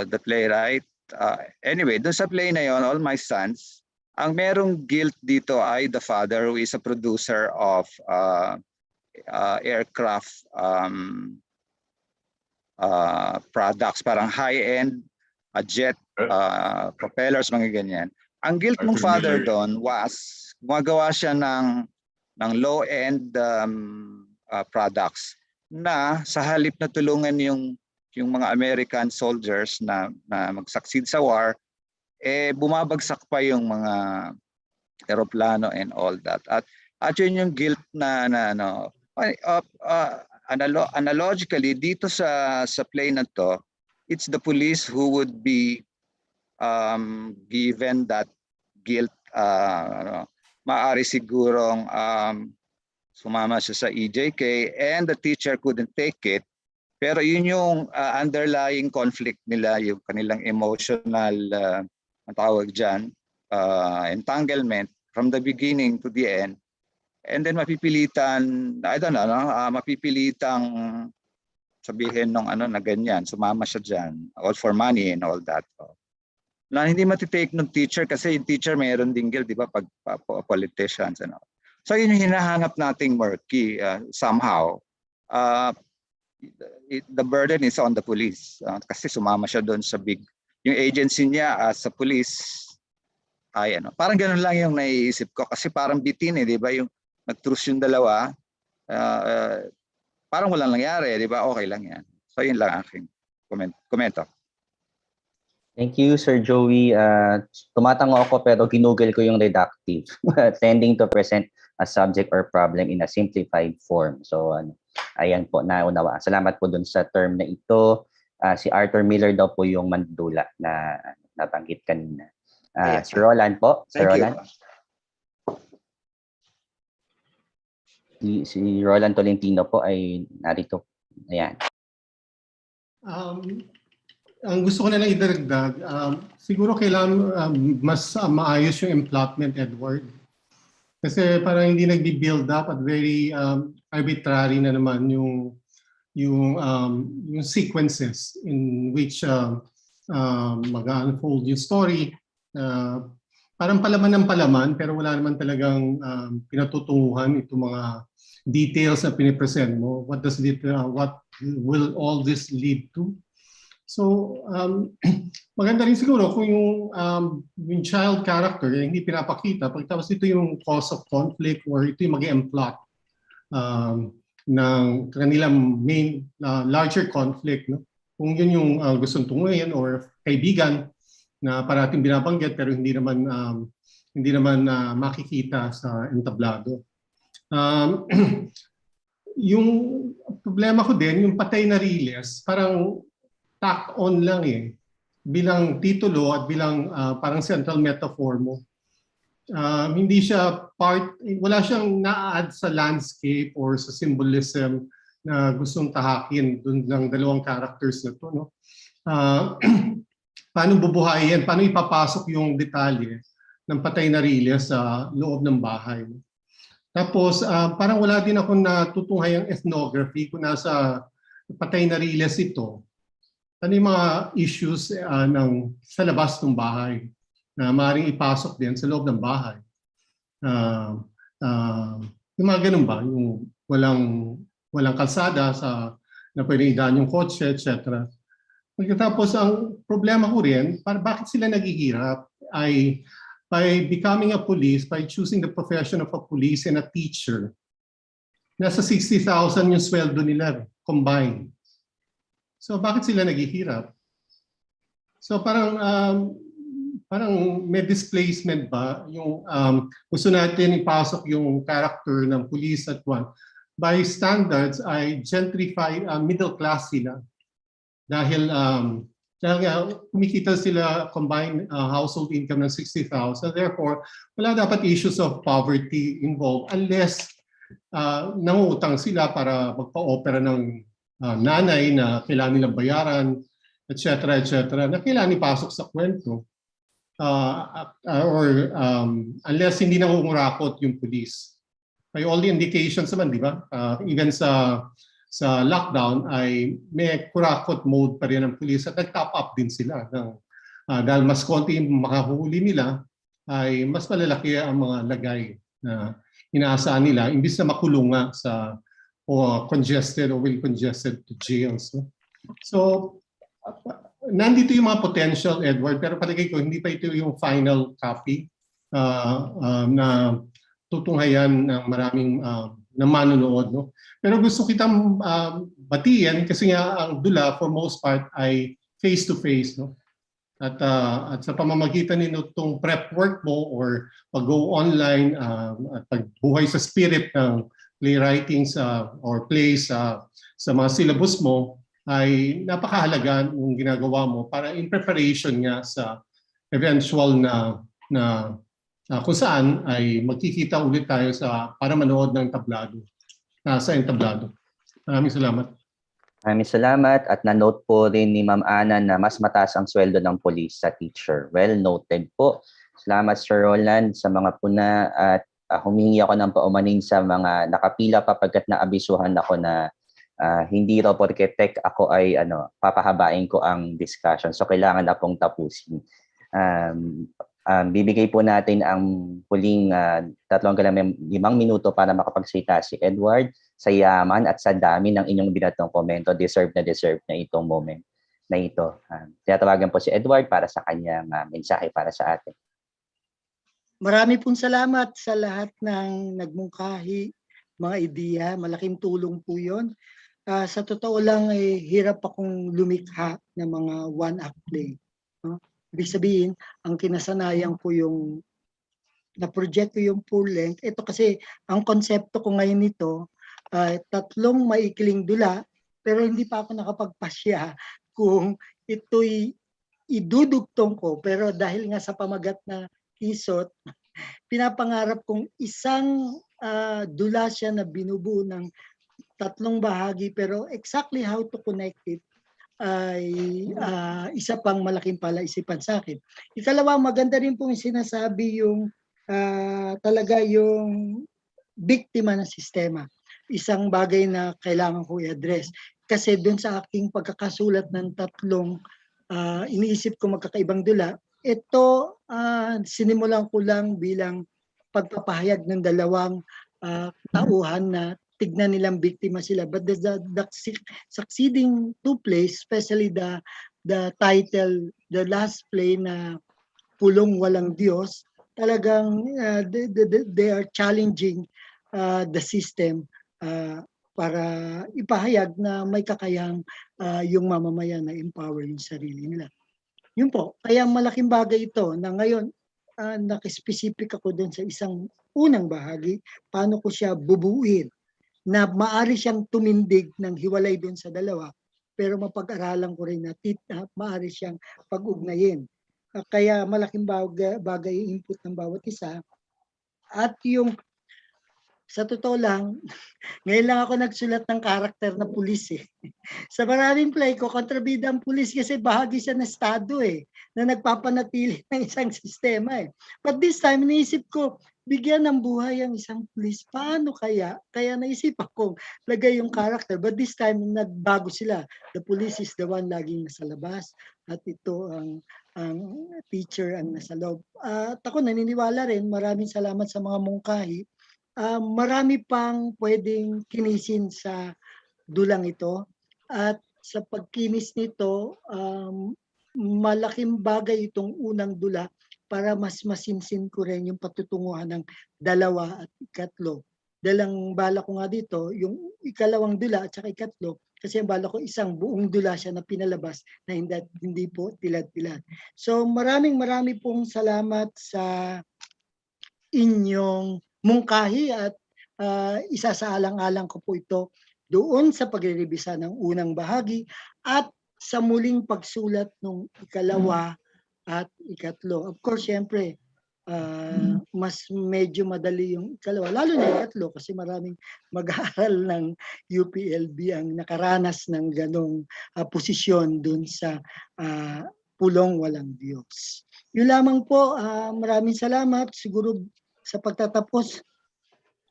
The playwright. Anyway, doon sa play na yon, All My Sons, ang merong guilt dito ay the father who is a producer of aircraft products, parang high-end jet propellers, mga ganyan. Ang guilt ng father doon was gumagawa siya ng low-end products na sa halip na tulungan yung mga American soldiers na mag-succeed sa war, bumabagsak pa yung mga eroplano and all that. At yun yung guilt na analogically dito sa play na to, it's the police who would be given that guilt. Maaari sigurong sumama siya sa EJK and the teacher couldn't take it. Pero yun yung underlying conflict nila, yung kanilang emotional, ang tawag dyan, entanglement from the beginning to the end. And then mapipilitan, I don't know, mapipilitang sabihin nung na ganyan, sumama siya dyan, all for money and all that. Na hindi matitake ng teacher kasi yung teacher mayroon ding guilt, di ba, pag politicians and all. So yun yung hinahanap nating murky somehow. The burden is on the police kasi sumama siya doon sa yung agency niya sa police ay parang ganun lang yung naiisip ko kasi parang bitin di ba, yung nag-truce yung dalawa, parang walang nangyari, di ba, okay lang yan. So yun lang aking komento. Thank you, Sir Joey. Tumatango ako pero ginugol ko yung reductive. Tending to present a subject or problem in a simplified form. So, ayan po, naunawa. Salamat po dun sa term na ito. Si Arthur Miller daw po yung mandula na nabanggit kanina. Si Roland po. Sir Roland. Si Roland Tolentino po ay narito. Ayan. Ang gusto ko na lang idagdag, siguro kailangan mas maayos yung emplotment, Edward. Kasi parang hindi nagbi-build up at very arbitrary na naman yung sequences in which mag-unfold yung story. Parang palaman ng palaman pero wala naman talagang pinatutunguhan itong mga details na pinipresent mo. What will all this lead to? So, maganda rin siguro kung yung child character hindi pinapakita. Pagkatapos ito yung cause of conflict or ito yung mag-i plot ng kanilang main larger conflict. No? Kung yun yung gustong tunguhin or kaibigan na parating binabanggit pero hindi naman makikita sa entablado. Yung problema ko din, yung patay na Riles, parang tack on lang bilang titulo at bilang parang central metaphor mo. Hindi siya wala siyang na-add sa landscape or sa symbolism na gustong tahakin dun ng dalawang characters na to. No? Paano bubuhayin, paano ipapasok yung detalye ng patay na Riles sa loob ng bahay. Tapos parang wala din ako natutunghayang ethnography kung nasa patay na Riles ito. Ano yung mga issues sa labas ng bahay na maaaring ipasok din sa loob ng bahay. Yung mga ganun ba? Yung walang kalsada na pwedeng idaan yung kotse, etc. Pagkatapos, ang problema ko rin, bakit sila naghihirap ay by becoming a police, by choosing the profession of a police and a teacher, nasa 60,000 yung sweldo nila combined. So bakit sila naghihirap? So parang may displacement ba yung gusto natin ipasok yung character ng police at one. By standards ay gentrified middle class sila dahil kumikita sila combined household income ng 60,000. Therefore, wala dapat issues of poverty involved unless nangungutang sila para magpa-opera ng nanay na kailangan nilang bayaran, etc. na kailangan ipasok sa kwento. Or unless hindi nangungurakot yung police. By all the indications naman, di ba? Even sa lockdown ay may kurakot mode pa rin ng police at nag-top up din sila. Dahil mas konti yung makahuli nila, ay mas malalaki ang mga lagay na inaasahan nila imbis na makulong nga sa congested or will congested to jails. No? So, nandito yung mga potential, Edward, pero palagay ko hindi pa ito yung final copy na tutunghayan ng maraming na manonood. No? Pero gusto kitang batiin kasi nga ang Dula for most part ay face-to-face. No? At sa pamamagitan nitong prep work mo or pag-go online at pagbuhay sa spirit ng playwriting or plays sa mga syllabus mo, ay napakahalaga ng ginagawa mo para in preparation nga sa eventual na kung saan ay magkikita ulit tayo para manood ng tablado, sa entablado. Maraming salamat. Maraming salamat at na-note po rin ni Ma'am Ana na mas mataas ang sweldo ng police sa teacher. Well noted po. Salamat Sir Roland sa mga puna at humingi ako ng paumanin sa mga nakapila pa pagkat naabisuhan ako na hindi raw porque tech ako ay papahabain ko ang discussion. So kailangan na pong tapusin. Bibigay po natin ang huling 5 minuto para makapagsalita si Edward. Sa yaman at sa dami ng inyong binatong komento, deserve na itong moment na ito. Tinatawagan po si Edward para sa kanyang mensahe para sa atin. Marami pong salamat sa lahat ng nagmungkahi, mga ideya. Malaking tulong po yun. Sa totoo lang, hirap akong lumikha ng mga one-act play. No? Ibig sabihin, ang kinasanayan ko yung na-project ko yung full length. Ito kasi, ang konsepto ko ngayon nito, 3 maikling dula, pero hindi pa ako nakapagpasya kung ito'y idudugtong ko. Pero dahil nga sa pamagat na Kisot, pinapangarap kong isang dula siya na binubuo ng 3 bahagi, pero exactly how to connect it ay isa pang malaking palaisipan sa akin. Ikalawa, maganda rin pong sinasabi yung talaga yung biktima ng sistema. Isang bagay na kailangan ko i-address. Kasi doon sa aking pagkakasulat ng 3 iniisip ko magkakaibang dula, ito sinimulan ko lang bilang pagpapahayag ng 2 tauhan na tignan nilang biktima sila. But the succeeding 2 plays, especially the title, the last play na Pulong Walang Diyos, talagang they are challenging the system para ipahayag na may kakayang yung mamamayan na empower yung sarili nila. Yun po, kaya malaking bagay ito na ngayon nakaspecific ako doon sa isang unang bahagi, paano ko siya bubuuin na maari siyang tumindig ng hiwalay doon sa 2, pero mapag-aralan ko rin na maari siyang pag-ugnayin. Kaya malaking bagay yung input ng bawat isa. At yung sa totoo lang, ngayon lang ako nagsulat ng karakter na pulis eh. Sa maraming play ko, kontrabida ang pulis kasi bahagi siya ng estado eh, na nagpapanatili ng isang sistema eh. But this time, iniisip ko, bigyan ng buhay ang isang pulis. Paano kaya? Kaya naisip akong lagay yung karakter. But this time, nagbago sila. The police is the one laging nasa labas at ito ang teacher ang nasa loob. At ako naniniwala rin, maraming salamat sa mga mungkahi. Marami pang pwedeng kinisin sa dulang ito at sa pagkinis nito malaking bagay itong unang dula para mas masinsin ko rin yung patutunguhan ng 2 at 3. Dalang bala ko nga dito yung 2 dula at saka 3 kasi ang bala ko isang buong dula siya na pinalabas na hindi po tilad-tilad. So marami pong salamat sa inyong mungkahi at isasaalang-alang ko po ito doon sa pagre-revisa ng unang bahagi at sa muling pagsulat ng 2 at 3. Of course, syempre, mas medyo madali yung 2, lalo na 3 kasi maraming mag-aaral ng UPLB ang nakaranas ng ganong posisyon doon sa Pulong Walang Diyos. Yun lamang po, maraming salamat. Siguro sa pagtatapos,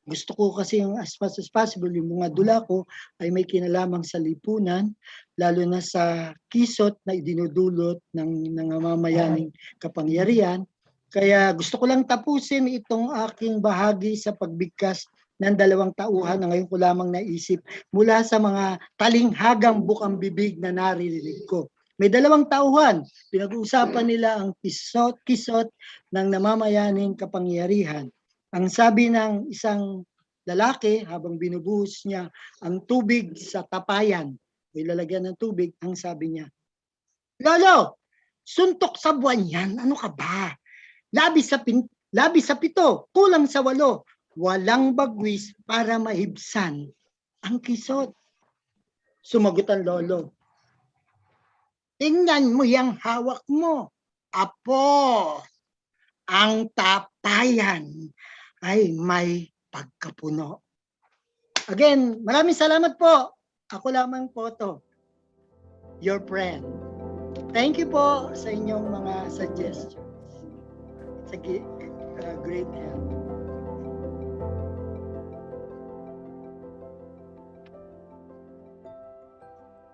gusto ko kasi yung as much as possible, yung mga dula ko ay may kinalamang sa lipunan, lalo na sa kisot na idinudulot ng mamayaning kapangyarihan. Kaya gusto ko lang tapusin itong aking bahagi sa pagbigkas ng dalawang tauhan na ngayon ko lamang naisip mula sa mga talinghagang bukang bibig na naririnig ko. May dalawang tauhan, pinag-uusapan nila ang kisot ng namamayaning kapangyarihan. Ang sabi ng isang lalaki habang binubuhos niya ang tubig sa tapayan, may lalagyan ng tubig, ang sabi niya, "Lolo, suntok sa buwan yan, ano ka ba? Labis sa 7, kulang sa 8. Walang bagwis para mahibsan ang kisot." Sumagot ang lolo, "Tingnan mo yung hawak mo. Apo, ang tapayan ay may pagkapuno." Again, maraming salamat po. Ako lamang po to, your friend. Thank you po sa inyong mga suggestions. It's a great help.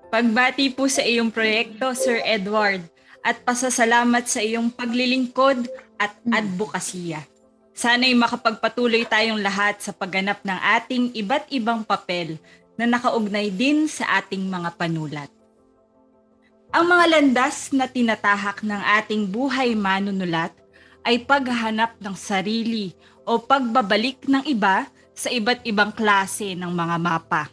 Pagbati po sa iyong proyekto, Sir Edward, at pasasalamat sa iyong paglilingkod at advokasya. Sana'y makapagpatuloy tayong lahat sa pagganap ng ating iba't ibang papel na nakaugnay din sa ating mga panulat. Ang mga landas na tinatahak ng ating buhay manunulat ay paghahanap ng sarili o pagbabalik ng iba sa iba't ibang klase ng mga mapa.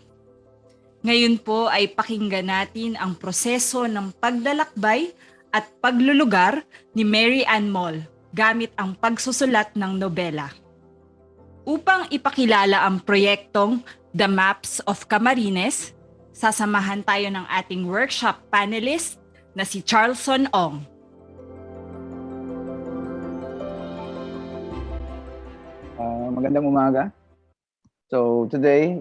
Ngayon po ay pakinggan natin ang proseso ng paglalakbay at paglulugar ni Maryanne Moll gamit ang pagsusulat ng nobela. Upang ipakilala ang proyektong The Maps of Camarines, sasamahan tayo ng ating workshop panelist na si Charlson Ong. Magandang umaga. So today,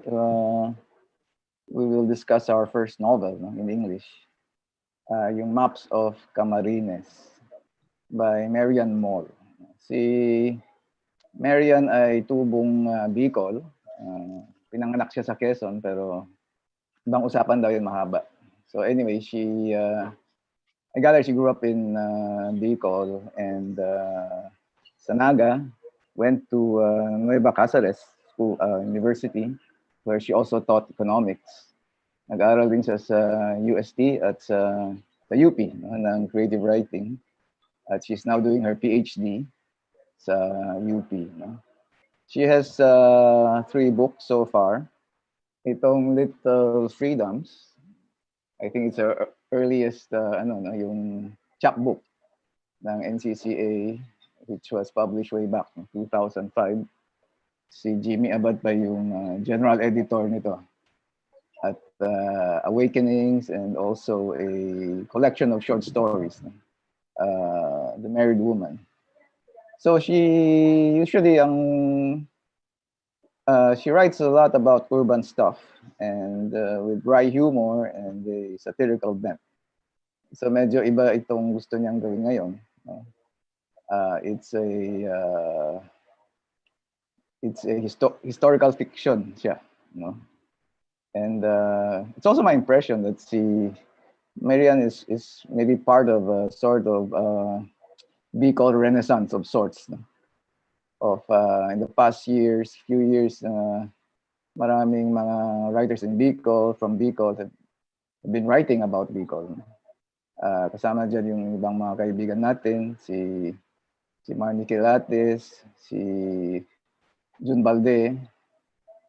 we will discuss our first novel in English, yung Maps of Camarines by Maryanne Moll. Si Maryanne ay tubong Bicol. Pinanganak siya sa Quezon pero ibang usapan daw yun, mahaba. So anyway, I gather she grew up in Bicol and sa Naga, went to Nueva Cáceres School, University, where she also taught economics. Nag-aaral din siya sa UST at sa UP ng creative writing. At she's now doing her PhD sa UP. She has 3 books so far. Itong Little Freedoms, I think it's her earliest yung chapbook ng NCCA, which was published way back in 2005. Si Jimmy Abad pa yung general editor nito. At Awakenings, and also a collection of short stories, The Married Woman. So she usually she writes a lot about urban stuff and with dry humor and a satirical bent. So medyo iba itong gusto niyang gawin ngayon. It's a historical fiction siya, and it's also my impression that Maryanne is maybe part of a sort of Bicol renaissance of sorts. Of in the past few years, maraming mga writers in Bicol, from Bicol, have been writing about Bicol. Kasama dyan yung ibang mga kaibigan natin, si Marnie Quilates, si Jun Balde,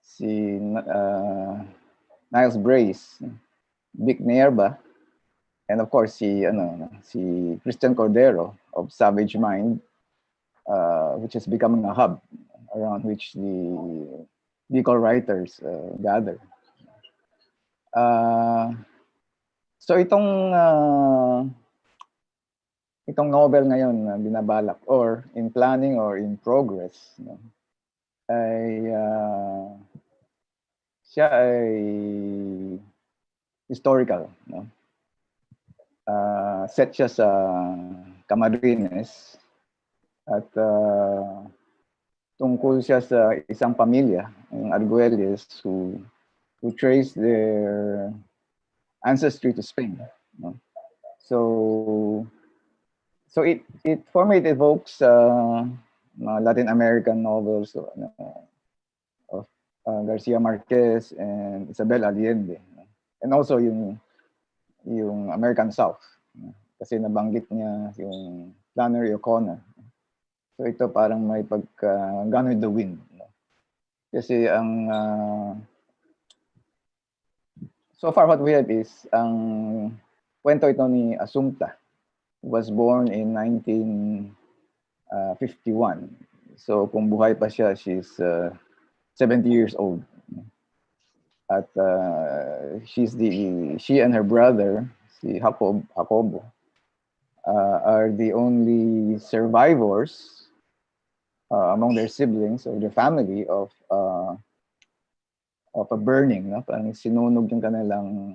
si Niles Brace, Vic Nerba, and of course si Christian Cordero of Savage Mind, which is becoming a hub around which the Bicol writers gather. So itong novel ngayon na binabalak or in planning or in progress, ay siya ay historical, set siya sa Camarines at tungkol siya sa isang pamilya, ang Arguelles, who trace their ancestry to Spain. So for me it evokes mga Latin American novels of Garcia Marquez and Isabel Allende. And also yung American South. Kasi nabanggit niya yung Flannery O'Connor. So ito parang may Gone with the Wind. Kasi so far what we have is ang kwento ito ni Assumpta, who was born in 1951. So kung buhay pa siya, she's 70 years old. At she and her brother, si Jacobo, are the only survivors among their siblings or their family of a burning. No? Parang sinunog yung kanilang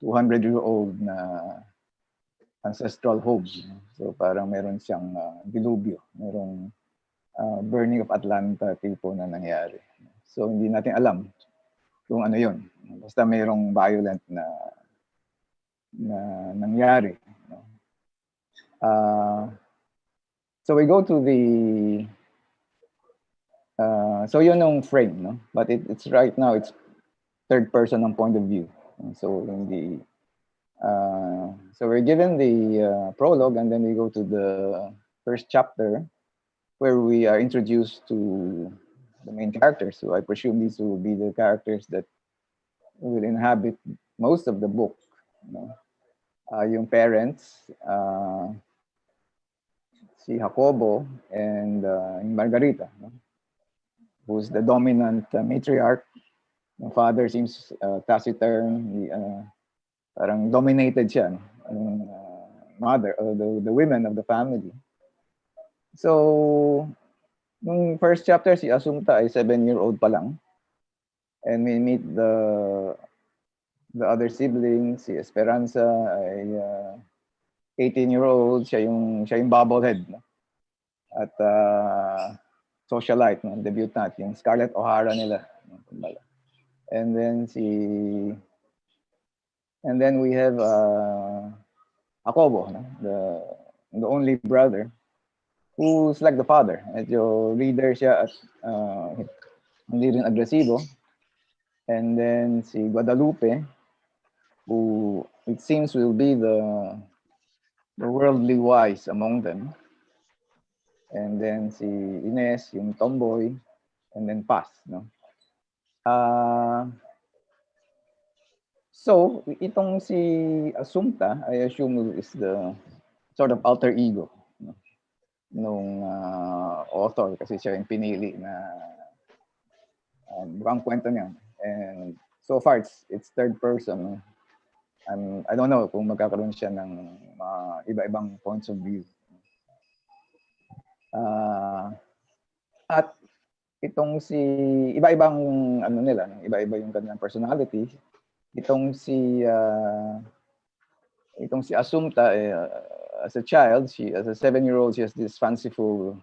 200-year-old na ancestral home. So parang meron siyang dilubyo, merong burning of Atlanta tipo na nangyari. So hindi natin alam kung ano yun. Basta mayroong violent na nangyari. So we go to the so yun yung frame, no? But it's right now it's third person ng point of view. So in the so we're given the prologue, and then we go to the first chapter where we are introduced to the main characters. So I presume these will be the characters that will inhabit most of the book. You know? Yung parents, si Jacobo and Margarita, no? Who's the dominant matriarch. The father seems taciturn, parang dominated siya, no? Mother, the women of the family. So, nung first chapter, si Assumpta ay 7-year-old pa lang. And we meet the other siblings. Si Esperanza ay 18-year-old. Siya yung bobblehead. No? At socialite, no? Debutant, yung Scarlett O'Hara nila. And then we have Jacobo, no? the only brother, who's like the father. Medyo reader siya at hindi rin agresibo. And then si Guadalupe, who it seems will be the worldly wise among them. And then si Ines, yung tomboy, and then Paz, no? So itong si Assumpta, I assume is the sort of alter ego, no? Nung author, kasi siya yung pinili na buong kwento niya. And so far it's third person. I don't know kung magkakaroon siya ng iba-ibang points of view. At itong si iba-ibang iba-iba yung kanilang personality. Itong si Assumpta, as a child, as a 7-year-old, she has this fanciful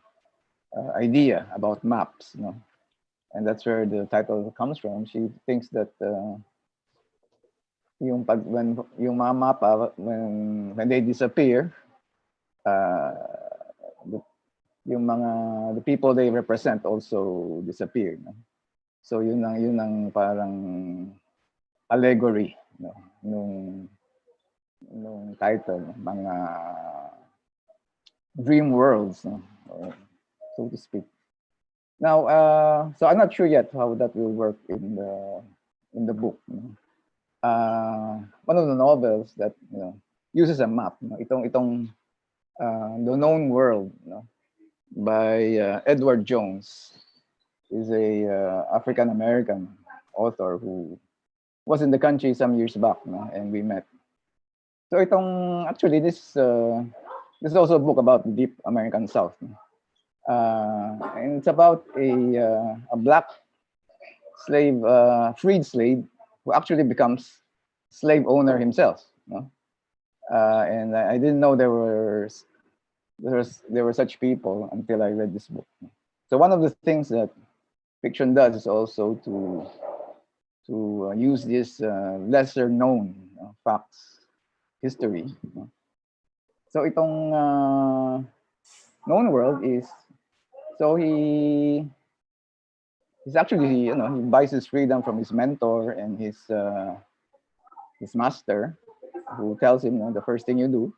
idea about maps, no? And that's where the title comes from. She thinks that yung mga mapa, when they disappear, the people they represent also disappear, no? So yun ang parang allegory, no? nung title, mga dream worlds, no? So to speak. Now, so I'm not sure yet how that will work in the book. One of the novels that uses a map, no? Itong The Known World, no? By Edward Jones, is a African American author who was in the country some years back, no? And we met. So actually this is also a book about the deep American South, no? And it's about a black slave, freed slave, who actually becomes slave owner himself, no? And I didn't know there were such people until I read this book. So one of the things that fiction does is also to use this lesser known facts, history. So itong known world is, so he he's actually, he buys his freedom from his mentor and his master, who tells him, the first thing you do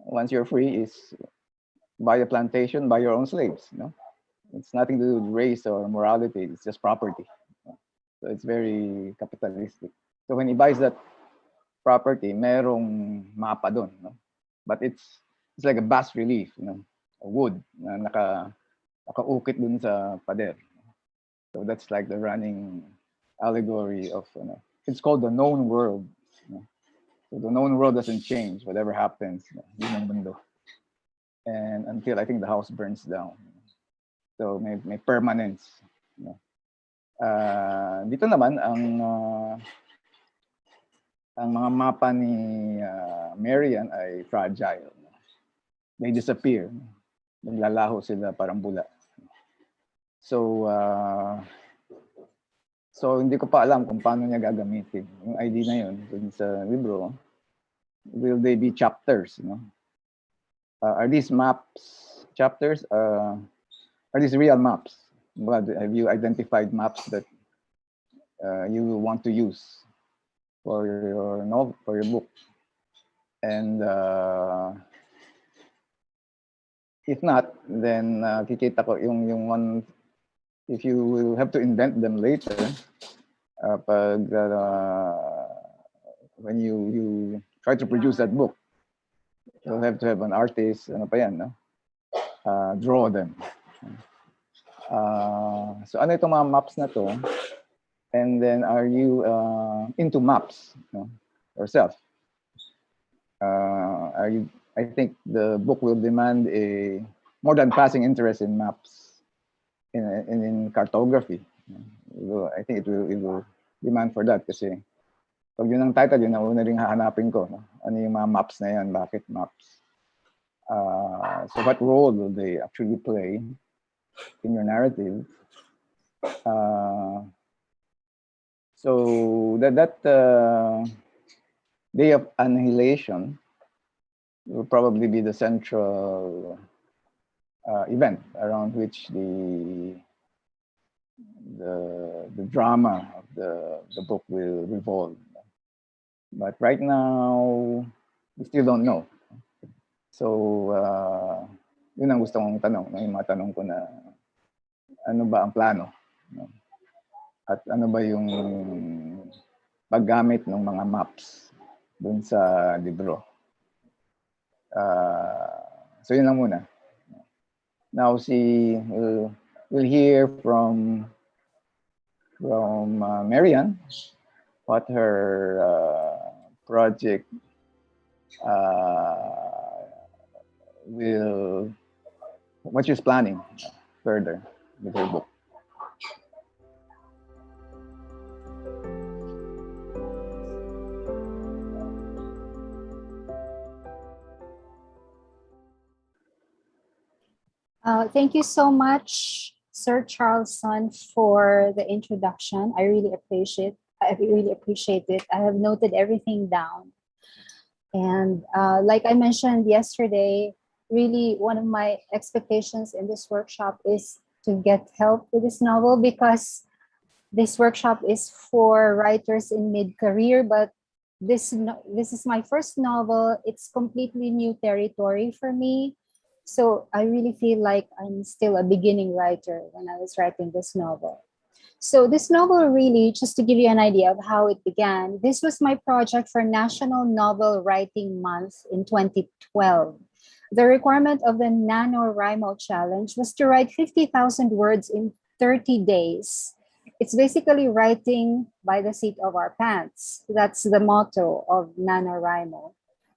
once you're free is buy a plantation, buy your own slaves. It's nothing to do with race or morality. It's just property. So it's very capitalistic. So when he buys that property, merong mapa doon, but it's like a bas relief, a wood na nakaukit dun sa pader. So that's like the running allegory of, it's called the known world. So the known world doesn't change, whatever happens, yun ang mundo. And until I think the house burns down. So may permanence. Dito naman ang mga mapa ni Maryanne ay fragile. They disappear. Naglalaho sila parang bula. So hindi ko pa alam kung paano niya gagamitin yung ID na yun dun sa libro. Will they be chapters? Are these maps chapters? Are these real maps? Have you identified maps that you want to use for your novel, for your book? And if not, then kikita ko yung one. If you will have to invent them later, when you try to produce that book, you'll have to have an artist, draw them. So ano itong mga maps na to? And then are you into maps yourself? Are you? I think the book will demand a more than passing interest in maps, in cartography. I think it will demand for that kasi pag yun ang title, yun ang una ring hahanapin ko. Ano yung mga maps na yan? Bakit maps? So what role will they actually play in your narrative? So that day of annihilation will probably be the central event around which the drama of the book will revolve. But right now, we still don't know. So, yun ang gusto kong tanong. Yung mga tanong ko na, ano ba ang plano? At ano ba yung paggamit ng mga maps dun sa libro? So, yun lang muna. Now, we'll hear from Maryanne what her project what she's planning further with her book. Thank you so much, Sir Charleston, for the introduction. I really appreciate it. I have noted everything down. And like I mentioned yesterday, really one of my expectations in this workshop is to get help with this novel, because this workshop is for writers in mid-career, but this is my first novel. It's completely new territory for me. So I really feel like I'm still a beginning writer when I was writing this novel. So this novel, really, just to give you an idea of how it began, this was my project for National Novel Writing Month in 2012. The requirement of the NaNoWriMo Challenge was to write 50,000 words in 30 days. It's basically writing by the seat of our pants. That's the motto of NaNoWriMo.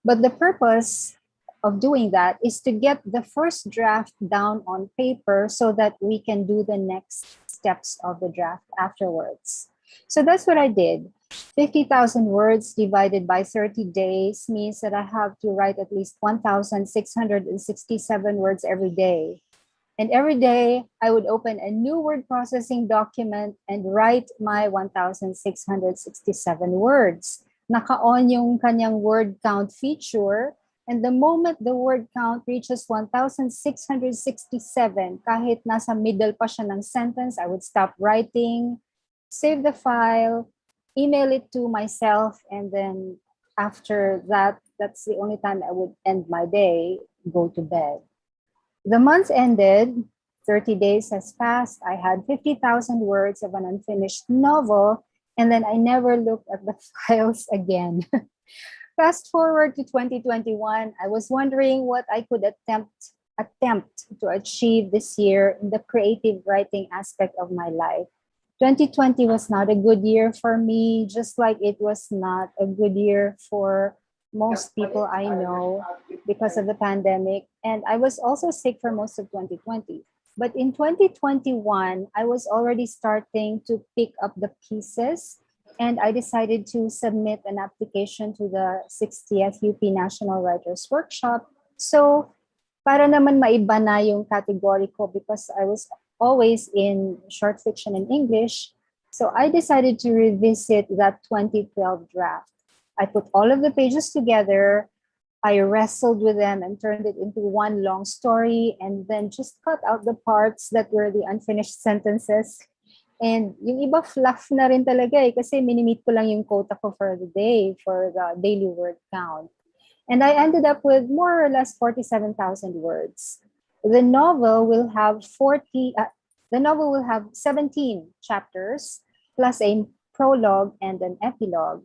But the purpose of doing that is to get the first draft down on paper so that we can do the next steps of the draft afterwards. So that's what I did. 50,000 words divided by 30 days means that I have to write at least 1,667 words every day. And every day I would open a new word processing document and write my 1,667 words. Naka-on yung kanyang word count feature. And the moment the word count reaches 1,667, kahit nasa middle pa siya ng sentence, I would stop writing, save the file, email it to myself, and then after that, that's the only time I would end my day, go to bed. The months ended, 30 days has passed, I had 50,000 words of an unfinished novel, and then I never looked at the files again. Fast forward to 2021, I was wondering what I could attempt to achieve this year in the creative writing aspect of my life. 2020 was not a good year for me, just like it was not a good year for most people I know because of the pandemic. And I was also sick for most of 2020. But in 2021, I was already starting to pick up the pieces, and I decided to submit an application to the 60th UP National Writers Workshop. So, para naman maiba na yung category ko, because I was always in short fiction and English, so I decided to revisit that 2012 draft. I put all of the pages together, I wrestled with them and turned it into one long story, and then just cut out the parts that were the unfinished sentences. And yung iba fluff na rin talaga kasi minimit ko lang yung quota ko for the day, for the daily word count. And I ended up with more or less 47,000 words. The novel will have 17 chapters plus a prologue and an epilogue.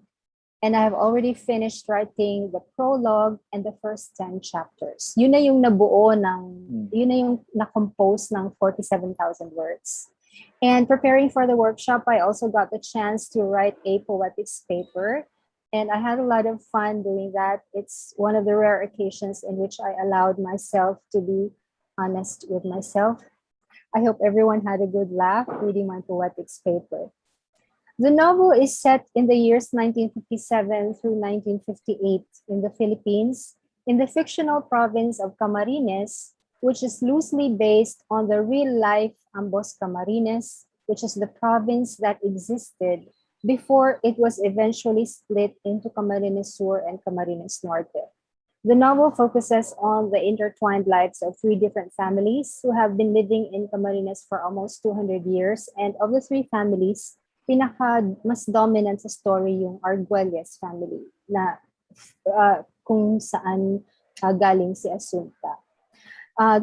And I have already finished writing the prologue and the first 10 chapters. Yun na yung nabuo yun na yung na-compose ng 47,000 words. And preparing for the workshop, I also got the chance to write a poetics paper. And I had a lot of fun doing that. It's one of the rare occasions in which I allowed myself to be honest with myself. I hope everyone had a good laugh reading my poetics paper. The novel is set in the years 1957 through 1958 in the Philippines, in the fictional province of Camarines, which is loosely based on the real-life Ambos Camarines, which is the province that existed before it was eventually split into Camarines Sur and Camarines Norte. The novel focuses on the intertwined lives of three different families who have been living in Camarines for almost 200 years, and of the three families, mas dominant sa story yung Arguelles family na kung saan galing si Asunta.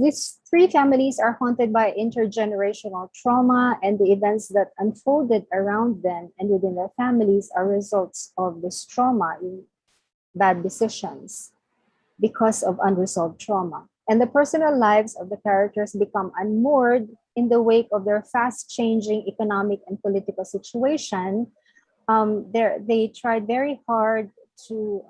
These three families are haunted by intergenerational trauma, and the events that unfolded around them and within their families are results of this trauma, in bad decisions because of unresolved trauma. And the personal lives of the characters become unmoored in the wake of their fast-changing economic and political situation. They tried very hard to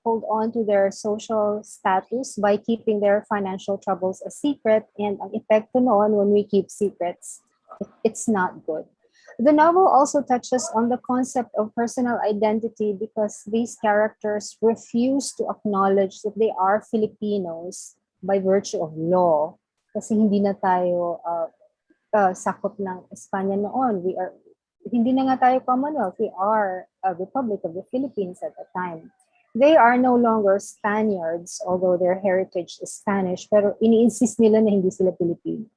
hold on to their social status by keeping their financial troubles a secret, and ang epekto noon when we keep secrets, it's not good. The novel also touches on the concept of personal identity because these characters refuse to acknowledge that they are Filipinos by virtue of law. Kasi hindi na tayo sakop ng Espanya noon. Hindi na nga tayo Commonwealth. We are a Republic of the Philippines at the time. They are no longer Spaniards, although their heritage is Spanish, pero ini-insist nila na hindi sila Filipino.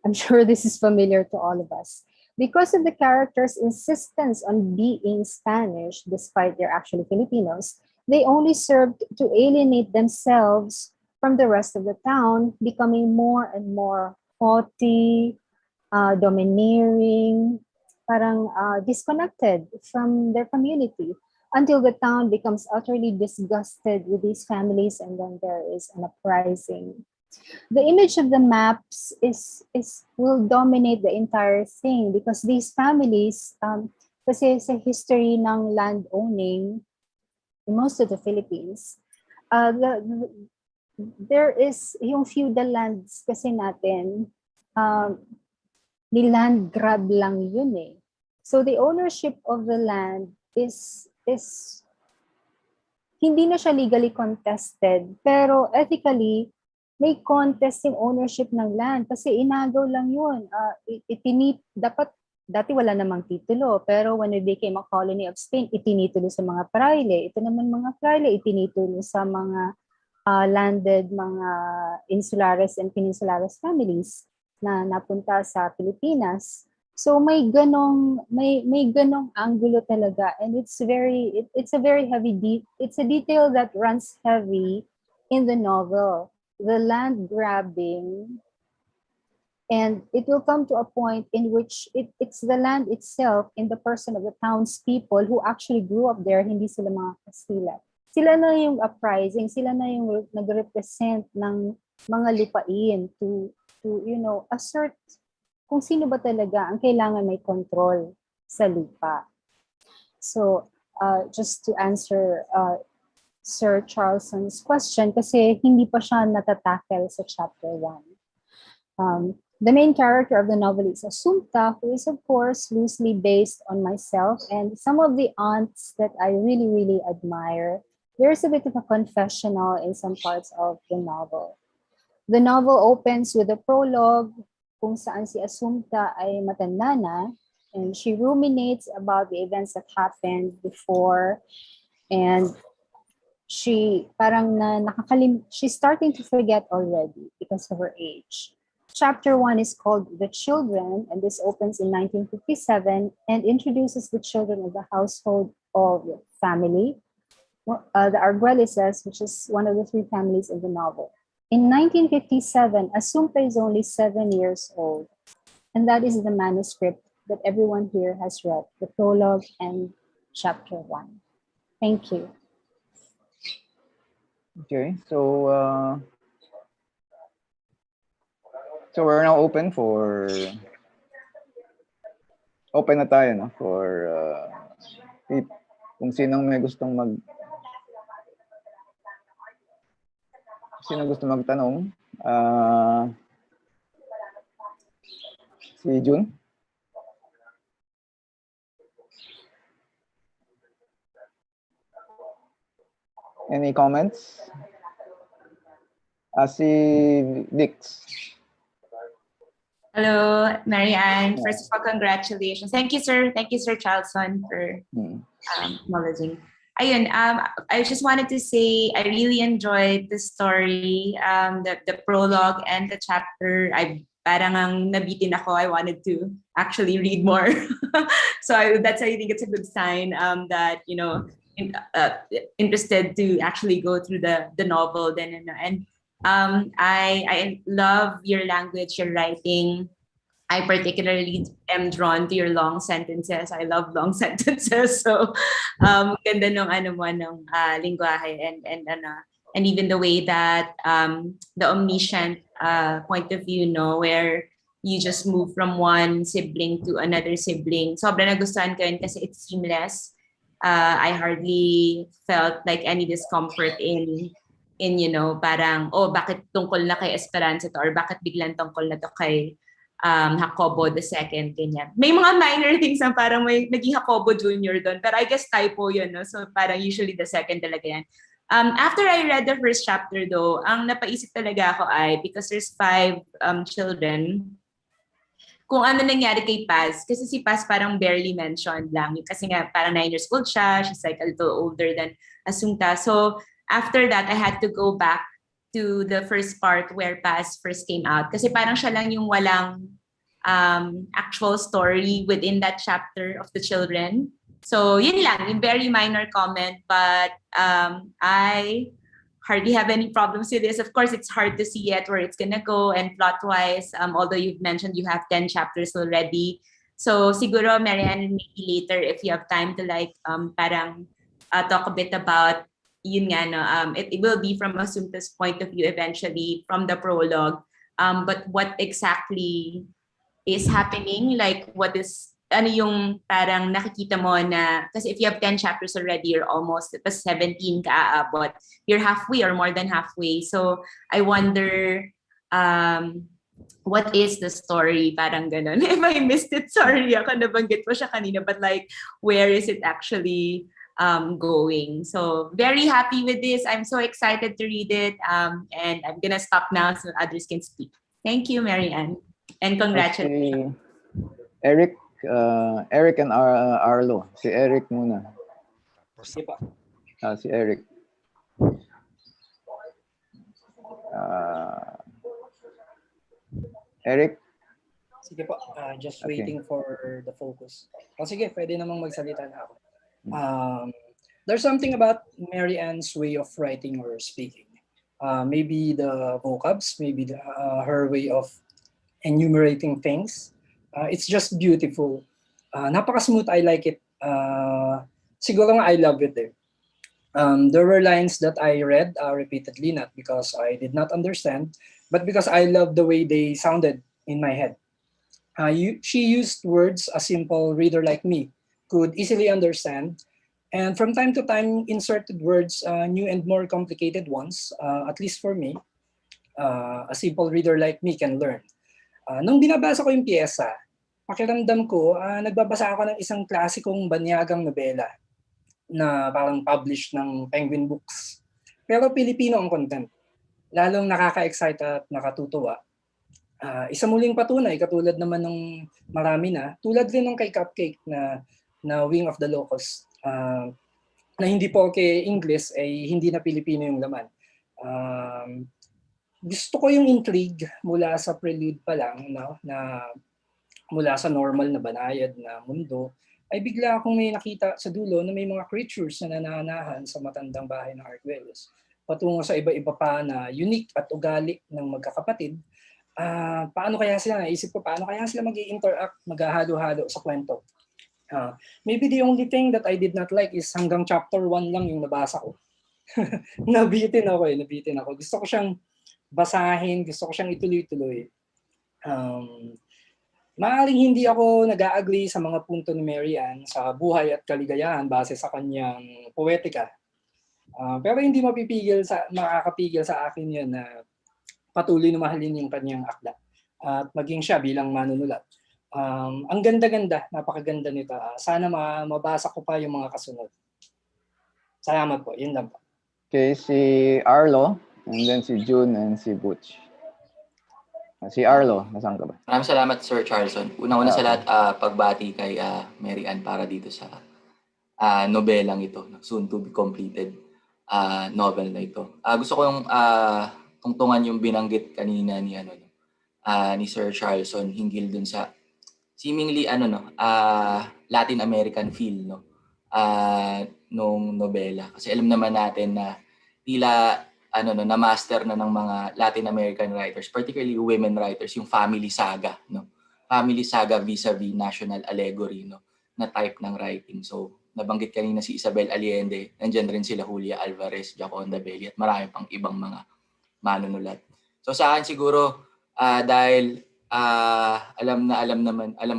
I'm sure this is familiar to all of us. Because of the characters' insistence on being Spanish, despite they're actually Filipinos, they only served to alienate themselves from the rest of the town, becoming more and more haughty, domineering, parang disconnected from their community, until the town becomes utterly disgusted with these families, and then there is an uprising. The image of the maps will dominate the entire thing because these families, kasi sa history ng land owning in most of the Philippines, there is yung feudal lands kasi natin, ni-land grab lang yun eh. So the ownership of the land is hindi na siya legally contested, pero ethically, may contest yung ownership ng land kasi inagaw lang yun. Dapat, dati wala namang titulo, pero when it became a colony of Spain, itinitulo sa mga praile. Ito naman mga praile, itinitulo sa mga landed mga insulares and peninsulares families na napunta sa Pilipinas. So may ganong angulo talaga, and it's a very heavy it's a detail that runs heavy in the novel. The land grabbing, and it will come to a point in which it's the land itself in the person of the townspeople who actually grew up there, hindi sila mga Kastila. Sila na yung uprising, sila na yung nag-represent ng mga lupain to assert kung sino ba talaga ang kailangan may control sa lupa. So, just to answer Sir Charleston's question, kasi hindi pa siya natatackle sa chapter 1. The main character of the novel is Assumpta, who is of course loosely based on myself and some of the aunts that I really, really admire. There's a bit of a confessional in some parts of the novel. The novel opens with a prologue kung saan si Assumpta ay matanda na, and she ruminates about the events that happened before, and she's starting to forget already because of her age. Chapter 1 is called The Children, and this opens in 1957 and introduces the children of the household of the family, the Arguellises, which is one of the three families of the novel. In 1957, Assumpta is only 7 years old, and that is the manuscript that everyone here has read, the prologue and chapter 1. Thank you. Okay, so we're now open na tayo, no, for kung sinong may gustong sino gusto magtanong? Si June? Any comments? Si Dix. Hello, Maryanne. First of all, congratulations. Thank you, sir. Thank you, Sir Charleston, for acknowledging. Ayun, I just wanted to say I really enjoyed the story, the prologue and the chapter. Parang ang nabitin ako. I wanted to actually read more. So that's I think it's a good sign that interested to actually go through the novel then. And I love your language, your writing. I particularly am drawn to your long sentences. I love long sentences. So, ganda nung lingwahe and even the way that the omniscient point of view, where you just move from one sibling to another sibling. Sobrang nagustuhan ko yun kasi it's seamless. I hardly felt like any discomfort in parang bakit tungkol na kay Esperanza to, or bakit biglang tungkol na to kay Jacobo the second, ganyan. May mga minor things na parang may naging Jacobo Jr. doon, pero I guess typo yun, no? So parang usually the second talaga yan. After I read the first chapter though, ang napaisip talaga ako ay, because there's 5 children, kung ano nangyari kay Paz, kasi si Paz parang barely mentioned lang, kasi nga parang 9 years old siya, she's like a little older than Assumpta. So after that, I had to go back to the first part where Paz first came out. Kasi parang siya lang yung walang actual story within that chapter of the children. So yun lang, yung very minor comment, but I hardly have any problems with this. Of course, it's hard to see yet where it's gonna go, and plot-wise, although you've mentioned you have 10 chapters already. So siguro, Maryanne, maybe later if you have time to parang talk a bit about yun nga, no, it will be from Assumpta's point of view eventually from the prologue, but what exactly is happening, like what is, ano yung parang nakikita mo na, kasi if you have 10 chapters already, you're almost, 17 ka aabot, you're halfway or more than halfway. So I wonder, what is the story, parang ganun. If I missed it, sorry, ako nabanggit mo siya kanina, but like, where is it actually going? So very happy with this. I'm so excited to read it, and I'm gonna stop now so others can speak. Thank you, Maryanne, and congratulations. Eric and Arlo. Si Eric muna. Si Eric. Eric? Sige po, just Okay. waiting for the focus. O sige, pwede namang magsalita na ako. There's something about Maryanne's way of writing or speaking. Maybe the vocabs, maybe her way of enumerating things. It's just beautiful. Napaka-smooth, I like it. Siguro nga I love it. There were lines that I read repeatedly, not because I did not understand, but because I love the way they sounded in my head. She used words a simple reader like me could easily understand, and from time to time inserted words, new and more complicated ones, at least for me, a simple reader like me can learn. Nung binabasa ko yung piyesa, pakiramdam ko, nagbabasa ako ng isang klasikong banyagang nobela na parang published ng Penguin Books. Pero Pilipino ang content. Lalong nakaka-excite at nakatutuwa. Isa muling patunay, katulad naman ng marami na, tulad din ng kay Cupcake na Wing of the Locust, na hindi po kay English ay hindi na Pilipino yung laman. Gusto ko yung intrigue mula sa prelude pa lang, no, na mula sa normal na banayad na mundo, ay bigla akong may nakita sa dulo na may mga creatures na nananahan sa matandang bahay ng Arguelles. Patungo sa iba-iba pa na unique at ugali ng magkakapatid. Paano kaya sila, naisip ko, paano kaya sila mag-i-interact, maghahalo-halo sa kwento. Maybe the only thing that I did not like is hanggang chapter 1 lang yung nabasa ko. Nabitin ako. Gusto ko siyang basahin, gusto ko siyang ituloy-tuloy. Maaaring hindi ako nag-a-agree sa mga punto ni Maryanne sa buhay at kaligayahan base sa kanyang poetika. Pero hindi makakapigil sa akin yun na patuloy na mahalin yung kanyang akda at maging siya bilang manunulat. Ang ganda-ganda, napakaganda nito. Sana mabasa ko pa yung mga kasunod. Salamat po, yun lang po. Okay, si Arlo, and then si June, and si Butch. Si Arlo, nasaan ka ba? Maraming salamat, Sir Charleston. Unang-una sa lahat, pagbati kay Maryanne para dito sa nobelang ito, soon to be completed novel na ito. Gusto ko yung tungtungan yung binanggit kanina ni Sir Charleston hinggil dun sa seemingly Latin American feel nung nobela. Kasi alam naman natin na tila na master na ng mga Latin American writers, particularly women writers, yung family saga, family saga vis-a-vis national allegory, na type ng writing. So nabanggit kanina si Isabel Allende, nandiyan rin sila Julia Alvarez, Gioconda Belli, at marami pang ibang mga manunulat. So sa akin siguro dahil alam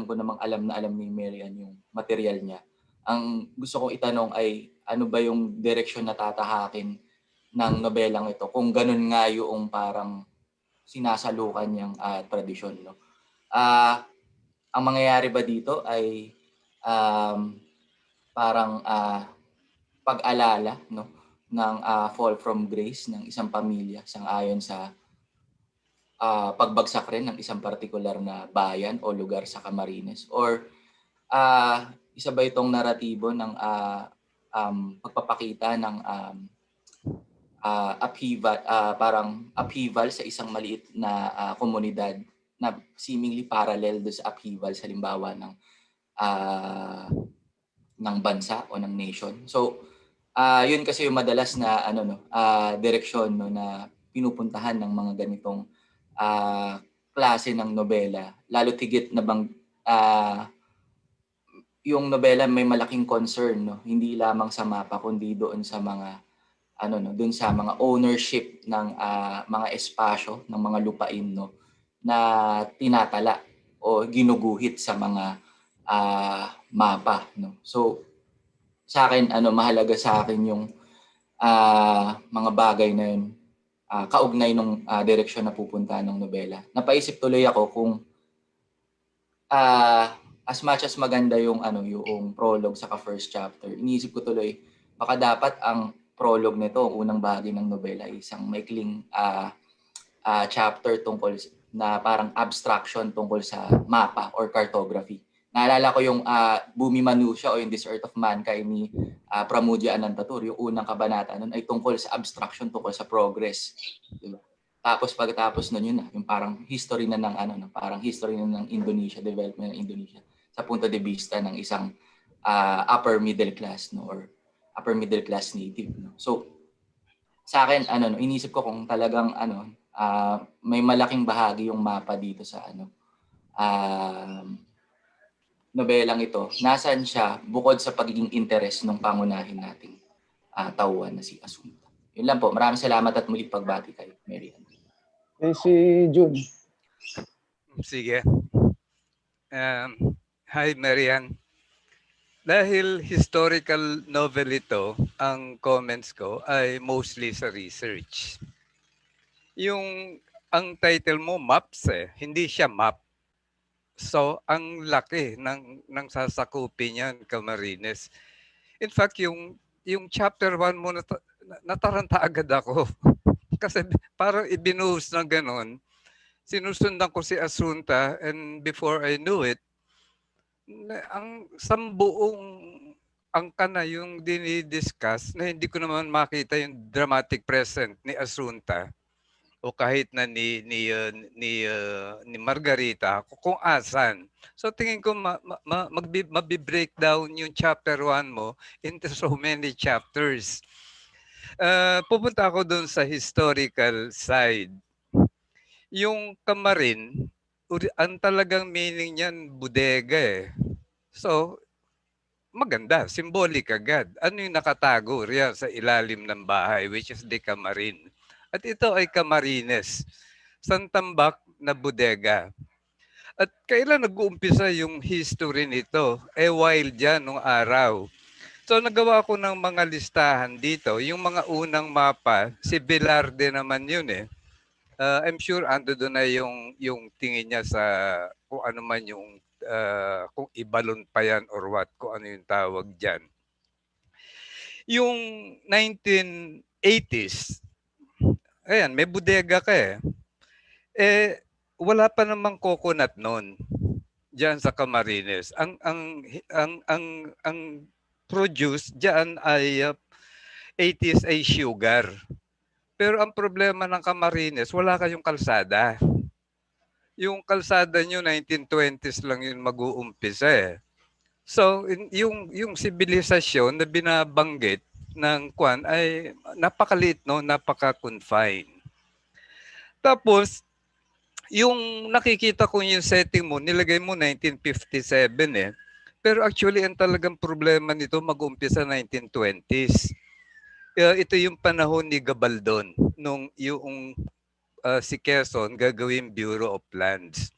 ko namang alam ni Maryanne yung material niya. Ang gusto kong itanong ay ano ba yung direksyon na tatahakin ng nobelang ito kung ganun nga yung parang sinasalukan niyang tradisyon, ang mangyayari ba dito ay parang pag-alala ng fall from grace ng isang pamilya sang-ayon sa pagbagsak rin ng isang partikular na bayan o lugar sa Camarines, or isa ba itong naratibo ng pagpapakita ng upheaval, parang upheaval sa isang maliit na komunidad na seemingly parallel do sa upheaval sa halimbawa ng bansa o ng nation. So yun kasi yung madalas na direksyon na pinupuntahan ng mga ganitong klase ng nobela, lalo tigit na yung nobela may malaking concern, hindi lamang sa mapa kundi doon sa mga doon sa mga ownership ng mga espasyo ng mga lupain na tinatala o ginuguhit sa mga mapa. So sa akin mahalaga sa akin yung mga bagay na yun, kaugnay ng direksyon na pupunta ng nobela. Napaisip tuloy ako kung as much as maganda yung yung prologue sa first chapter, iniisip ko tuloy baka dapat ang prologue nito, unang bahagi ng nobela, isang maikling chapter tungkol na parang abstraction tungkol sa mapa or cartography. Naalala ko yung Bumi Manusya o yung This Earth of Mankind ni Pramudia Anantatur, yung unang kabanata nun ay tungkol sa abstraction, tungkol sa progress. Diba? Tapos pagkatapos nun yun na, yung parang history na ng ano, no, parang history na ng Indonesia, development ng Indonesia sa punto de vista ng isang upper middle class, no, or upper middle class native, no. So sa akin ano, no, inisip ko kung talagang ano, may malaking bahagi yung mapa dito sa ano, nobelang ito. Nasaan siya bukod sa pagiging interes ng pangunahin nating tauhan na si Asunta. Yun lang po. Maraming salamat at muli pagbati kay Maryanne. Si June. Sige. Hi, Maryanne. Dahil historical novel ito, ang comments ko ay mostly sa research. Ang title mo, Maps hindi siya map. So, ang laki ng sasakupin niyan, Camarines. In fact, yung chapter 1 mo, nataranta agad ako. Kasi parang ibinuhos na ganon. Sinusundan ko si Asunta and before I knew it, ang sambuong angka na yung dinidiscuss na hindi ko naman makita yung dramatic present ni Asunta o kahit na ni Margarita kung asan. So tingin ko mabi-breakdown yung chapter 1 mo into so many chapters. Pupunta ako doon sa historical side. Yung Camarines, ang talagang meaning niyan bodega So maganda, symbolic agad. Ano yung nakatago riyan sa ilalim ng bahay, which is the Camarines. At ito ay Camarines, santambak na bodega. At kailan nag-uumpisa yung history nito? While dyan, nung araw. So nagawa ko ng mga listahan dito. Yung mga unang mapa, si Velarde naman yun I'm sure ando doon na yung tingin niya sa kung ano man yung kung ibalon pa yan or what, kung ano yung tawag dyan. Yung 1980s, ayan, may bodega ka wala pa namang coconut noon diyan sa Camarines. Ang produce diyan ay 80s ay sugar. Pero ang problema ng Camarines, wala kayong kalsada. Yung kalsada nyo 1920s lang yun mag-uumpisa So yung sibilisasyon na binabanggit ng Kwan ay napakaliit, no, napaka-confined. Tapos yung nakikita ko yung setting mo, nilagay mo 1957 Pero actually ang talagang problema nito mag-umpisa 1920s. Ito yung panahon ni Gabaldon nung yung si Quezon gagawin Bureau of Lands.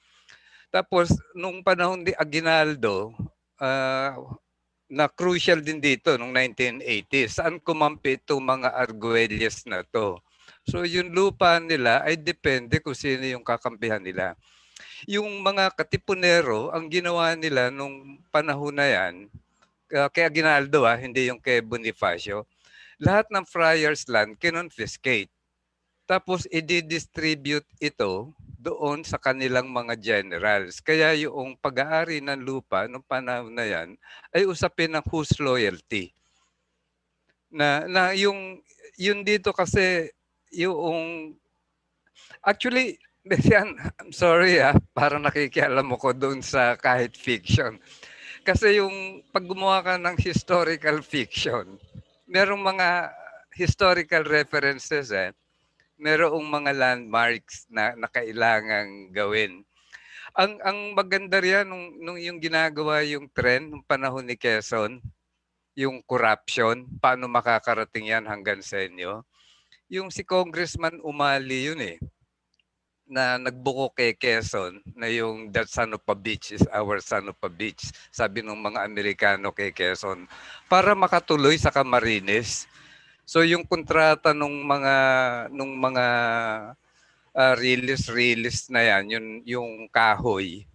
Tapos nung panahon ni Aguinaldo, na crucial din dito nung 1980s. Saan kumampi itong mga Arguelles na to? So yung lupa nila ay depende kung sino yung kakampihan nila. Yung mga katipunero, ang ginawa nila nung panahon na yan, kay Aguinaldo hindi yung kay Bonifacio, lahat ng friars land kinonfiscate. Tapos i-distribute ito doon sa kanilang mga generals. Kaya yung pag-aari ng lupa noong panahon na yan ay usapin ng whose loyalty. Na yung dito kasi yung actually I'm sorry parang nakikialam mo ko doon sa kahit fiction. Kasi yung pag gumawa ka ng historical fiction, merong mga historical references merong mga landmarks na kailangang gawin. Ang maganda riyan nung yung ginagawa yung trend nung panahon ni Quezon, yung corruption, paano makakarating yan hanggang sa inyo. Yung si Congressman Umali yun na nagbuko kay Quezon na yung that son of a bitch is our son of a bitch, sabi ng mga Amerikano kay Quezon, para makatuloy sa Camarines. So yung kontrata nung mga release na yan, yung kahoy,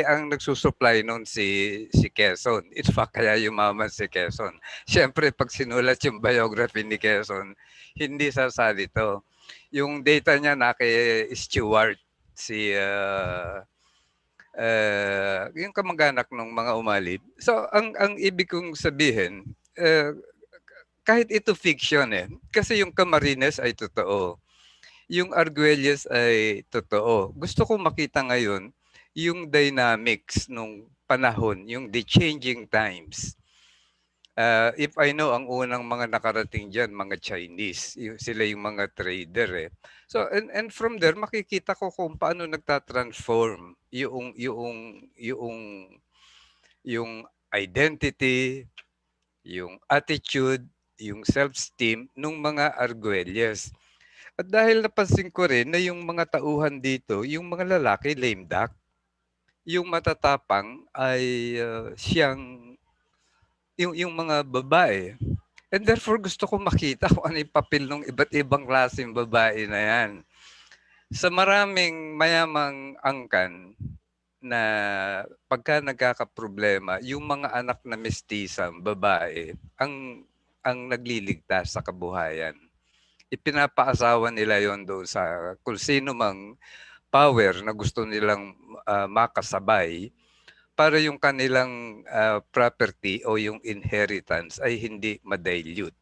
ang nagsusupply noon si Quezon. In fact, kaya yumaman si Quezon. Siyempre, pag sinulat yung biography ni Quezon, hindi sasali to. Yung data niya na kay Stewart, yung kamag-anak ng mga Umali. So, ang ibig kong sabihin, kahit ito fiction kasi yung Camarines ay totoo. Yung Arguelles ay totoo. Gusto ko makita ngayon yung dynamics nung panahon, yung the changing times. If I know, ang unang mga nakarating dyan, mga Chinese, sila yung mga trader eh. So, and from there, makikita ko kung paano nagtatransform yung identity, yung attitude, yung self-esteem ng mga Arguelles. At dahil napansin ko rin na yung mga tauhan dito, yung mga lalaki, lame duck, yung matatapang ay siyang yung mga babae. And therefore, gusto ko makita kung ano yung papel ng iba't ibang klaseng babae na yan. Sa maraming mayamang angkan na pagka nagkakaproblema, yung mga anak na mestisang babae ang nagliligtas sa kabuhayan. Ipinapaasawa nila yon doon sa kung sino mang power na gusto nilang makasabay para yung kanilang property o yung inheritance ay hindi ma-dilute.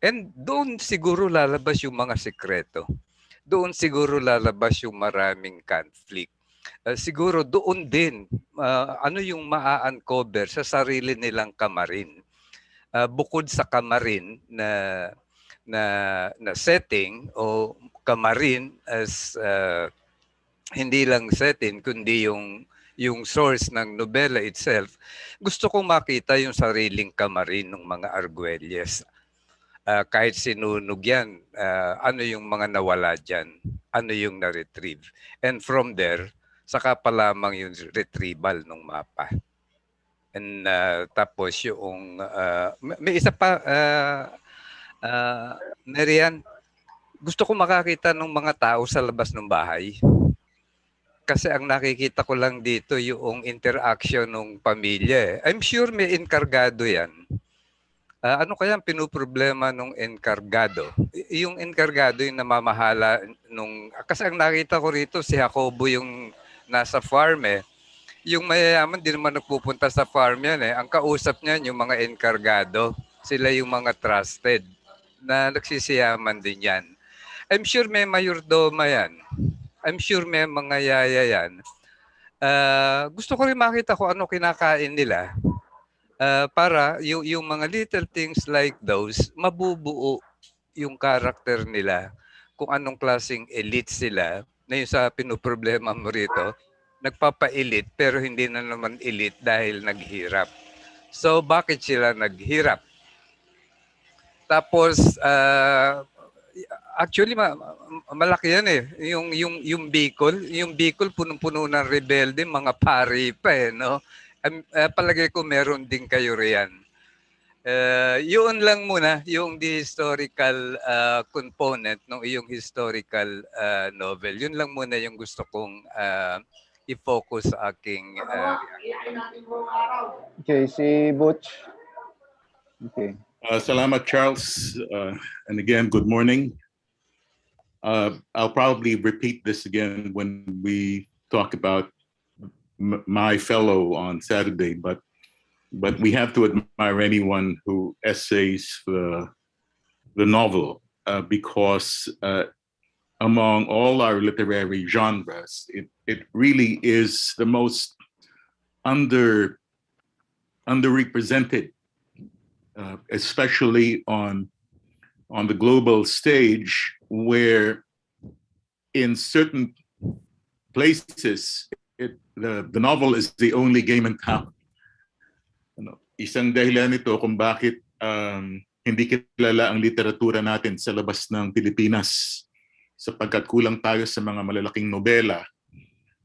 And doon siguro lalabas yung mga sekreto. Doon siguro lalabas yung maraming conflict. Siguro doon din ano yung maa-uncover sa sarili nilang Camarine. Bukod sa Camarine na setting o Camarine as hindi lang setting kundi yung source ng nobela itself, gusto kong makita yung sariling Camarine ng mga Arguelles. Kahit sinunog yan, ano yung mga nawala dyan, ano yung na-retrieve. And from there, saka pa lamang yung retrieval ng mapa. And tapos yung, may isa pa, Maryanne, gusto ko makakita ng mga tao sa labas ng bahay. Kasi ang nakikita ko lang dito yung interaction ng pamilya. I'm sure may enkargado yan. Ano kaya ang pinoproblema ng enkargado? Yung enkargado yung namamahala nung... Kasi ang nakita ko rito, si Jacobo yung nasa farm eh. Yung mayayaman, di naman nagpupunta sa farm yan eh. Ang kausap niyan yung mga enkargado. Sila yung mga trusted na nagsisiyaman din yan. I'm sure may mayordoma yan. I'm sure may mga yaya yan. Gusto ko rin makita kung ano kinakain nila para yung mga little things like those, mabubuo yung karakter nila. Kung anong klaseng elite sila, na yung sa pinoproblema mo rito, nagpapa-elite pero hindi na naman elite dahil naghirap. So bakit sila naghirap? Tapos, actually, malaki yan eh. Yung Bicol, punong-puno ng rebelde, mga pari pa eh, no? Palagay ko meron din kayo riyan. Yun lang muna, yung the historical component ng iyong historical novel. Yun lang muna yung gusto kong i-focus sa aking Okay, si Butch. Okay. Salamat, Charles. And again, good morning. I'll probably repeat this again when we talk about my fellow on Saturday, but we have to admire anyone who essays the novel because among all our literary genres, it really is the most underrepresented, especially on the global stage, where in certain places the novel is the only game in town. Isang dahilan nito kung bakit hindi kilala ang literatura natin sa labas ng Pilipinas, sapagkat kulang tayo sa mga malalaking nobela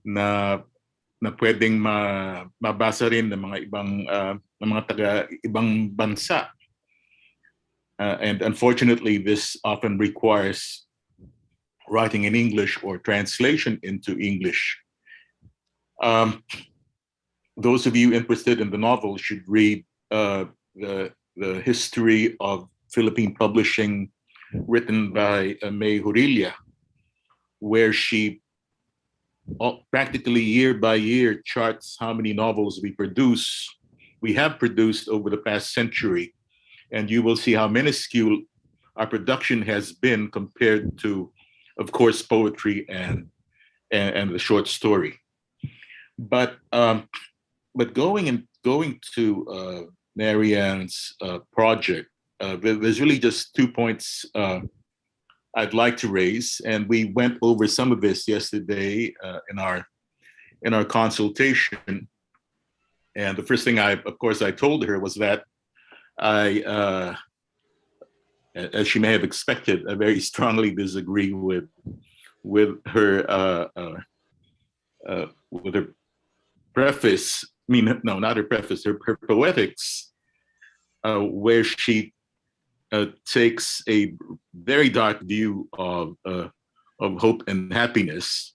na pwedeng mabasa rin ng mga ibang bansa. And unfortunately, this often requires writing in English or translation into English. Those of you interested in the novel should read the history of Philippine publishing written by May Hurilla, where she practically year by year charts how many novels we have produced over the past century. And you will see how minuscule our production has been compared to of course, poetry and the short story. But going to Maryanne's project, there's really just 2 points I'd like to raise, and we went over some of this yesterday in our consultation. And the first thing I told her was that I, as she may have expected, I very strongly disagree with her preface. I mean, no, not her preface. Her poetics, where she takes a very dark view of hope and happiness,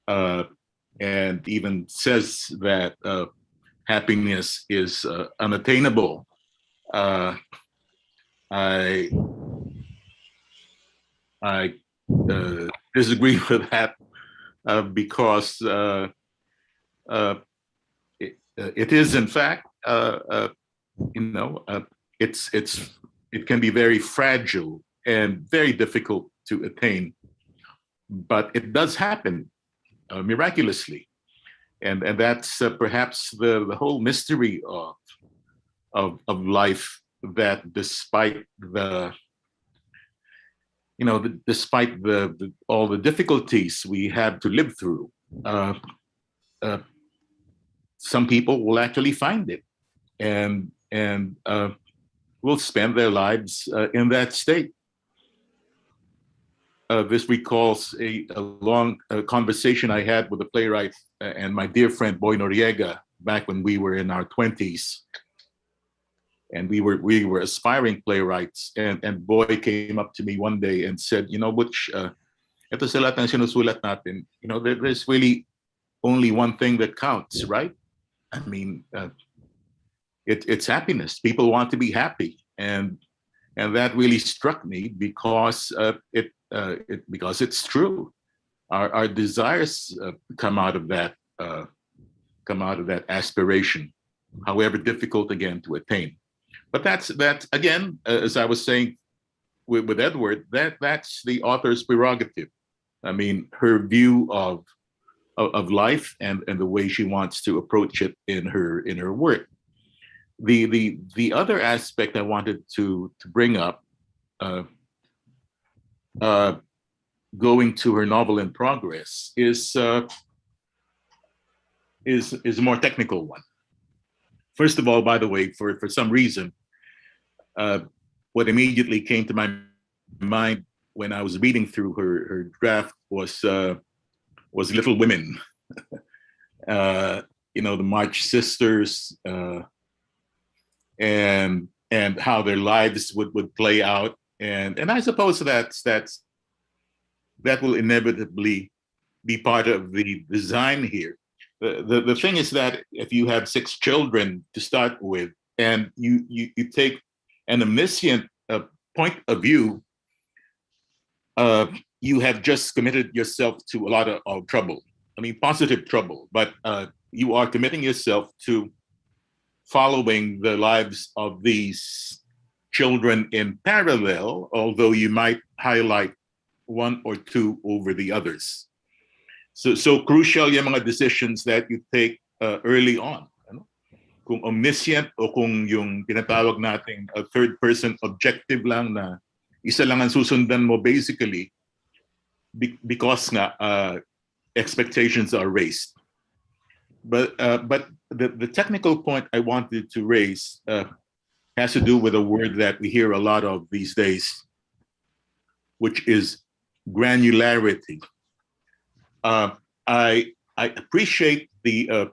and even says that happiness is unattainable. I disagree with that because it is in fact it can be very fragile and very difficult to attain, but it does happen miraculously, and that's perhaps the whole mystery of life, that despite all the difficulties we have to live through, some people will actually find it and will spend their lives in that state. This recalls a long conversation I had with the playwright and my dear friend Boy Noriega back when we were in our 20s. And we were aspiring playwrights, and Boy came up to me one day and said, Butch, ito sa lahat ng sinusulat natin, there's really only one thing that counts, right? I mean, it's happiness. People want to be happy, and that really struck me because because it's true. Our desires come out of that aspiration, however difficult again to attain. But that's again, as I was saying with Edward, that's the author's prerogative. I mean, her view of life and the way she wants to approach it in her work. The other aspect I wanted to bring up, going to her novel in progress, is a more technical one. First of all, by the way, for some reason, what immediately came to my mind when I was reading through her draft was Little Women. The March Sisters, and how their lives would play out, and I suppose that will inevitably be part of the design here. The thing is that if you have 6 children to start with, and you take an omniscient point of view, you have just committed yourself to a lot of trouble. I mean, positive trouble, but you are committing yourself to following the lives of these children in parallel, although you might highlight one or two over the others. So crucial yung mga decisions that you take early on. Kung omniscient o kung yung tinatawag nating third person objective lang na isa lang ang susundan mo basically because nga expectations are raised. But the technical point I wanted to raise has to do with a word that we hear a lot of these days, which is granularity. I appreciate the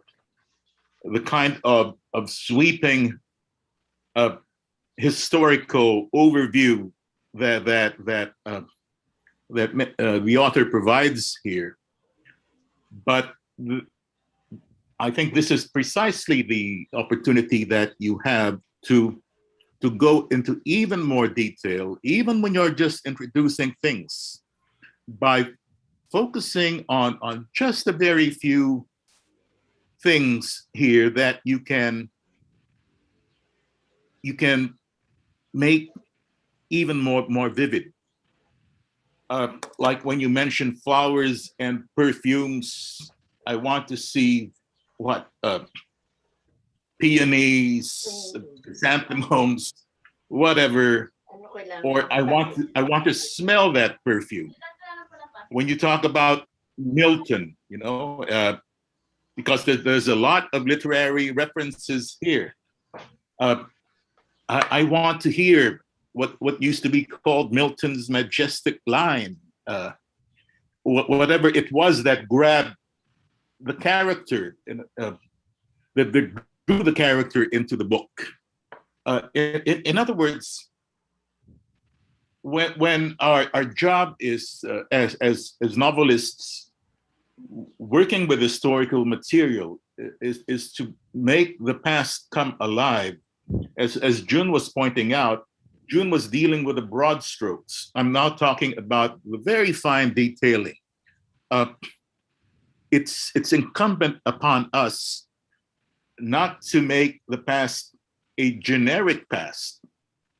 kind of sweeping historical overview that the author provides here, but I think this is precisely the opportunity that you have to go into even more detail, even when you're just introducing things, by focusing on just a very few things here that you can make even more vivid. like when you mention flowers and perfumes, I want to see what peonies, chrysanthemums, whatever, or I want to smell that perfume. When you talk about Milton, because there's a lot of literary references here. I want to hear what used to be called Milton's majestic line, whatever it was that grabbed the character, that drew the character into the book. In other words, when our job is as novelists working with historical material is to make the past come alive. As June was pointing out, June was dealing with the broad strokes. I'm now talking about the very fine detailing. It's incumbent upon us not to make the past a generic past,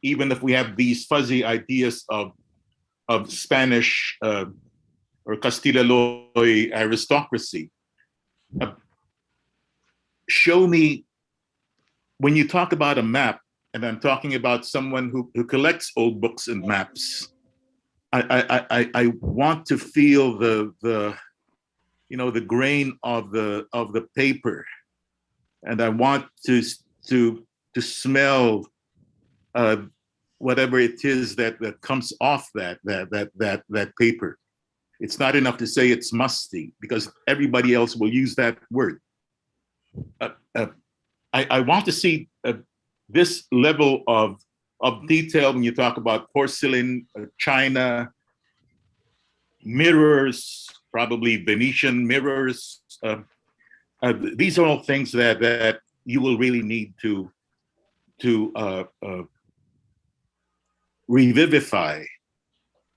even if we have these fuzzy ideas of Spanish or Castilla-Loy aristocracy. Show me, when you talk about a map, and I'm talking about someone who collects old books and maps, I want to feel the grain of the paper, and I want to smell whatever it is that comes off that paper. It's not enough to say it's musty, because everybody else will use that word. I want to see this level of detail when you talk about porcelain, china, mirrors, probably Venetian mirrors. These are all things that you will really need to revivify,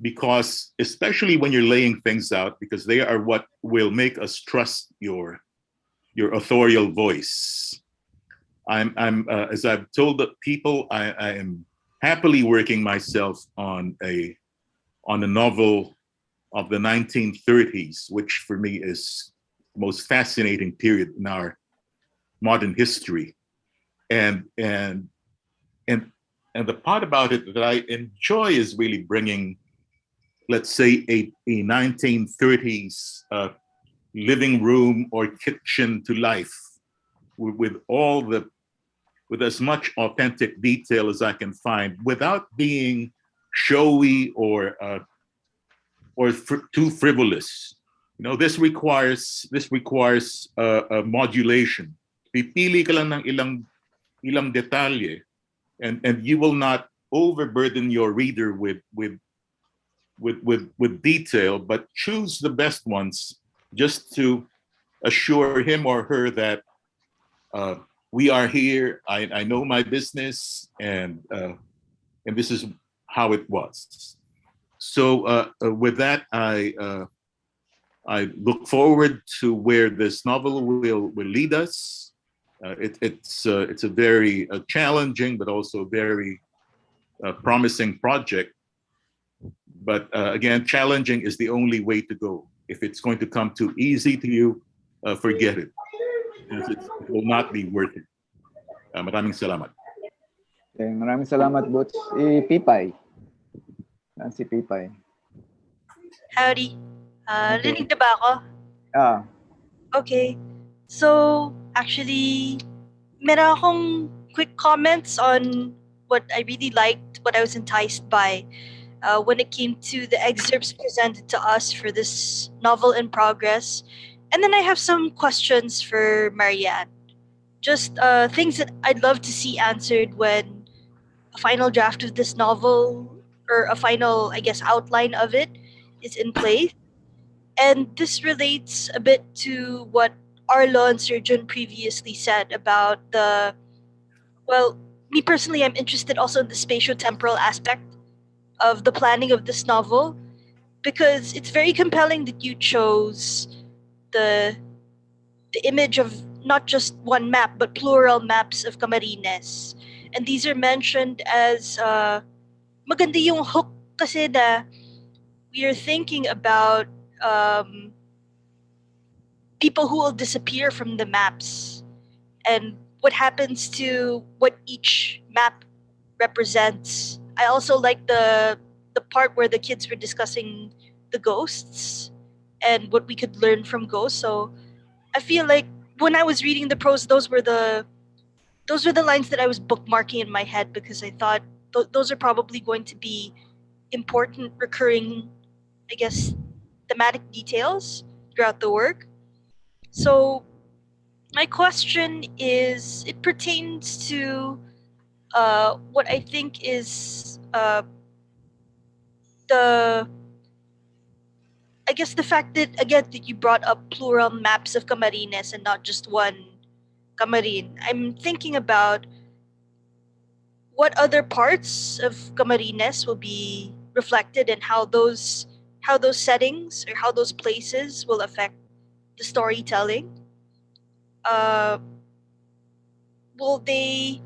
because especially when you're laying things out, because they are what will make us trust your authorial voice. I'm as I've told the people, I am happily working myself on a novel of the 1930s, which for me is the most fascinating period in our modern history. And the part about it that I enjoy is really bringing, let's say, a 1930s living room or kitchen to life with as much authentic detail as I can find, without being showy or too frivolous. This requires a modulation. Pipili ka lang ng ilang detalye, and you will not overburden your reader with detail, but choose the best ones just to assure him or her that we are here. I know my business, and this is how it was. So with that, I look forward to where this novel will lead us. It's a very challenging but also very promising project. But again, challenging is the only way to go. If it's going to come too easy to you, forget it. It will not be worth it. Maraming salamat. Okay, maraming salamat, Butch. Pipay. Si Pipay. Howdy. Okay. Rinig na ba ako? Okay. So, actually, meron akong quick comments on what I really liked, what I was enticed by when it came to the excerpts presented to us for this novel in progress. And then I have some questions for Maryanne. Just things that I'd love to see answered when a final draft of this novel, or a final, I guess, outline of it is in place. And this relates a bit to what Arlo and Surgeon previously said about me personally, I'm interested also in the spatio-temporal aspect of the planning of this novel, because it's very compelling that you chose the image of not just one map, but plural maps of Camarines. And these are mentioned as maganda yung hook kasi na we are thinking about people who will disappear from the maps and what happens to what each map represents. I also like the part where the kids were discussing the ghosts and what we could learn from ghosts. So I feel like when I was reading the prose, those were the lines that I was bookmarking in my head because I thought those are probably going to be important recurring, I guess, thematic details throughout the work. So my question is, it pertains to what I think is the I guess the fact that again that you brought up plural maps of Camarines and not just one Camarine. I'm thinking about what other parts of Camarines will be reflected and how those settings or how those places will affect the storytelling. Uh, will they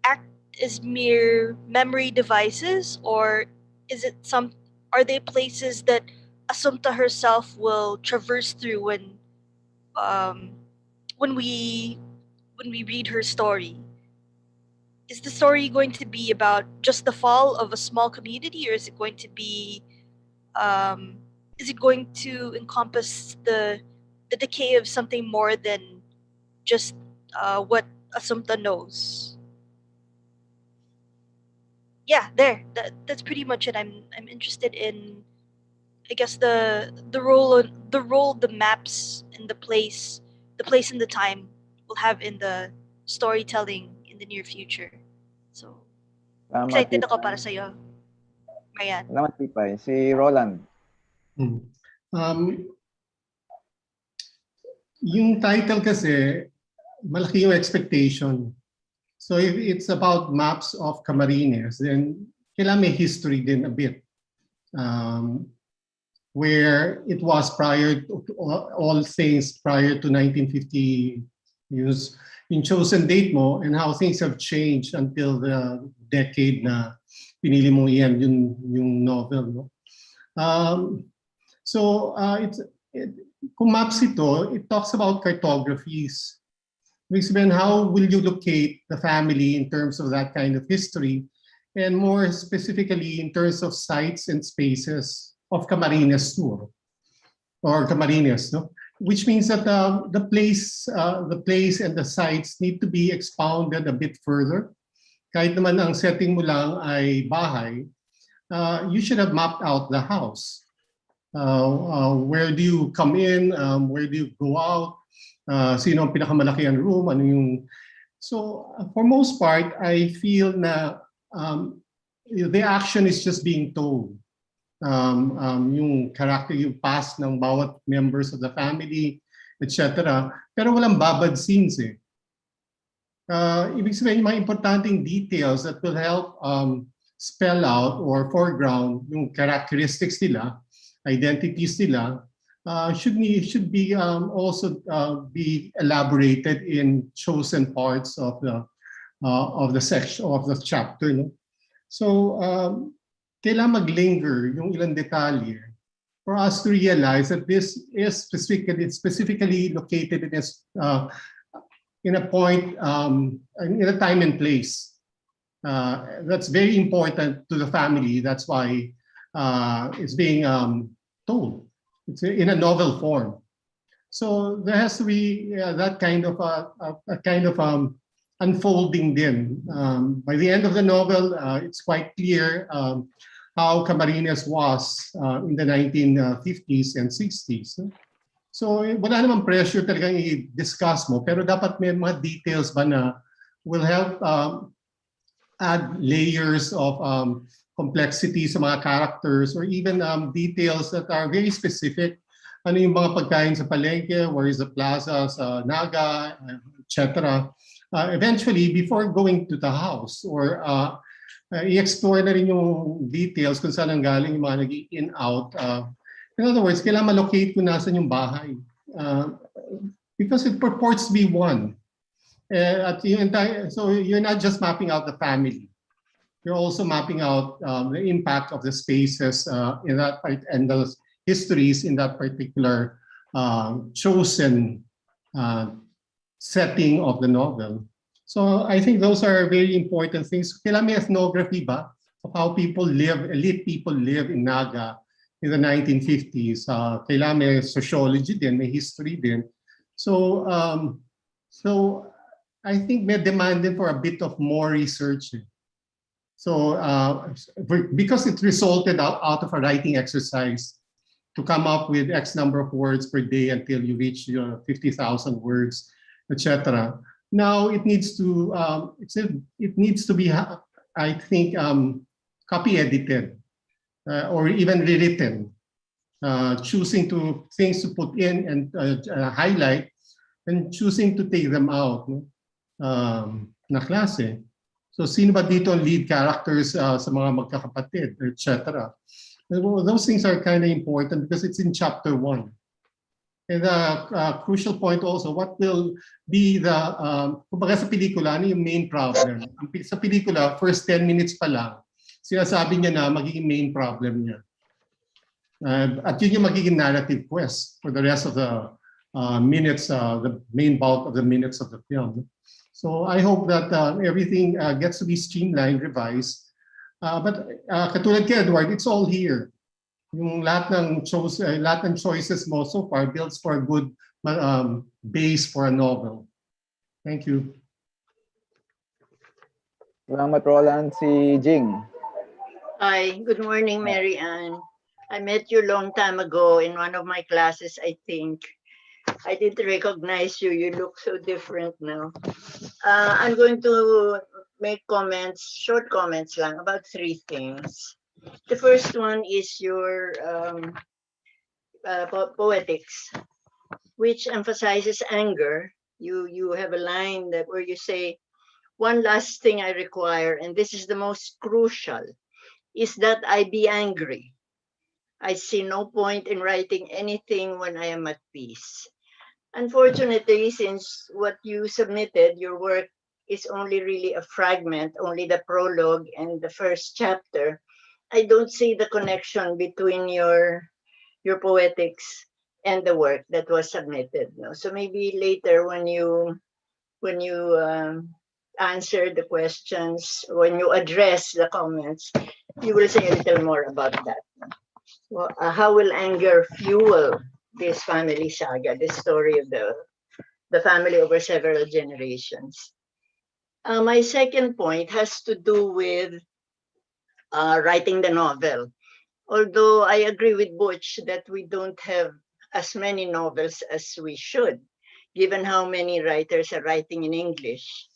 act as mere memory devices, or is it some? Are they places that Assumpta herself will traverse through um, when we when we read her story? Is the story going to be about just the fall of a small community, or um, is it going to encompass the decay of something more than just what Assumpta knows? Yeah, that's pretty much it. I'm interested in, I guess, the role the maps and the place and the time will have in the storytelling in the near future. So Salamat, excited ako para Tipay. sa iyo, Maryanne. Salamat, Tipay. Si Roland. Yung title kasi, malaki yung expectation. So if it's about maps of Camarines, then kailangan may history din a bit. Where it was prior to all things prior to 1950, yung chosen date mo and how things have changed until the decade na pinili mo yan yung novel. No? Kung maps ito, it talks about cartographies. Then how will you locate the family in terms of that kind of history, and more specifically in terms of sites and spaces of Camarines tour or Camarines, no? Which means that the place and the sites need to be expounded a bit further. Kahit naman ang setting mo lang ay bahay, you should have mapped out the house. Where do you come in? Where do you go out? Sino ang pinakamalaki ang room? Ano yung... So for most part, I feel na the action is just being told. Yung character, yung past ng bawat members of the family, etc. Pero walang babad scenes eh. Ibig sabihin, yung mga importanteng details that will help spell out or foreground yung characteristics nila, identities nila, should be also be elaborated in chosen parts of the section of the chapter. No? So kailangan maglinger yung ilang detalye for us to realize that this is specifically located in a point, in a time and place. That's very important to the family. That's why it's being told. It's in a novel form. So there has to be that kind of unfolding din. By the end of the novel, it's quite clear how Camarines was in the 1950s and 60s. So wala namang pressure talagang i-discuss mo, pero dapat may mga details ba na will help add layers of complexity sa mga characters, or even details that are very specific. Ano yung mga pagkain sa palengke, where is the plaza sa Naga, etc. Eventually, before going to the house, or i-explore na rin yung details kung saan ang galing yung mga nag-in-out. In other words, kailangan malocate kung nasan yung bahay. Because it purports to be one. So you're not just mapping out the family. You're also mapping out the impact of the spaces in that part and the histories in that particular chosen setting of the novel. So I think those are very important things. Kailangan may ethnography ba of how people live, elite people live in Naga in the 1950s. Kailangan may sociology din, may history din. So, so I think may demand din for a bit of more research. So because it resulted out of a writing exercise to come up with X number of words per day until you reach 50,000 words, etc. Now it needs to be, I think, copy edited or even rewritten, choosing things to put in and highlight, and choosing to take them out na klase. So sino ba dito ang lead characters sa mga magkakapatid, etc. Those things are kind of important because it's in chapter 1. And the crucial point also, what will be the, kumbaga sa pelikula, ano yung main problem? Sa pelikula, first 10 minutes pa lang, sinasabi niya na magiging main problem niya. At yun yung magiging narrative quest for the rest of the minutes, the main bulk of the minutes of the film. So I hope that everything gets to be streamlined, revised. But katulad kay Edward, it's all here. Yung lahat ng choices mo so far builds for a good base for a novel. Thank you. Salamat, Roland. Si Jing. Hi, good morning, Maryanne. I met you a long time ago in one of my classes, I think. I didn't recognize you. You look so different now. I'm going to make comments, short comments lang, about 3 things. The first one is your poetics, which emphasizes anger. You have a line where you say, one last thing I require, and this is the most crucial, is that I be angry. I see no point in writing anything when I am at peace. Unfortunately, since what you submitted, your work is only really a fragment, only the prologue and the first chapter, I don't see the connection between your poetics and the work that was submitted. No? So maybe later when you answer the questions, when you address the comments, you will say a little more about that. Well, how will anger fuel this family saga, this story of the family over several generations? My second point has to do with writing the novel. Although I agree with Butch that we don't have as many novels as we should, given how many writers are writing in English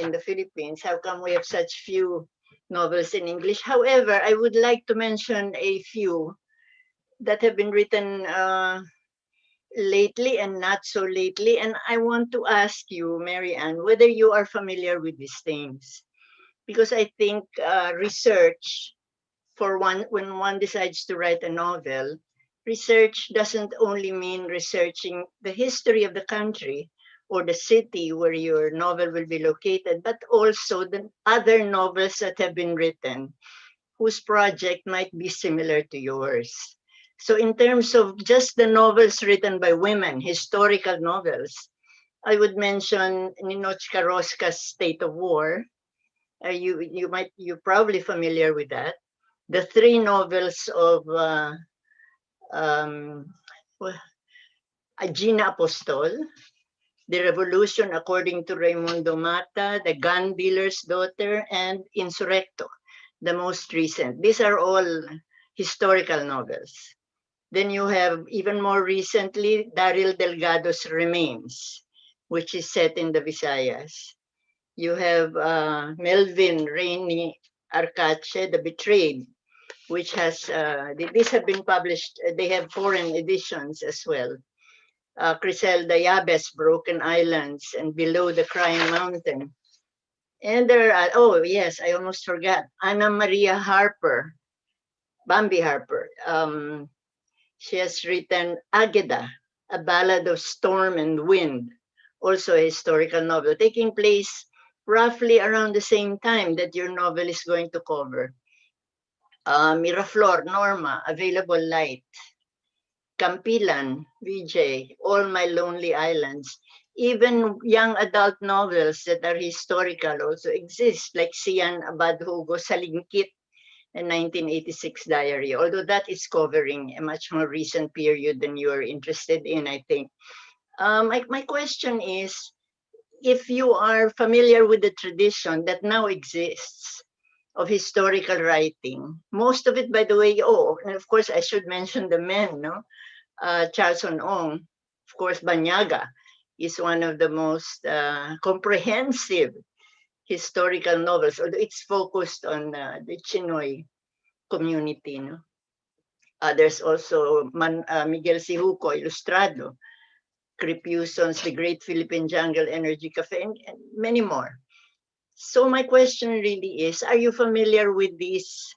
in the Philippines. How come we have such few novels in English? However, I would like to mention a few that have been written lately and not so lately. And I want to ask you, Maryanne, whether you are familiar with these things. Because I think research, for one, when one decides to write a novel, research doesn't only mean researching the history of the country or the city where your novel will be located, but also the other novels that have been written whose project might be similar to yours. So in terms of just the novels written by women, historical novels, I would mention Ninochka Rosca's State of War. You're probably familiar with that. The 3 novels of Gina Apostol, The Revolution According to Raimundo Mata, The Gun Dealer's Daughter, and Insurrecto, the most recent. These are all historical novels. Then you have, even more recently, Daryl Delgado's Remains, which is set in the Visayas. You have Melvin Rainey Arcache, The Betrayed, which has, these have been published, they have foreign editions as well. Criselda Yabes, Broken Islands, and Below the Crying Mountain. And there are, oh yes, I almost forgot, Anna Maria Harper, Bambi Harper. She has written Ageda, A Ballad of Storm and Wind, also a historical novel, taking place roughly around the same time that your novel is going to cover. Miraflor, Norma, Available Light, Campilan, VJ, All My Lonely Islands. Even young adult novels that are historical also exist, like Sian Abad Hugo Salingkit, a 1986 diary, although that is covering a much more recent period than you're interested in, I think. My question is, if you are familiar with the tradition that now exists of historical writing, most of it, by the way, and of course I should mention the men, no? Charlson Ong, of course, Banyaga is one of the most comprehensive historical novels, although it's focused on the Chinoy community. No? There's also Miguel Sihuco, Ilustrado, Crepuson's The Great Philippine Jungle Energy Cafe, and many more. So my question really is, are you familiar with these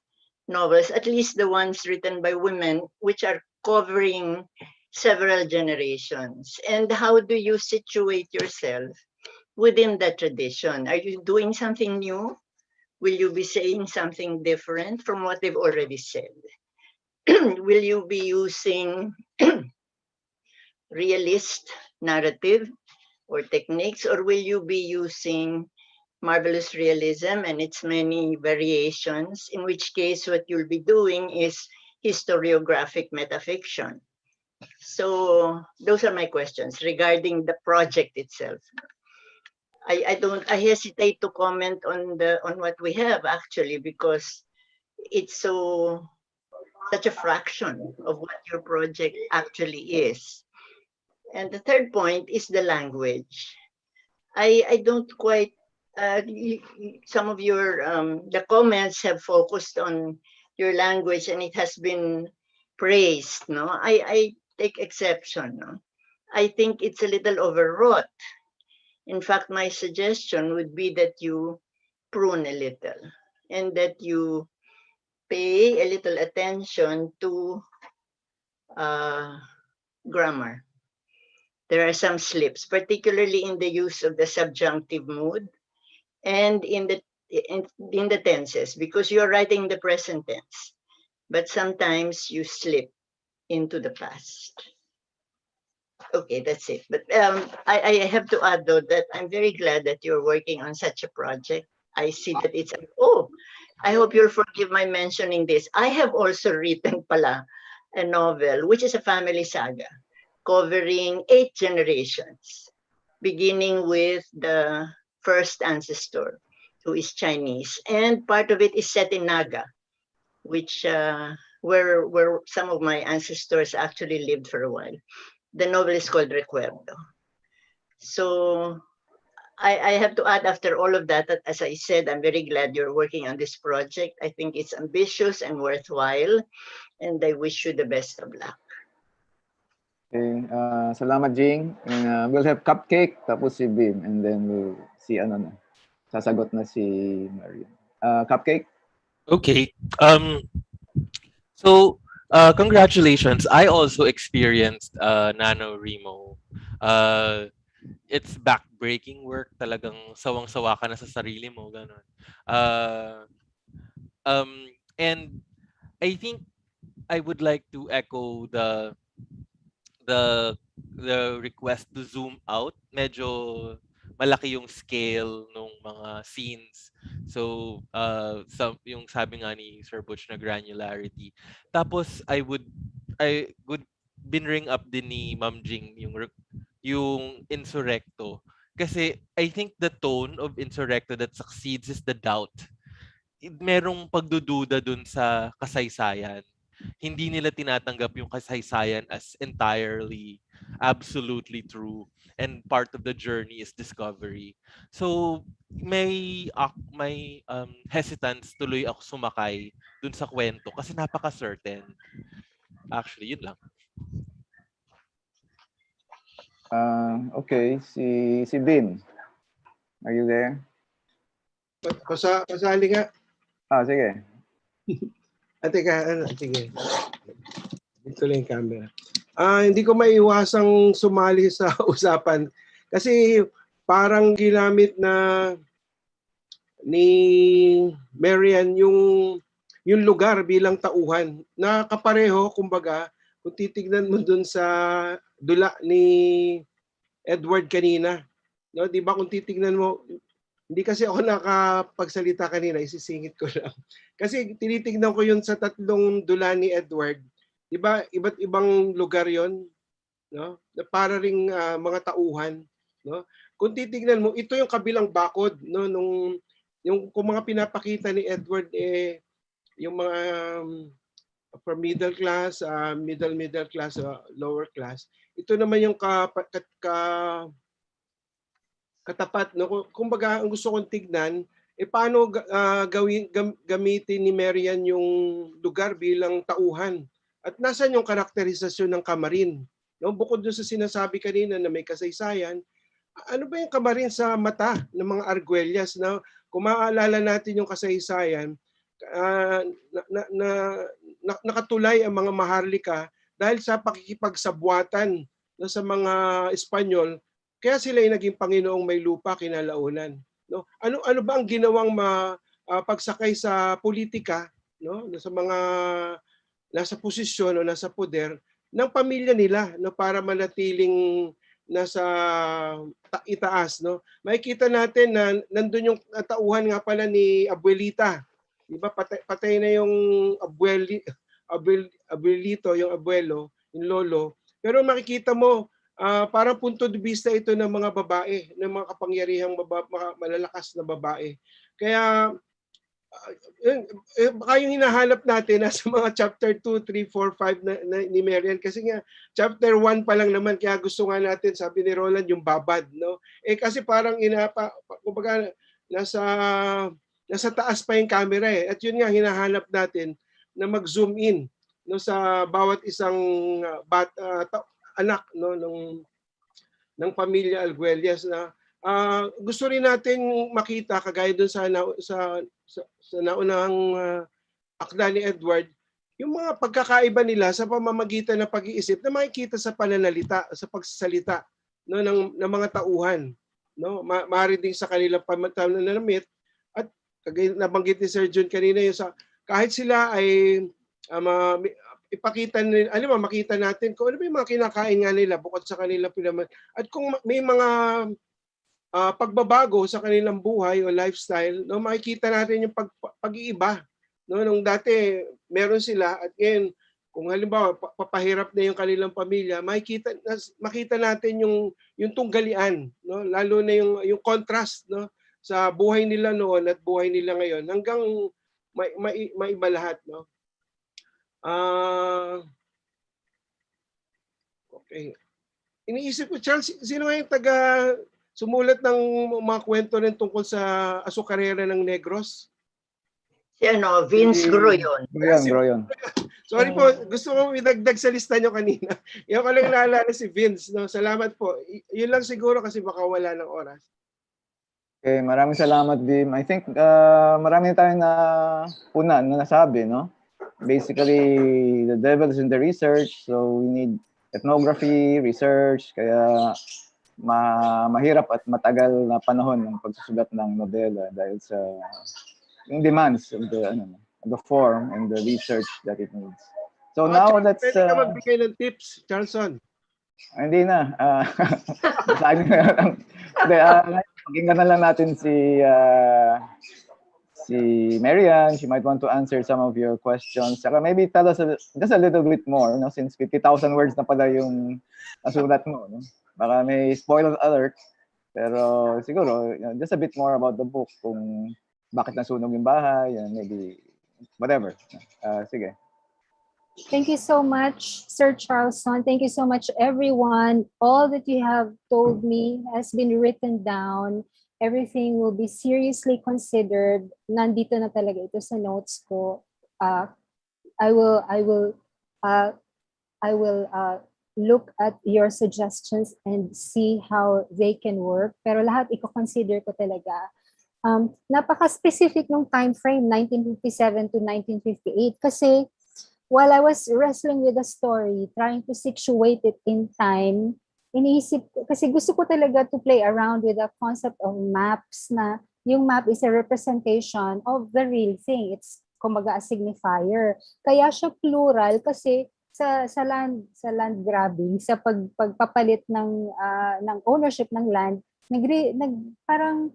novels, at least the ones written by women, which are covering several generations? And how do you situate yourself within that tradition? Are you doing something new? Will you be saying something different from what they've already said? Will you be using realist narrative or techniques, or will you be using marvelous realism and its many variations, in which case what you'll be doing is historiographic metafiction? So those are my questions regarding the project itself. I hesitate to comment on what we have actually, because it's such a fraction of what your project actually is. And the third point is the language. I don't quite, some of your, the comments have focused on your language and it has been praised, no? I take exception, no? I think it's a little overwrought. In fact, my suggestion would be that you prune a little and that you pay a little attention to grammar. There are some slips, particularly in the use of the subjunctive mood and in the tenses, because you're writing the present tense, but sometimes you slip into the past. Okay, that's it. But I have to add, though, that I'm very glad that you're working on such a project. I see that it's, I hope you'll forgive my mentioning this. I have also written pala a novel, which is a family saga, covering 8 generations, beginning with the first ancestor, who is Chinese. And part of it is set in Naga, which where some of my ancestors actually lived for a while. The novel is called Recuerdo. So I have to add, after all of that, as I said, I'm very glad you're working on this project. I think it's ambitious and worthwhile, and I wish you the best of luck. Okay, salamat Jing. And we'll have Cupcake, tapos si Bim, and then we'll see sasagot na si Maryanne. Cupcake? Okay. So congratulations. I also experienced NaNoWriMo. It's backbreaking work. Talagang sawang-sawa ka na sa sarili mo, ganun. And I think I would like to echo the request to zoom out. Medyo malaki yung scale ng mga scenes. So, yung sabi nga ni Sir Butch na granularity. Tapos, I would binring up din ni Ma'am Jing yung Insurrecto. Kasi, I think the tone of Insurrecto that succeeds is the doubt. Merong pagdududa dun sa kasaysayan. Hindi nila tinatanggap yung kasaysayan as entirely, absolutely true, and part of the journey is discovery. So may hesitance tuloy ako sumakay dun sa kwento kasi napaka-certain. Actually, yun lang. Okay, si Bin. Are you there? Pasali nga. Sige. Sige. Dito lang yung camera. Hindi ko maiwasang sumali sa usapan kasi parang ginamit na ni Maryanne yung lugar bilang tauhan na kapareho, kumbaga, kung titignan mo dun sa dula ni Edward kanina, no? Di ba kung titignan mo, hindi kasi ako nakapagsalita kanina, isisingit ko lang. Kasi tinitignan ko yun sa tatlong dula ni Edward. Di ba iba't ibang lugar yon, no? Na para ring mga tauhan, no? Kung titignan mo, ito yung kabilang bakod, no, yung kung mga pinapakita ni Edward yung mga from middle class, middle class, lower class. Ito naman yung katapat, no? Kumbaga, ang gusto kong tignan, paano gamitin ni Maryanne yung lugar bilang tauhan? At nasan yung karakterisasyon ng Camarines? No? Bukod doon sa sinasabi kanina na may kasaysayan, ano ba yung Camarines sa mata ng mga Arguellas? Na kung maaalala natin yung kasaysayan, nakatulay ang mga Maharlika dahil sa pakikipagsabwatan sa mga Espanyol, kaya sila ay naging Panginoong may lupa kinalaunan. No? Ano ba ang ginawang pagsakay sa politika, no? Sa mga nasa posisyon o nasa poder ng pamilya nila, no, para manatiling nasa itaas, no? Makikita natin na nandun yung tauhan nga pala ni Abuelita. Di ba patay na yung abuelito, yung abuelo, yung lolo. Pero makikita mo, parang punto de vista ito ng mga babae, ng mga kapangyarihang malalakas na babae. Kaya baka yung hinahanap natin nasa mga chapter 2, 3, 4, 5 ni Maryanne, kasi nga chapter 1 pa lang naman, kaya gusto nga natin, sabi ni Roland, yung babad, no? Kasi parang kumbaga nasa taas pa yung camera eh. At yun nga hinahanap natin na mag-zoom in, no, sa bawat isang anak, no, ng pamilya Arguellas na gusto rin natin makita, kagaya doon sa naunang akda ni Edward, yung mga pagkakaiba nila sa pamamagitan ng pag-iisip na makikita sa pananalita, sa pagsasalita, no, ng mga tauhan, no? Maaari din sa kanilang pananamit, at kagaya nabanggit ni Sir John kanina, yung kahit sila ay ipakita nila, makita natin kung ano ba yung mga kinakain nga nila bukod sa kanilang pinaman. At kung may mga pagbabago sa kanilang buhay o lifestyle, no, makikita natin yung pag-iiba, no, nung dati meron sila at ngayon kung halimbawa papahirap na yung kanilang pamilya, makita natin yung tunggalian, no, lalo na yung contrast, no, sa buhay nila noon at buhay nila ngayon, hanggang maiba lahat, no. Okay. Iniisip ko, Charles, sino nga yung sumulat ng mga kwento rin tungkol sa asukarera ng Negros? Si Vince Groyon. Groyon. Sorry po, gusto ko idagdag sa lista nyo kanina. Yung ko lang naalala si Vince. No? Salamat po. Yun lang siguro kasi baka wala ng oras. Okay, maraming salamat, Bim. I think marami tayong na nasabi, no? Basically, the devil is in the research, so we need ethnography, research, kaya mahirap at matagal na panahon ng pagsusulat ng nobela dahil sa yung demands of the form and the research that it needs. So now let's... Pwede ka magbigay ng tips, Charlson. Hindi na. Pakinggan na lang natin si Maryanne. She might want to answer some of your questions. Saka maybe tell us just a little bit more, no? Since 50,000 words na pala yung nasulat mo. No? Baka may spoiler alert. Pero siguro, just a bit more about the book. Kung bakit nasunog yung bahay, maybe whatever. Sige. Thank you so much, Sir Charleston. Thank you so much, everyone. All that you have told me has been written down. Everything will be seriously considered. Nandito na talaga ito sa notes ko. I will look at your suggestions and see how they can work. Pero lahat i-consider ko talaga. Napaka-specific nung time frame, 1957 to 1958. Kasi while I was wrestling with the story, trying to situate it in time, iniisip ko, kasi gusto ko talaga to play around with the concept of maps na yung map is a representation of the real thing. It's kumbaga a signifier. Kaya siya plural kasi sa land grabbing, sa pagpapalit ng ownership ng land, parang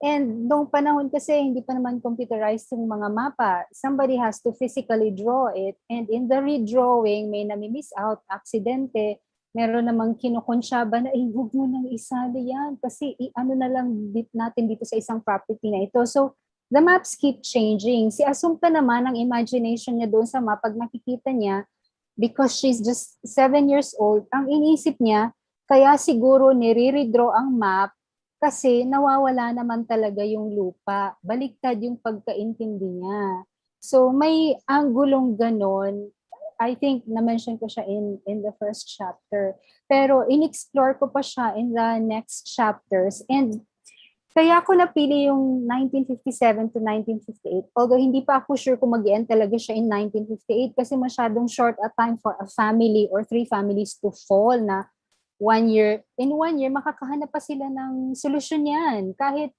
and noong panahon kasi hindi pa naman computerized yung mga mapa. Somebody has to physically draw it, and in the redrawing may nami-miss out, aksidente, meron namang kinukonsyaba na huwag mo nang isali yan kasi ano na lang natin dito sa isang property na ito. So the maps keep changing. Si Assumpta naman, ang imagination niya doon sa map, pag nakikita niya, because she's just 7 years old, ang inisip niya, kaya siguro nire-redraw ang map kasi nawawala naman talaga yung lupa. Baliktad yung pagkaintindi niya. So may anggulong ganon. I think na-mention ko siya in the first chapter. Pero in-explore ko pa siya in the next chapters. And kaya ako napili yung 1957 to 1958. Although hindi pa ako sure kung mag-end talaga siya in 1958 kasi masyadong short a time for a family or 3 families to fall na 1 year. In 1 year, makakahanap pa sila ng solusyon yan. Kahit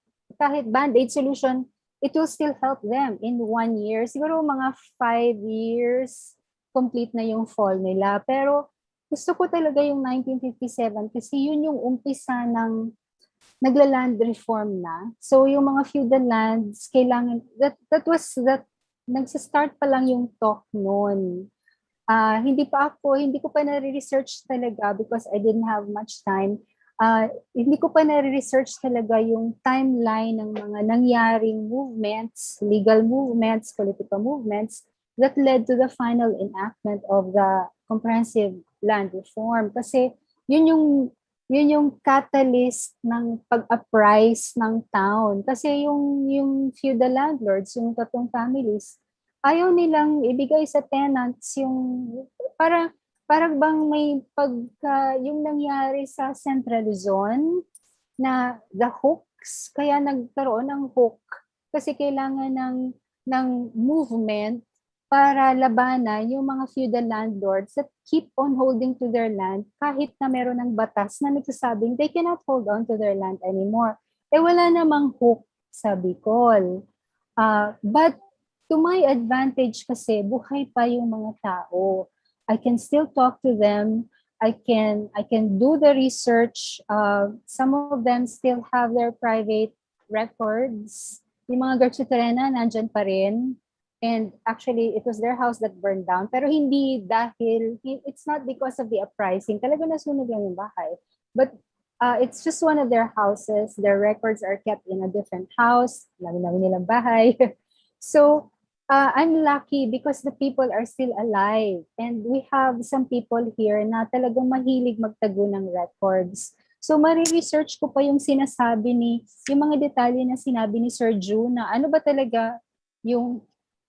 band-aid solution, it will still help them in 1 year. Siguro mga 5 years, complete na yung fall nila. Pero gusto ko talaga yung 1957 kasi yun yung umpisa ng nagla-land reform na. So yung mga feudal lands, kailangan, nagsistart pa lang yung talk noon. Hindi ko pa na-research talaga because I didn't have much time. Hindi ko pa na-research talaga yung timeline ng mga nangyaring movements, legal movements, political movements that led to the final enactment of the comprehensive land reform. Kasi yun yung catalyst ng pag-apprise ng town. Kasi yung feudal landlords, yung 3 families, ayaw nilang ibigay sa tenants yung parang bang may yung nangyari sa Central Luzon na the hooks, kaya nagkaroon ng hook kasi kailangan ng movement para labanan yung mga feudal landlords that keep on holding to their land kahit na meron ng batas na nagsasabing they cannot hold on to their land anymore. Wala namang hook sa Bicol. But to my advantage kasi, buhay pa yung mga tao. I can still talk to them. I can do the research. Some of them still have their private records. Yung mga Garchuterena, nandyan pa rin. And actually, it was their house that burned down. Pero hindi dahil, it's not because of the uprising. Talaga nasunog lang yung bahay. But it's just one of their houses. Their records are kept in a different house. Lami-lami nilang bahay. So, I'm lucky because the people are still alive. And we have some people here na talagang mahilig magtago ng records. So, mariresearch ko pa yung sinasabi yung mga detalye na sinabi ni Sir Ju na ano ba talaga yung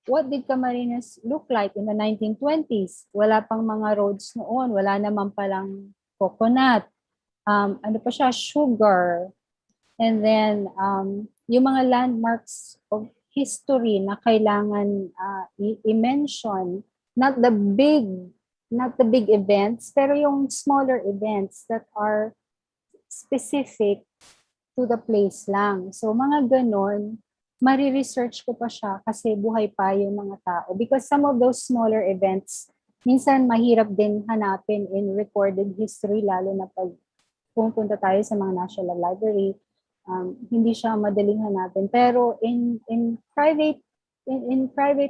what did Camarines look like in the 1920s? Wala pang mga roads noon. Wala naman palang coconut. Ano pa siya? Sugar. And then, yung mga landmarks of history na kailangan i-mention. Not the big events, pero yung smaller events that are specific to the place lang. So, mga ganon, mariresearch ko pa siya kasi buhay pa yung mga tao. Because some of those smaller events, minsan mahirap din hanapin in recorded history, lalo na pag pumunta tayo sa mga National Library, hindi siya madaling hanapin. Pero in private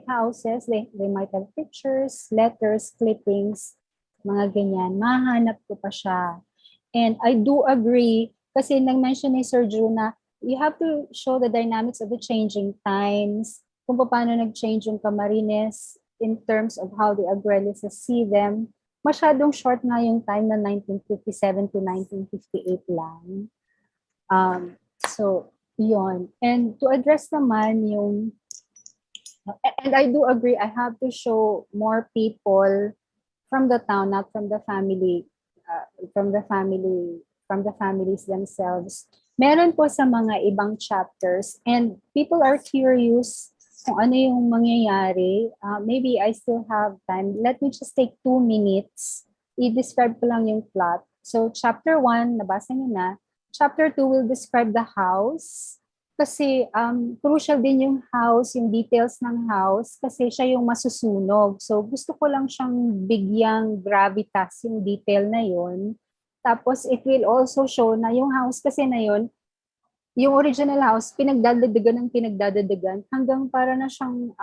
houses, they might have pictures, letters, clippings, mga ganyan. Mahanap ko pa siya. And I do agree, kasi nag-mention ni Sir Ju na you have to show the dynamics of the changing times, kung paano nag-change yung Camarines in terms of how the Agrelises see them. Masyadong short nga yung time na 1957 to 1958 lang. So, yun. And to address naman yung, and I do agree, I have to show more people from the town, not from the family, from the families themselves. Meron po sa mga ibang chapters, and people are curious kung ano yung mangyayari. Maybe I still have time. Let me just take 2 minutes. I-describe ko lang yung plot. So chapter 1, nabasa niyo na. Chapter 2 will describe the house. kasi crucial din yung house, yung details ng house, kasi siya yung masusunog. So gusto ko lang siyang bigyang gravitas yung detail na yon. Tapos it will also show na yung house kasi na yon, yung original house, pinagdadagdagan hanggang para na siyang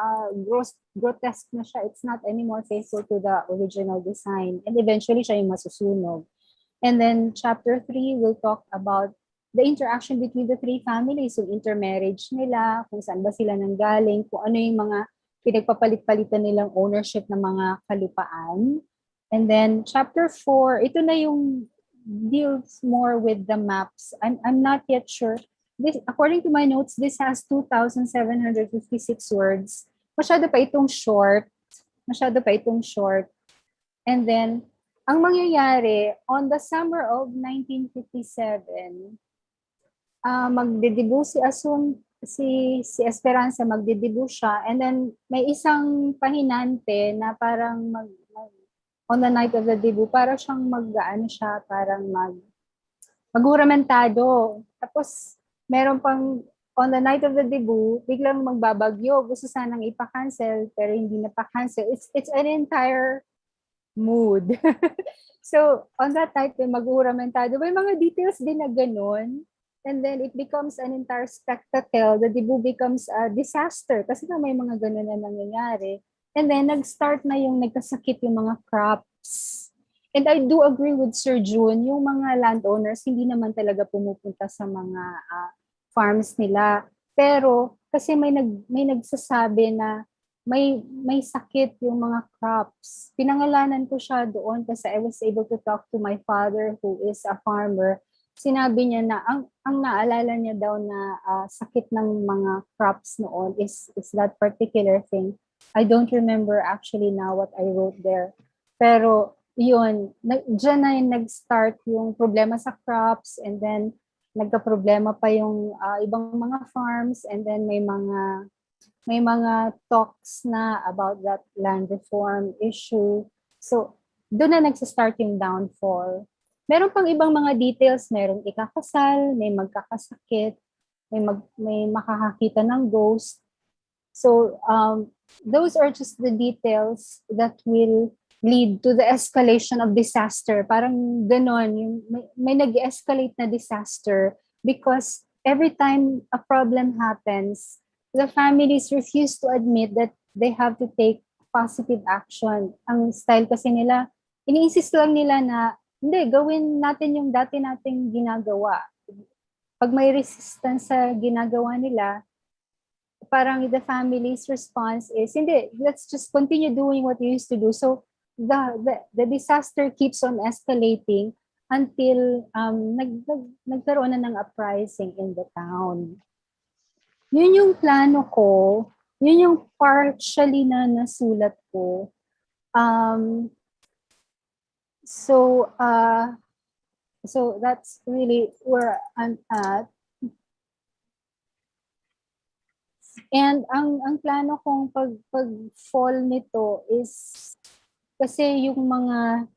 grotesque na siya. It's not anymore faithful to the original design. And eventually siya yung masusunog. And then chapter 3 will talk about the interaction between the three families, yung intermarriage nila, kung saan ba sila nanggaling, kung ano yung mga pinagpapalit-palitan nilang ownership ng mga kalupaan. And then chapter 4, ito na yung deals more with the maps. I'm not yet sure. This, according to my notes, this has 2,756 words. Masyado pa itong short. And then, ang mangyayari, on the summer of 1957, magdedebut si Asun, si Esperanza, magdedebut siya. And then, may isang pahinante na parang on the night of the debut, parang siyang maguramentado. Tapos, meron pang on the night of the debut, biglang magbabagyo. Gusto sanang ipa-cancel, pero hindi na pa-cancel. It's an entire mood. So, on that night, mag-uramentado. May mga details din na ganun. And then, it becomes an entire spectacle. The debut becomes a disaster. Kasi na may mga ganun na nangyayari. And then, nag-start na yung nagkasakit yung mga crops. And I do agree with Sir June, yung mga landowners, hindi naman talaga pumupunta sa mga farms nila. Pero, kasi may nagsasabi na may sakit yung mga crops. Pinangalanan ko siya doon kasi I was able to talk to my father who is a farmer. Sinabi niya na ang naalala niya daw na sakit ng mga crops noon is that particular thing. I don't remember actually now what I wrote there. Pero yun, dyan na yung nag-start yung problema sa crops, and then nagka-problema pa yung ibang mga farms, and then may mga talks na about that land reform issue. So, doon na nagsa-start yung downfall. Meron pang ibang mga details, merong ikakasal, may magkakasakit, may makakakita ng ghost. So, those are just the details that will lead to the escalation of disaster. Parang ganon, yung may nag-escalate na disaster because every time a problem happens, the families refuse to admit that they have to take positive action. Ang style kasi nila, ini-insist lang nila na, hindi, gawin natin yung dati nating ginagawa. Pag may resistance sa ginagawa nila, parang the family's response is, hindi, let's just continue doing what we used to do. So, the disaster keeps on escalating until nagkaroon na ng uprising in the town. Yun yung plano ko, yun yung partially na nasulat ko. So that's really where I'm at. And ang plano kong pag fall nito is kasi yung mga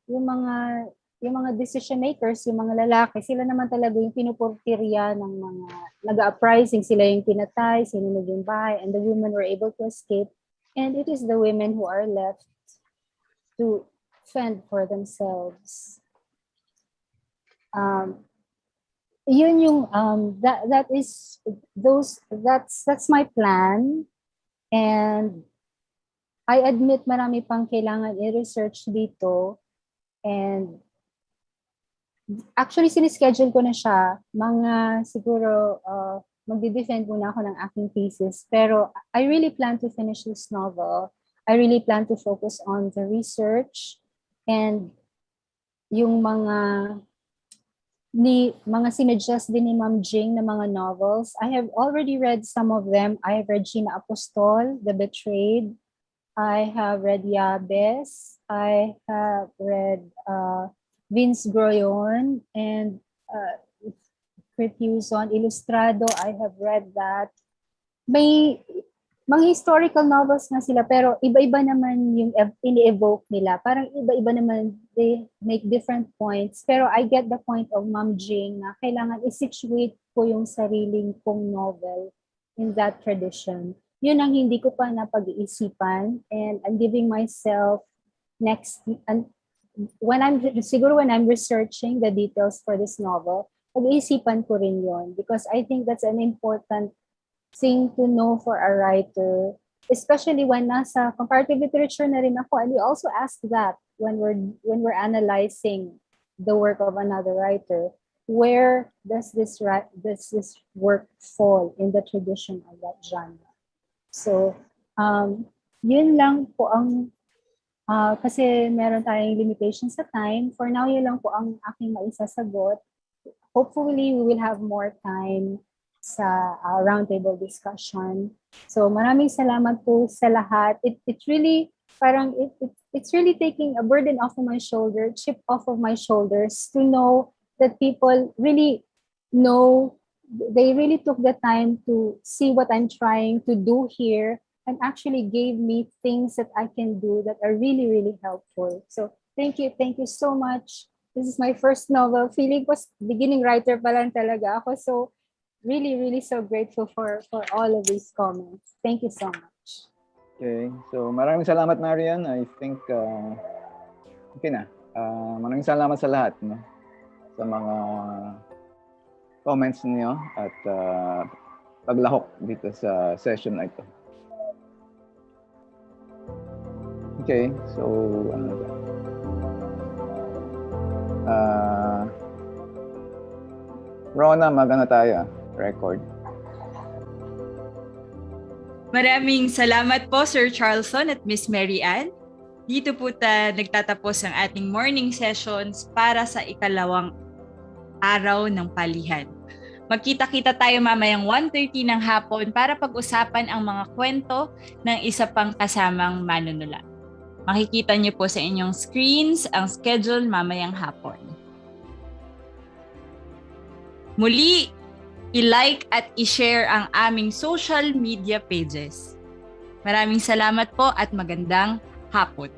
decision makers, yung mga lalaki, sila naman talaga yung pinuportirya ng mga nag-uprising, sila yung pinatay, sinunod yung bahay, and the women were able to escape. And it is the women who are left to fend for themselves. Yun yung that's my plan, and I admit marami pang kailangan i-research dito, and actually sinischedule ko na siya, mga siguro magdi-defend muna ako ng aking thesis, pero I really plan to finish this novel. I really plan to focus on the research and yung mga sinuggest din ni Ma'am Jing na mga novels. I have already read some of them. I have read Gina Apostol, The Betrayed. I have read Yabes. I have read Vince Groyon and Crepuzon Ilustrado. I have read that. May mga historical novels na sila, pero iba-iba naman yung ini-evoke nila. Parang iba-iba naman, they make different points. Pero I get the point of Ma'am Jing na kailangan i-situate ko yung sariling kong novel in that tradition. Yun ang hindi ko pa napag-iisipan, and I'm giving myself next, and when I'm researching the details for this novel, pag-iisipan ko rin yun, because I think that's an important thing to know for a writer, especially when nasa comparative literature na rin ako, and we also ask that when we're analyzing the work of another writer, where does this work fall in the tradition of that genre? So, yun lang po ang kasi meron tayong limitations sa time. For now, yun lang po ang aking maisasagot. Hopefully, we will have more time sa roundtable discussion. So, maraming salamat po sa lahat. It's really, parang, it's really taking a burden off of my shoulder, chip off of my shoulders to know that people really know, they really took the time to see what I'm trying to do here, and actually gave me things that I can do that are really, really helpful. So thank you so much. This is my first novel. Feeling ko beginning writer pa lang talaga ako. So really, really so grateful for all of these comments. Thank you so much. Okay, so maraming salamat, Maryanne. I think, okay na. Maraming salamat sa lahat, no? Sa mga comments niyo at paglahok dito sa session na ito. Okay, so Rona, magana tayo, record. Maraming salamat po, Sir Charleston at Miss Maryanne. Dito po nagtatapos ang ating morning sessions para sa ikalawang araw ng palihan. Magkita-kita tayo mamayang 1:30 ng hapon para pag-usapan ang mga kwento ng isa pang kasamang manunula. Makikita niyo po sa inyong screens ang schedule mamayang hapon. Muli, i-like at i-share ang aming social media pages. Maraming salamat po at magandang hapon.